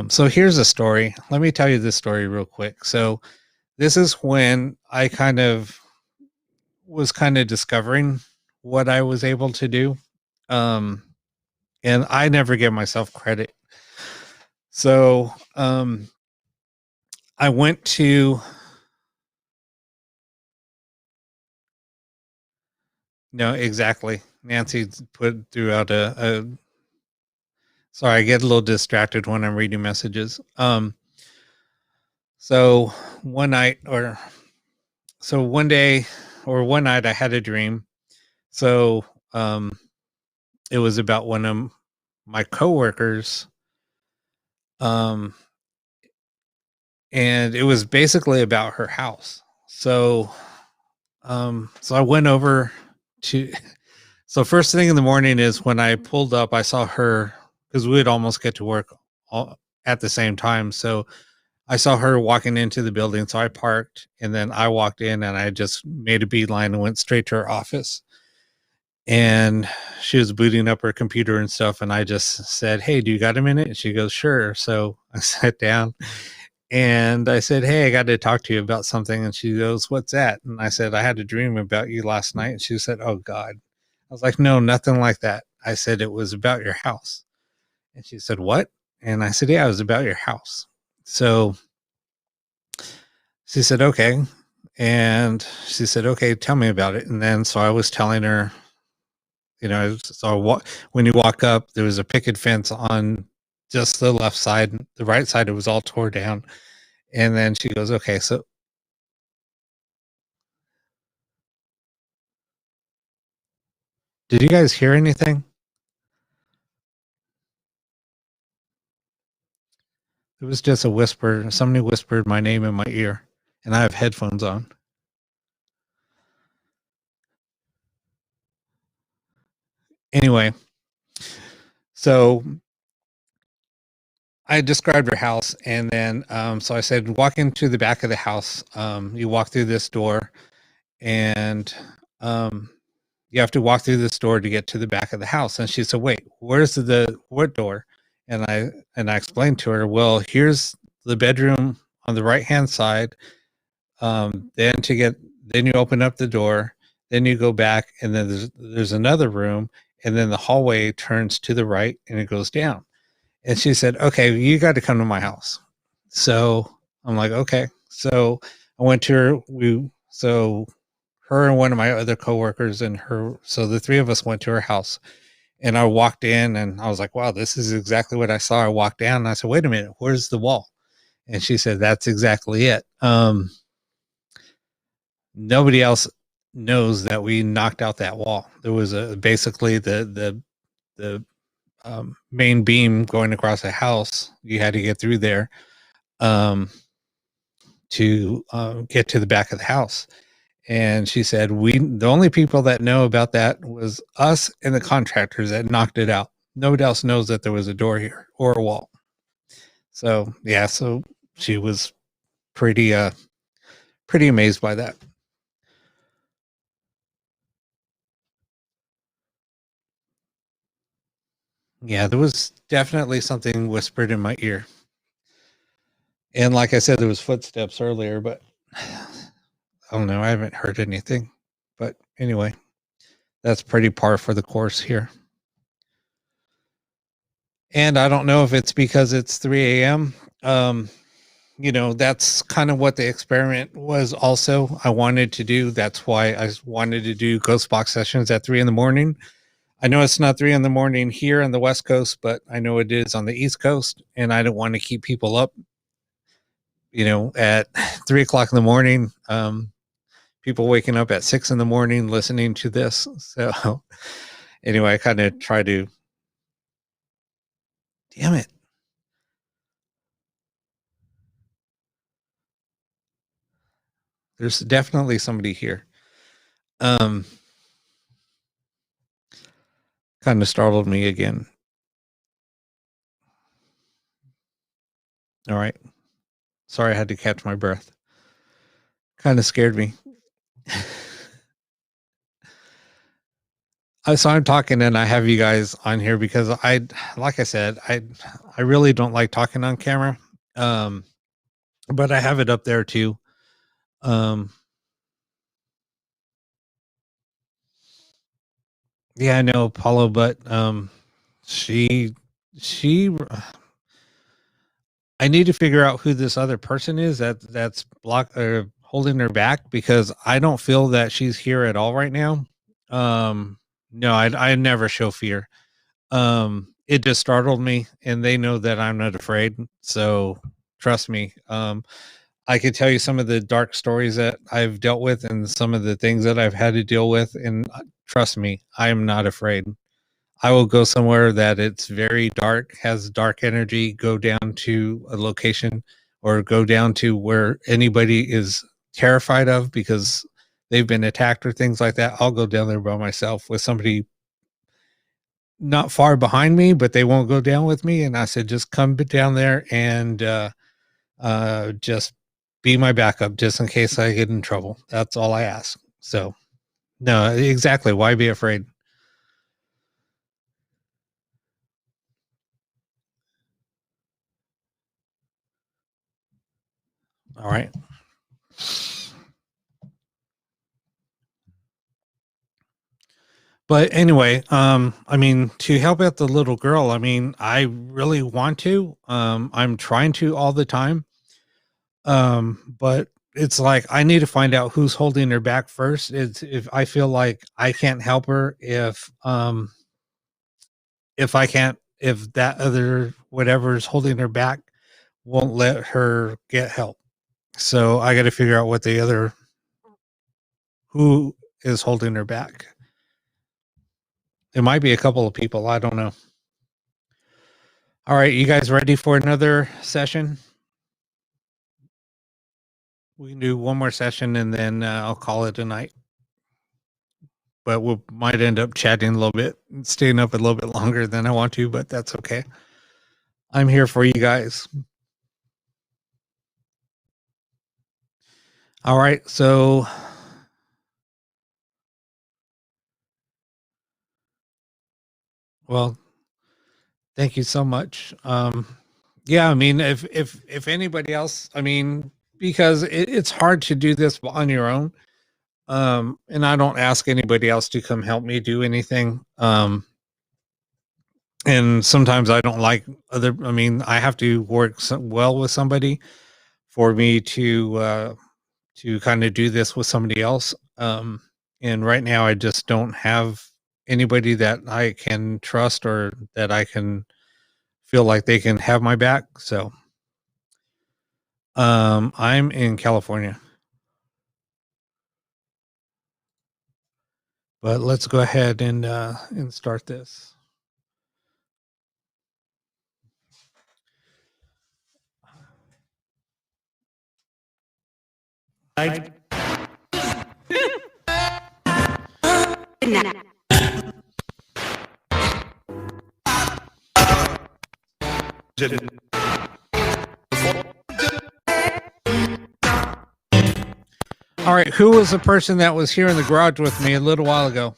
so here's a story. Let me tell you this story real quick. So this is when I was discovering what I was able to do. And I never give myself credit. So I went to no, exactly. Nancy put throughout a sorry, I get a little distracted when I'm reading messages. So one day or one night I had a dream. So it was about one of my coworkers. And it was basically about her house. So so I went over to so first thing in the morning is when I pulled up, I saw her because we would almost get to work all at the same time. So I saw her walking into the building. So I parked and then I walked in and I just made a beeline and went straight to her office. And she was booting up her computer and stuff. And I just said, "Hey, do you got a minute?" And she goes, "Sure." So I sat down and I said, "Hey, I got to talk to you about something." And she goes, "What's that?" And I said, "I had a dream about you last night." And she said, "Oh God." I was like, "No, nothing like that." I said, "It was about your house." And she said, "What?" And I said, "Yeah, it was about your house." So she said, "Okay." And she said, "Okay, tell me about it." And then, so I was telling her, when you walk up, there was a picket fence on just the left side. The right side, it was all tore down. And then she goes, "Okay, so did you guys hear anything?" It was just a whisper. Somebody whispered my name in my ear, and I have headphones on. Anyway, so I described her house, and then so I said, "Walk into the back of the house. You walk through this door, and you have to walk through this door to get to the back of the house." And she said, "Wait, where's the what door?" And I explained to her, "Well, here's the bedroom on the right hand side. Then you open up the door, then you go back, and then there's another room, and then the hallway turns to the right and it goes down." And she said, "Okay, you got to come to my house." So I'm like, "Okay." So I went to her and one of my other coworkers and so the three of us went to her house, and I walked in and I was like, "Wow, this is exactly what I saw." I walked down and I said, "Wait a minute, where's the wall?" And she said, "That's exactly it." Nobody else knows that we knocked out that wall. There was basically the main beam going across the house. You had to get through there to get to the back of the house. And she said, the only people that know about that was us and the contractors that knocked it out. Nobody else knows that there was a door here or a wall. So yeah, so she was pretty amazed by that. Yeah, there was definitely something whispered in my ear. And like I said, there was footsteps earlier, but I don't know. I haven't heard anything. But anyway, that's pretty par for the course here. And I don't know if it's because it's 3 a.m. That's kind of what the experiment was also. I wanted to do. That's why I wanted to do ghost box sessions at 3 a.m. I know it's not 3 a.m. here on the West Coast, but I know it is on the East Coast, and I don't want to keep people up at 3:00 in the morning, people waking up at 6 in the morning listening to this. So anyway, I kind of try to, damn it. There's definitely somebody here. Kind of startled me again. All right. Sorry, I had to catch my breath. Kind of scared me. So I'm talking and I have you guys on here because like I said, I really don't like talking on camera. But I have it up there too. Yeah, I know Paulo, but she I need to figure out who this other person is that's holding her back, because I don't feel that she's here at all right now. No, I never show fear. It just startled me, and they know that I'm not afraid. So trust me. I could tell you some of the dark stories that I've dealt with and some of the things that I've had to deal with. And trust me, I am not afraid. I will go somewhere that it's very dark, has dark energy, go down to a location or go down to where anybody is terrified of because they've been attacked or things like that. I'll go down there by myself with somebody not far behind me, but they won't go down with me. And I said, just come down there and just be my backup just in case I get in trouble. That's all I ask. So no, exactly. Why be afraid? All right. But anyway, I mean, to help out the little girl, I mean, I really want to. I'm trying to all the time. But it's like I need to find out who's holding her back first. It's if I feel like I can't help her, if that other whatever's holding her back won't let her get help. So I got to figure out who is holding her back. It might be a couple of people. I don't know. All right, you guys ready for another session? We can do one more session and then I'll call it a night. But we might end up chatting a little bit, staying up a little bit longer than I want to, but that's okay. I'm here for you guys. All right, so well, thank you so much. Yeah, I mean, if anybody else, I mean, because it's hard to do this on your own. And I don't ask anybody else to come help me do anything. And sometimes I don't like I mean, I have to work well with somebody for me to kind of do this with somebody else. And right now I just don't have anybody that I can trust or that I can feel like they can have my back. So, I'm in California, but let's go ahead and start this. All right, who was the person that was here in the garage with me a little while ago?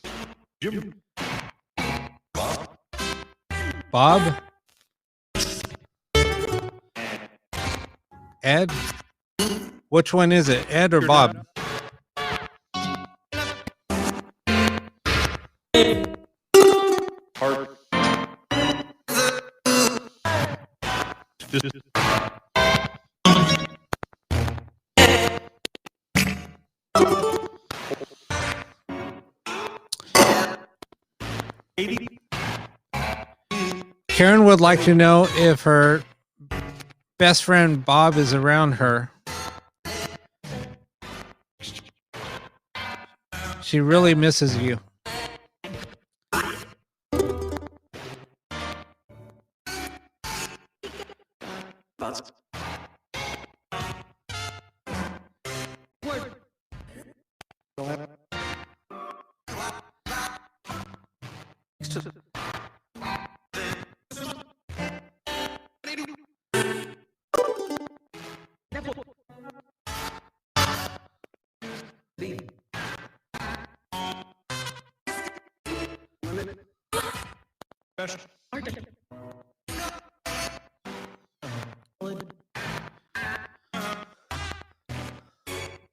Bob? Ed? Which one is it, Ed or Bob? Karen would like to know if her best friend Bob is around her, she really misses you.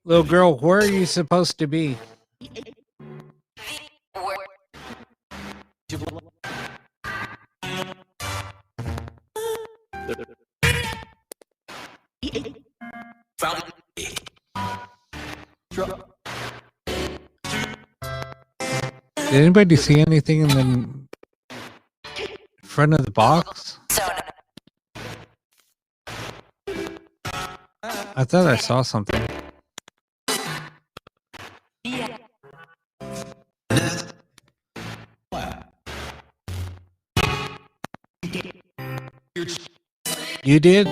Little girl, where are you supposed to be? Did anybody see anything in the front of the box? I thought I saw something. You did?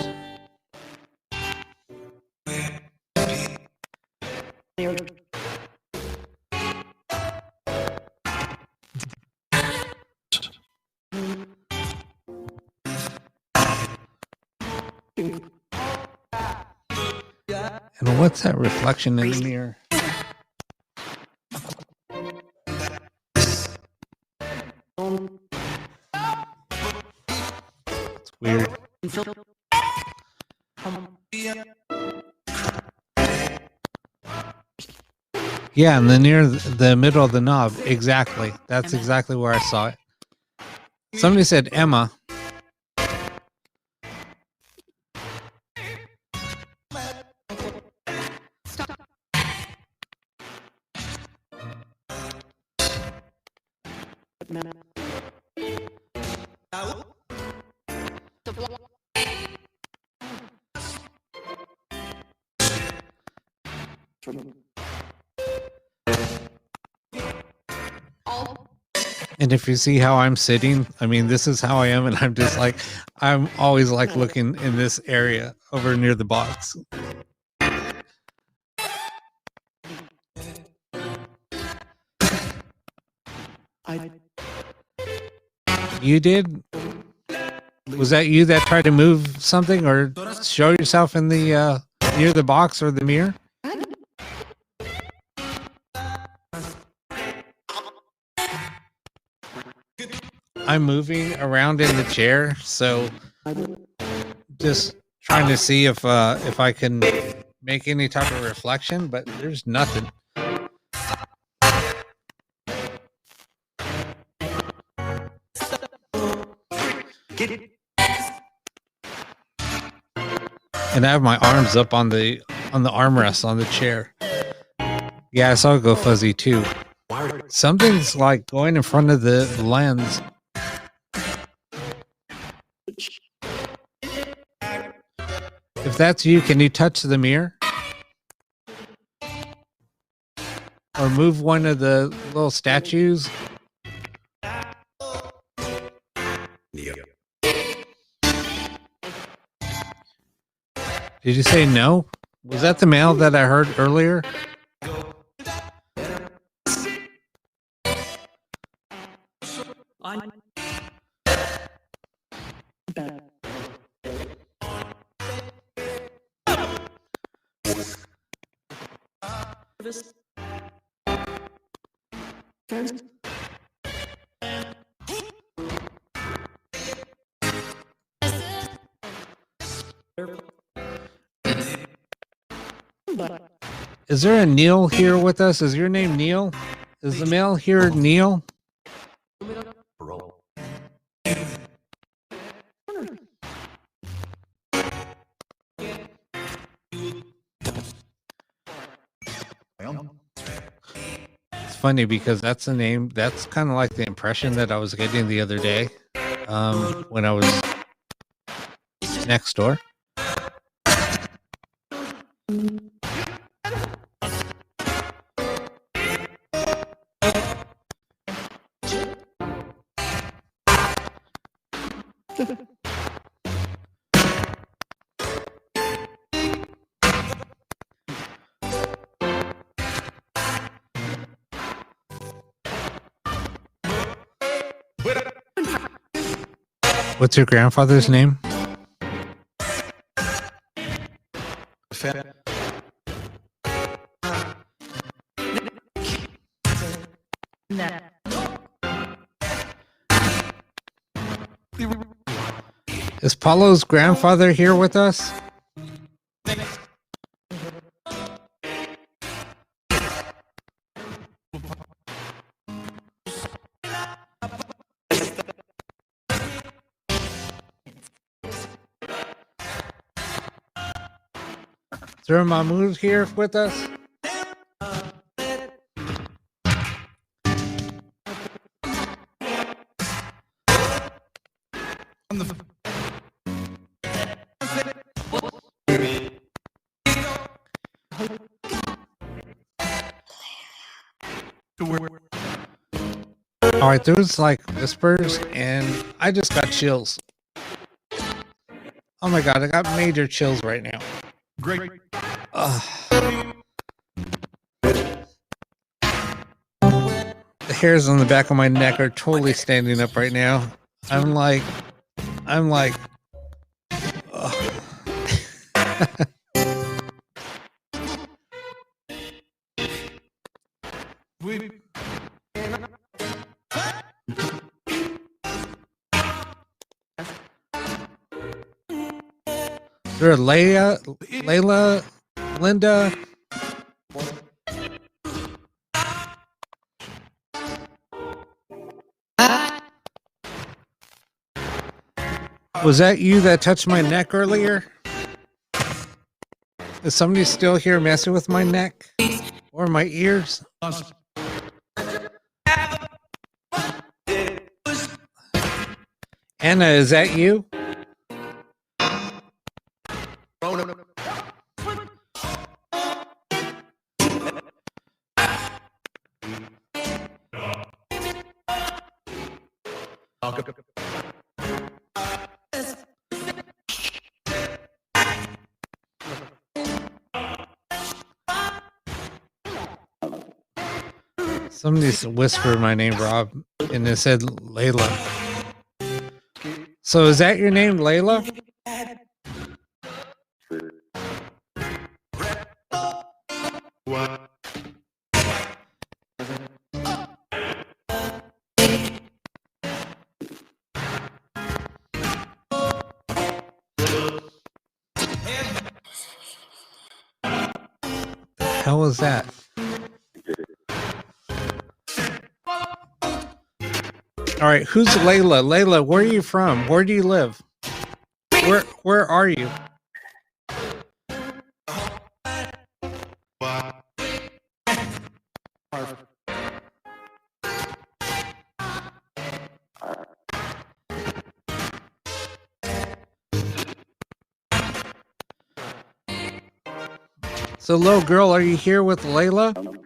And what's that reflection in the mirror? It's weird. Yeah, and near the middle of the knob. Exactly. That's exactly where I saw it. Somebody said Emma. And if you see how I'm sitting, I mean, this is how I am, and I'm just like, I'm always like looking in this area over near the box. You did? Was that you that tried to move something or show yourself in the near the box or the mirror? I'm moving around in the chair, so just trying to see if I can make any type of reflection, but there's nothing. And I have my arms up on the armrest on the chair. Yeah, I saw it go fuzzy too. Something's like going in front of the lens. If that's you, can you touch the mirror? Or move one of the little statues? Did you say no? Was that the male that I heard earlier? Is there a Neil here with us? Is your name Neil? Is the male here Neil? It's funny because that's the name. That's kind of like the impression that I was getting the other day when I was next door. What's your grandfather's name? Is Paulo's grandfather here with us? Is there a Mahmoud here with us? All right, there's like whispers, and I just got chills. Oh my god, I got major chills right now. Great. Ugh. The hairs on the back of my neck are totally standing up right now. I'm like, ugh. Is there a Layla, Linda? Was that you that touched my neck earlier? Is somebody still here messing with my neck or my ears? Anna, is that you? Somebody whispered my name, Rob, and it said Layla. So is that your name, Layla? The hell is that? All right, who's Layla? Layla, where are you from? Where do you live? Where are you? So, little girl, are you here with Layla?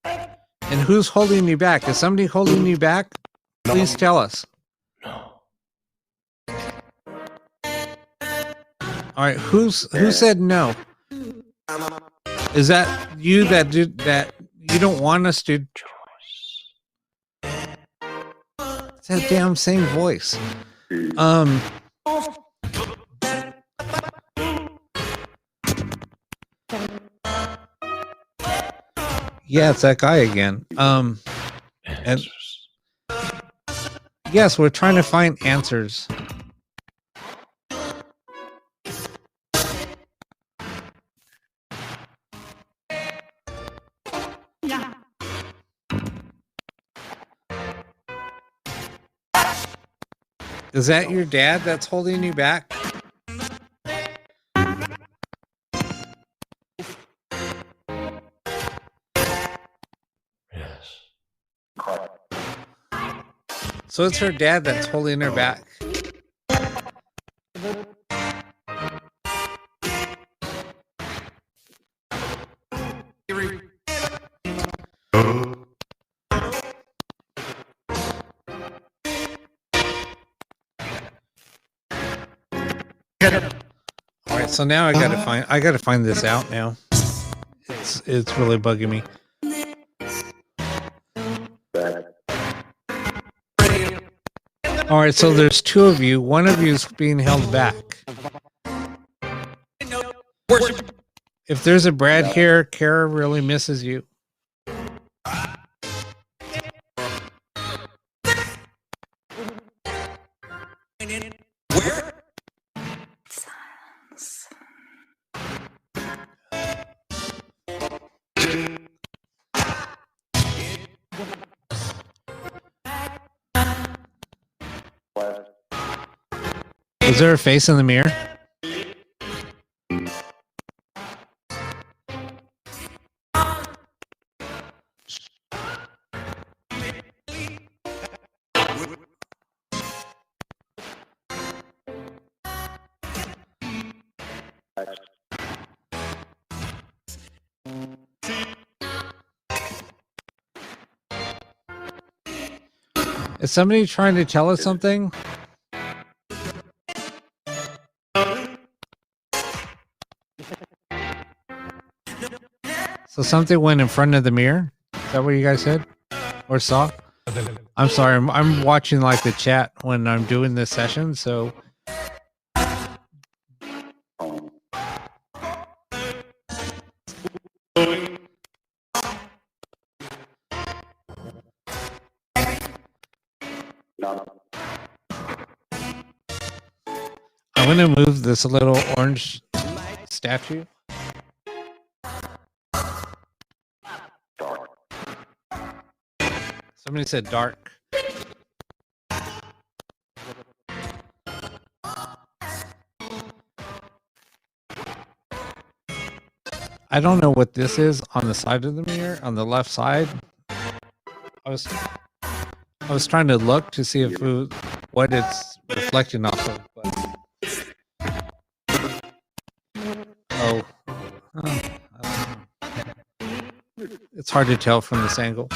And who's holding you back? Is somebody holding you back? Please tell us. No. All right, who said no? Is that you that did that? You don't want us to? It's that damn same voice. Yeah, it's that guy again. And yes, we're trying to find answers. Is that your dad that's holding you back? Yes. So it's her dad that's holding her back. All right, so now I gotta find this out now. It's really bugging me. All right, so there's two of you. One of you is being held back. Worship. If there's a Brad here, Kara really misses you. Where? Is there a face in the mirror? Is somebody trying to tell us something? So something went in front of the mirror? Is that what you guys said? Or saw? I'm sorry, I'm watching like the chat when I'm doing this session, so I'm gonna move this little orange statue. Somebody said dark. I don't know what this is on the side of the mirror, on the left side. I was trying to look to see if what it's reflecting off of, but I don't know. It's hard to tell from this angle.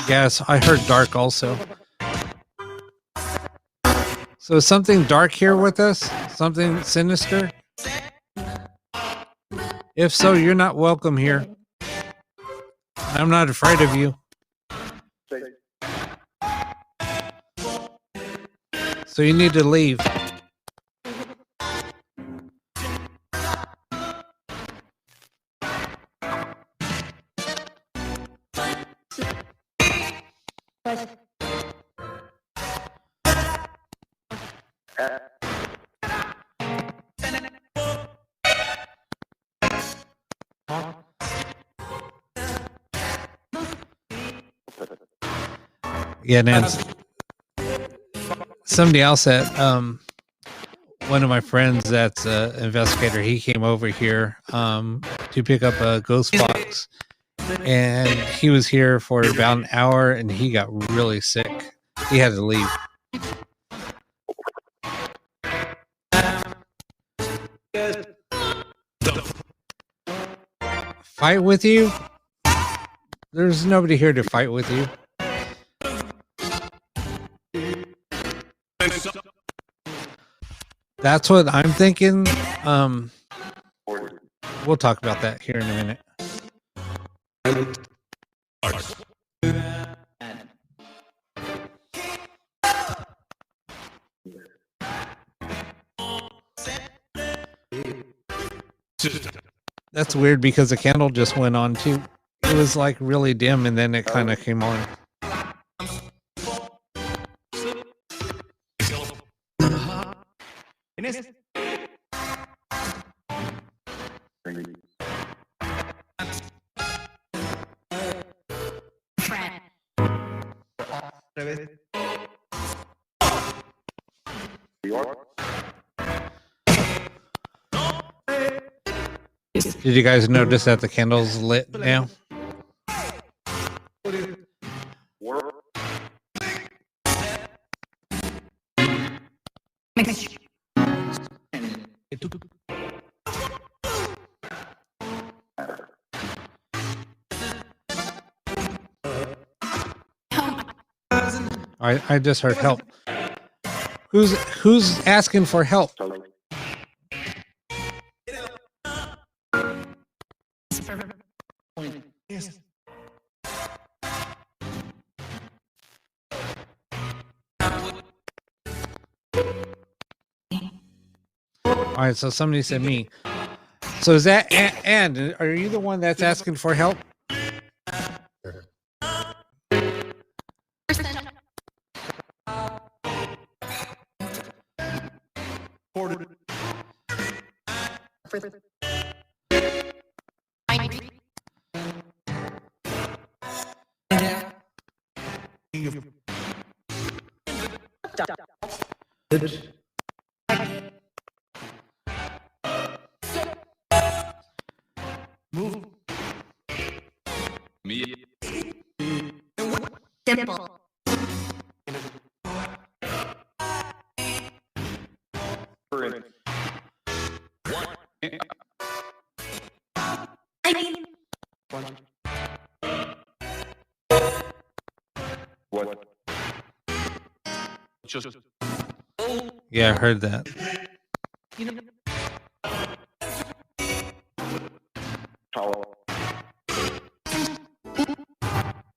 Yes, I heard dark also. So is something dark here with us? Something sinister? If so, you're not welcome here. I'm not afraid of you. So you need to leave. Yeah, Nance. Somebody else at one of my friends that's an investigator, he came over here to pick up a ghost box, and he was here for about an hour and he got really sick. He had to leave. Fight with you? There's nobody here to fight with you. That's what I'm thinking. We'll talk about that here in a minute. That's weird because the candle just went on too. It was like really dim and then it kind of came on. Did you guys notice that the candle's lit now? I just heard help. Who's asking for help? All right, so somebody said me. So is that and are you the one that's asking for help? Simple. I mean, What? Just Yeah, I heard that. How?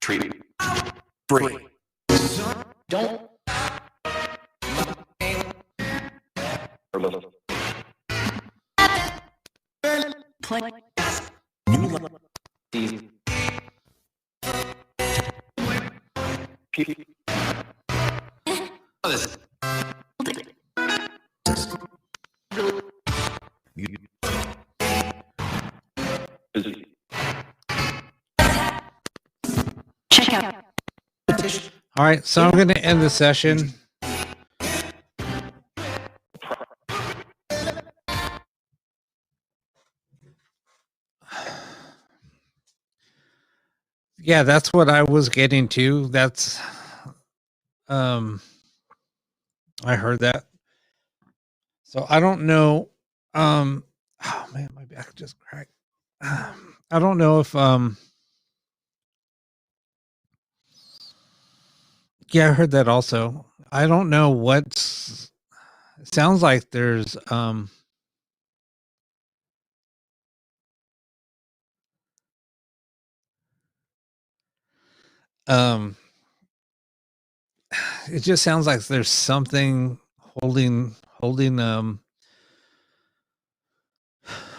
treat free. don't. Or less? Play. These. P. This Busy. Check out. All right, so I'm going to end the session. Yeah, that's what I was getting to. That's I heard that. So I don't know oh man, my back just cracked. I don't know if yeah, I heard that also. I don't know what's it sounds like there's it just sounds like there's something holding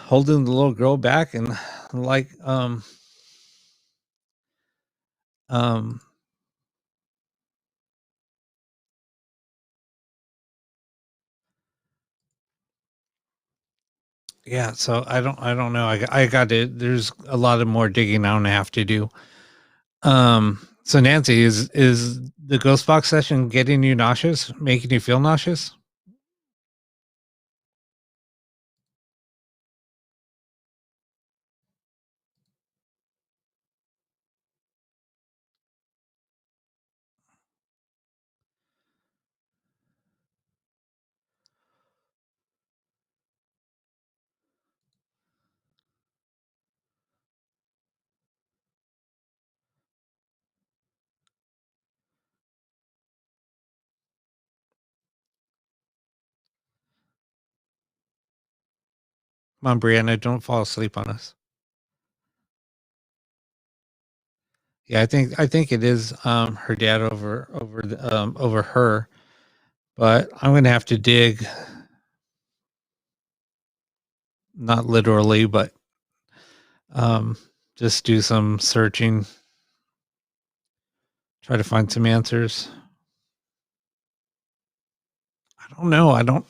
holding the little girl back and like um yeah, so I don't know. I got to there's a lot of more digging I'm gonna have to do. So Nancy, is the ghost box session getting you nauseous, making you feel nauseous? Come on, Brianna, don't fall asleep on us. Yeah, I think it is her dad over her, but I'm gonna have to dig, not literally, but just do some searching, try to find some answers. I don't know. I don't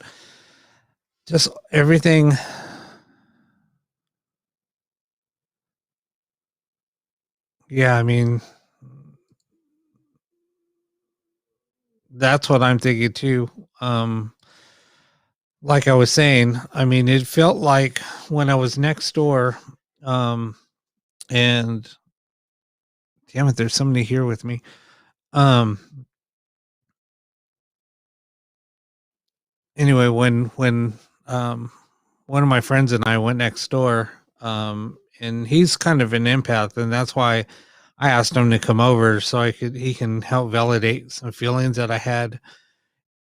just everything. Yeah, I mean, that's what I'm thinking too. Like I was saying, I mean, it felt like when I was next door, and damn it, there's somebody here with me. Anyway, when one of my friends and I went next door, and he's kind of an empath, and that's why I asked him to come over so he can help validate some feelings that I had.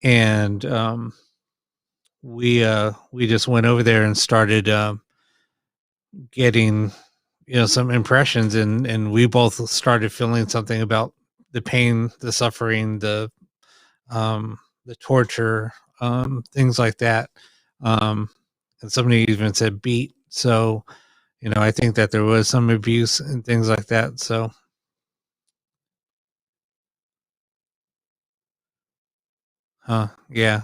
and we just went over there and started getting some impressions, and we both started feeling something about the pain, the suffering, the torture, things like that. And somebody even said beat. So, I think that there was some abuse and things like that. So, yeah.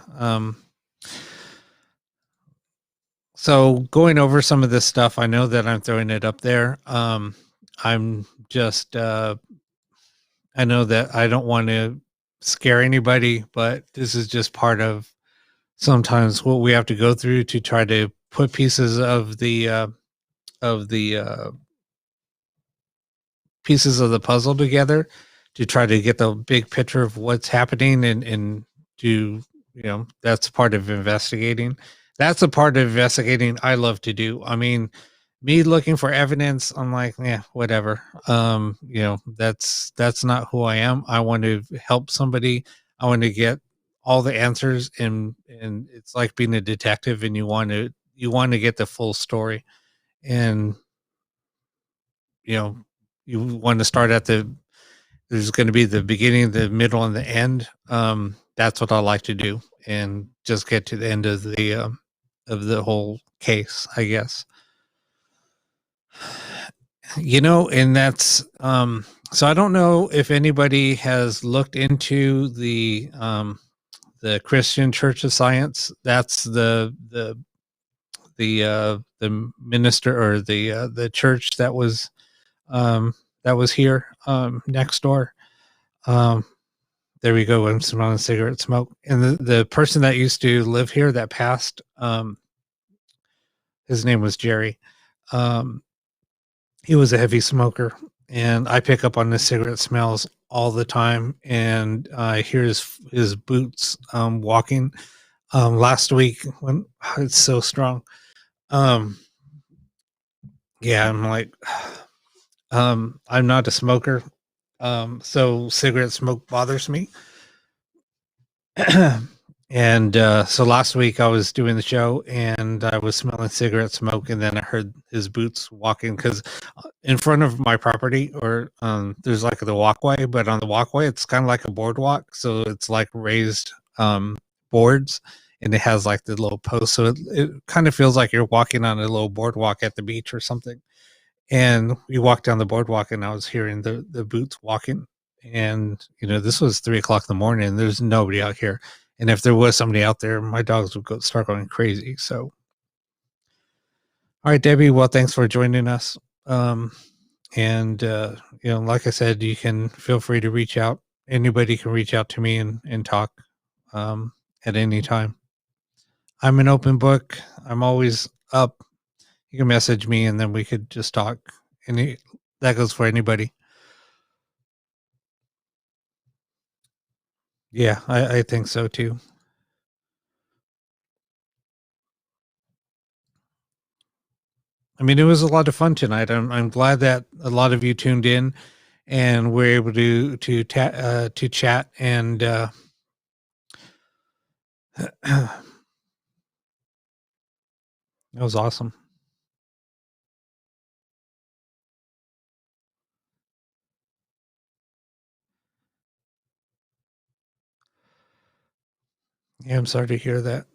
So going over some of this stuff, I know that I'm throwing it up there. I'm just, I know that I don't want to scare anybody, but this is just part of sometimes what we have to go through to try to put pieces of the pieces of the puzzle together to try to get the big picture of what's happening, and do, that's part of investigating. That's a part of investigating I love to do. I mean, me looking for evidence, I'm like, yeah, whatever. That's not who I am. I want to help somebody. I want to get all the answers, and it's like being a detective, and you want to get the full story. And you want to start at there's going to be the beginning, the middle, and the end. That's what I like to do, and just get to the end of the whole case, I guess. And that's so I don't know if anybody has looked into the Christian Church of Science. That's the minister, or the church that was here next door. There we go. I'm smelling cigarette smoke. And the person that used to live here that passed, his name was Jerry. He was a heavy smoker, and I pick up on the cigarette smells all the time, and I hear his boots walking. Last week, when it's so strong. Yeah, I'm like, I'm not a smoker. So cigarette smoke bothers me. And so last week I was doing the show, and I was smelling cigarette smoke, and then I heard his boots walking, because in front of my property, or there's like the walkway, but on the walkway it's kind of like a boardwalk, so it's like raised boards, and it has like the little post, so it kind of feels like you're walking on a little boardwalk at the beach or something. And we walked down the boardwalk, and I was hearing the boots walking. And, this was 3:00 in the morning, and there's nobody out here. And if there was somebody out there, my dogs would start going crazy. So, all right, Debbie, well, thanks for joining us. And, like I said, you can feel free to reach out. Anybody can reach out to me and talk at any time. I'm an open book. I'm always up. You can message me, and then we could just talk. That goes for anybody. Yeah, I think so too. I mean, it was a lot of fun tonight. I'm glad that a lot of you tuned in, and we're able to chat, and that was awesome. Yeah, I'm sorry to hear that.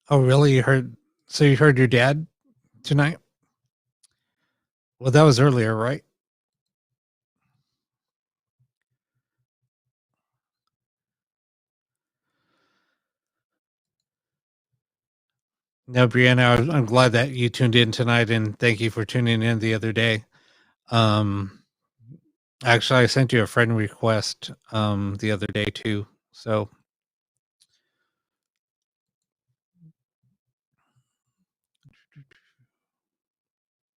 Oh, really? So you heard your dad tonight? Well, that was earlier, right? No, Brianna, I'm glad that you tuned in tonight, and thank you for tuning in the other day. Actually, I sent you a friend request the other day too. So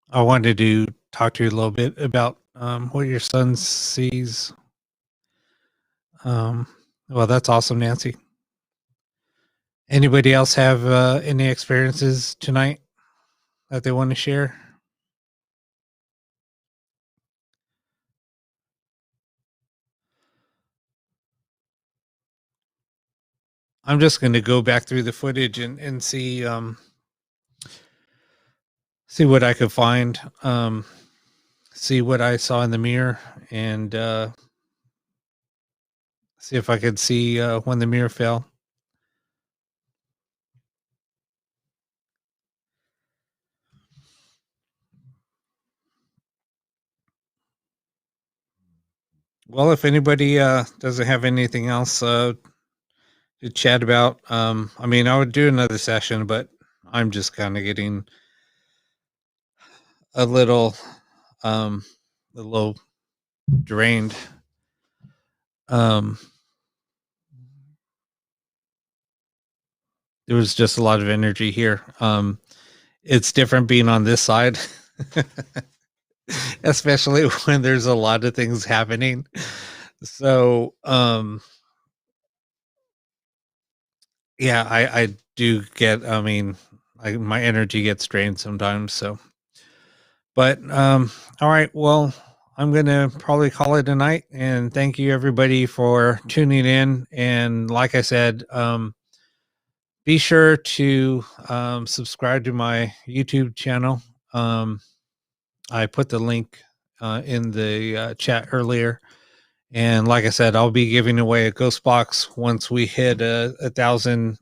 I wanted to talk to you a little bit about what your son sees. Well, that's awesome, Nancy. Anybody else have any experiences tonight that they want to share? I'm just going to go back through the footage and see see what I could find, see what I saw in the mirror, and see if I could see when the mirror fell. Well, if anybody doesn't have anything else to chat about, I mean, I would do another session, but I'm just kind of getting a little drained. There was just a lot of energy here. It's different being on this side, especially when there's a lot of things happening. So, yeah, I do get, I mean, my energy gets drained sometimes. So, but, all right, well, I'm going to probably call it a night, and thank you everybody for tuning in. And like I said, be sure to subscribe to my YouTube channel. I put the link in the chat earlier. And like I said, I'll be giving away a ghost box once we hit 1,000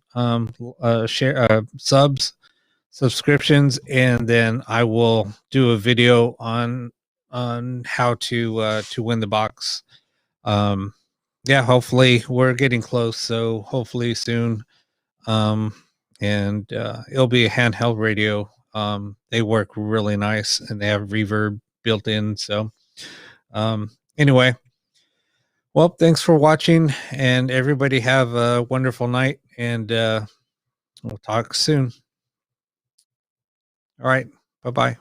subscriptions, and then I will do a video on how to win the box. Yeah, hopefully we're getting close, so hopefully soon. And it'll be a handheld radio. They work really nice, and they have reverb built in. So anyway, well, thanks for watching, and everybody have a wonderful night, and we'll talk soon. All right, bye-bye.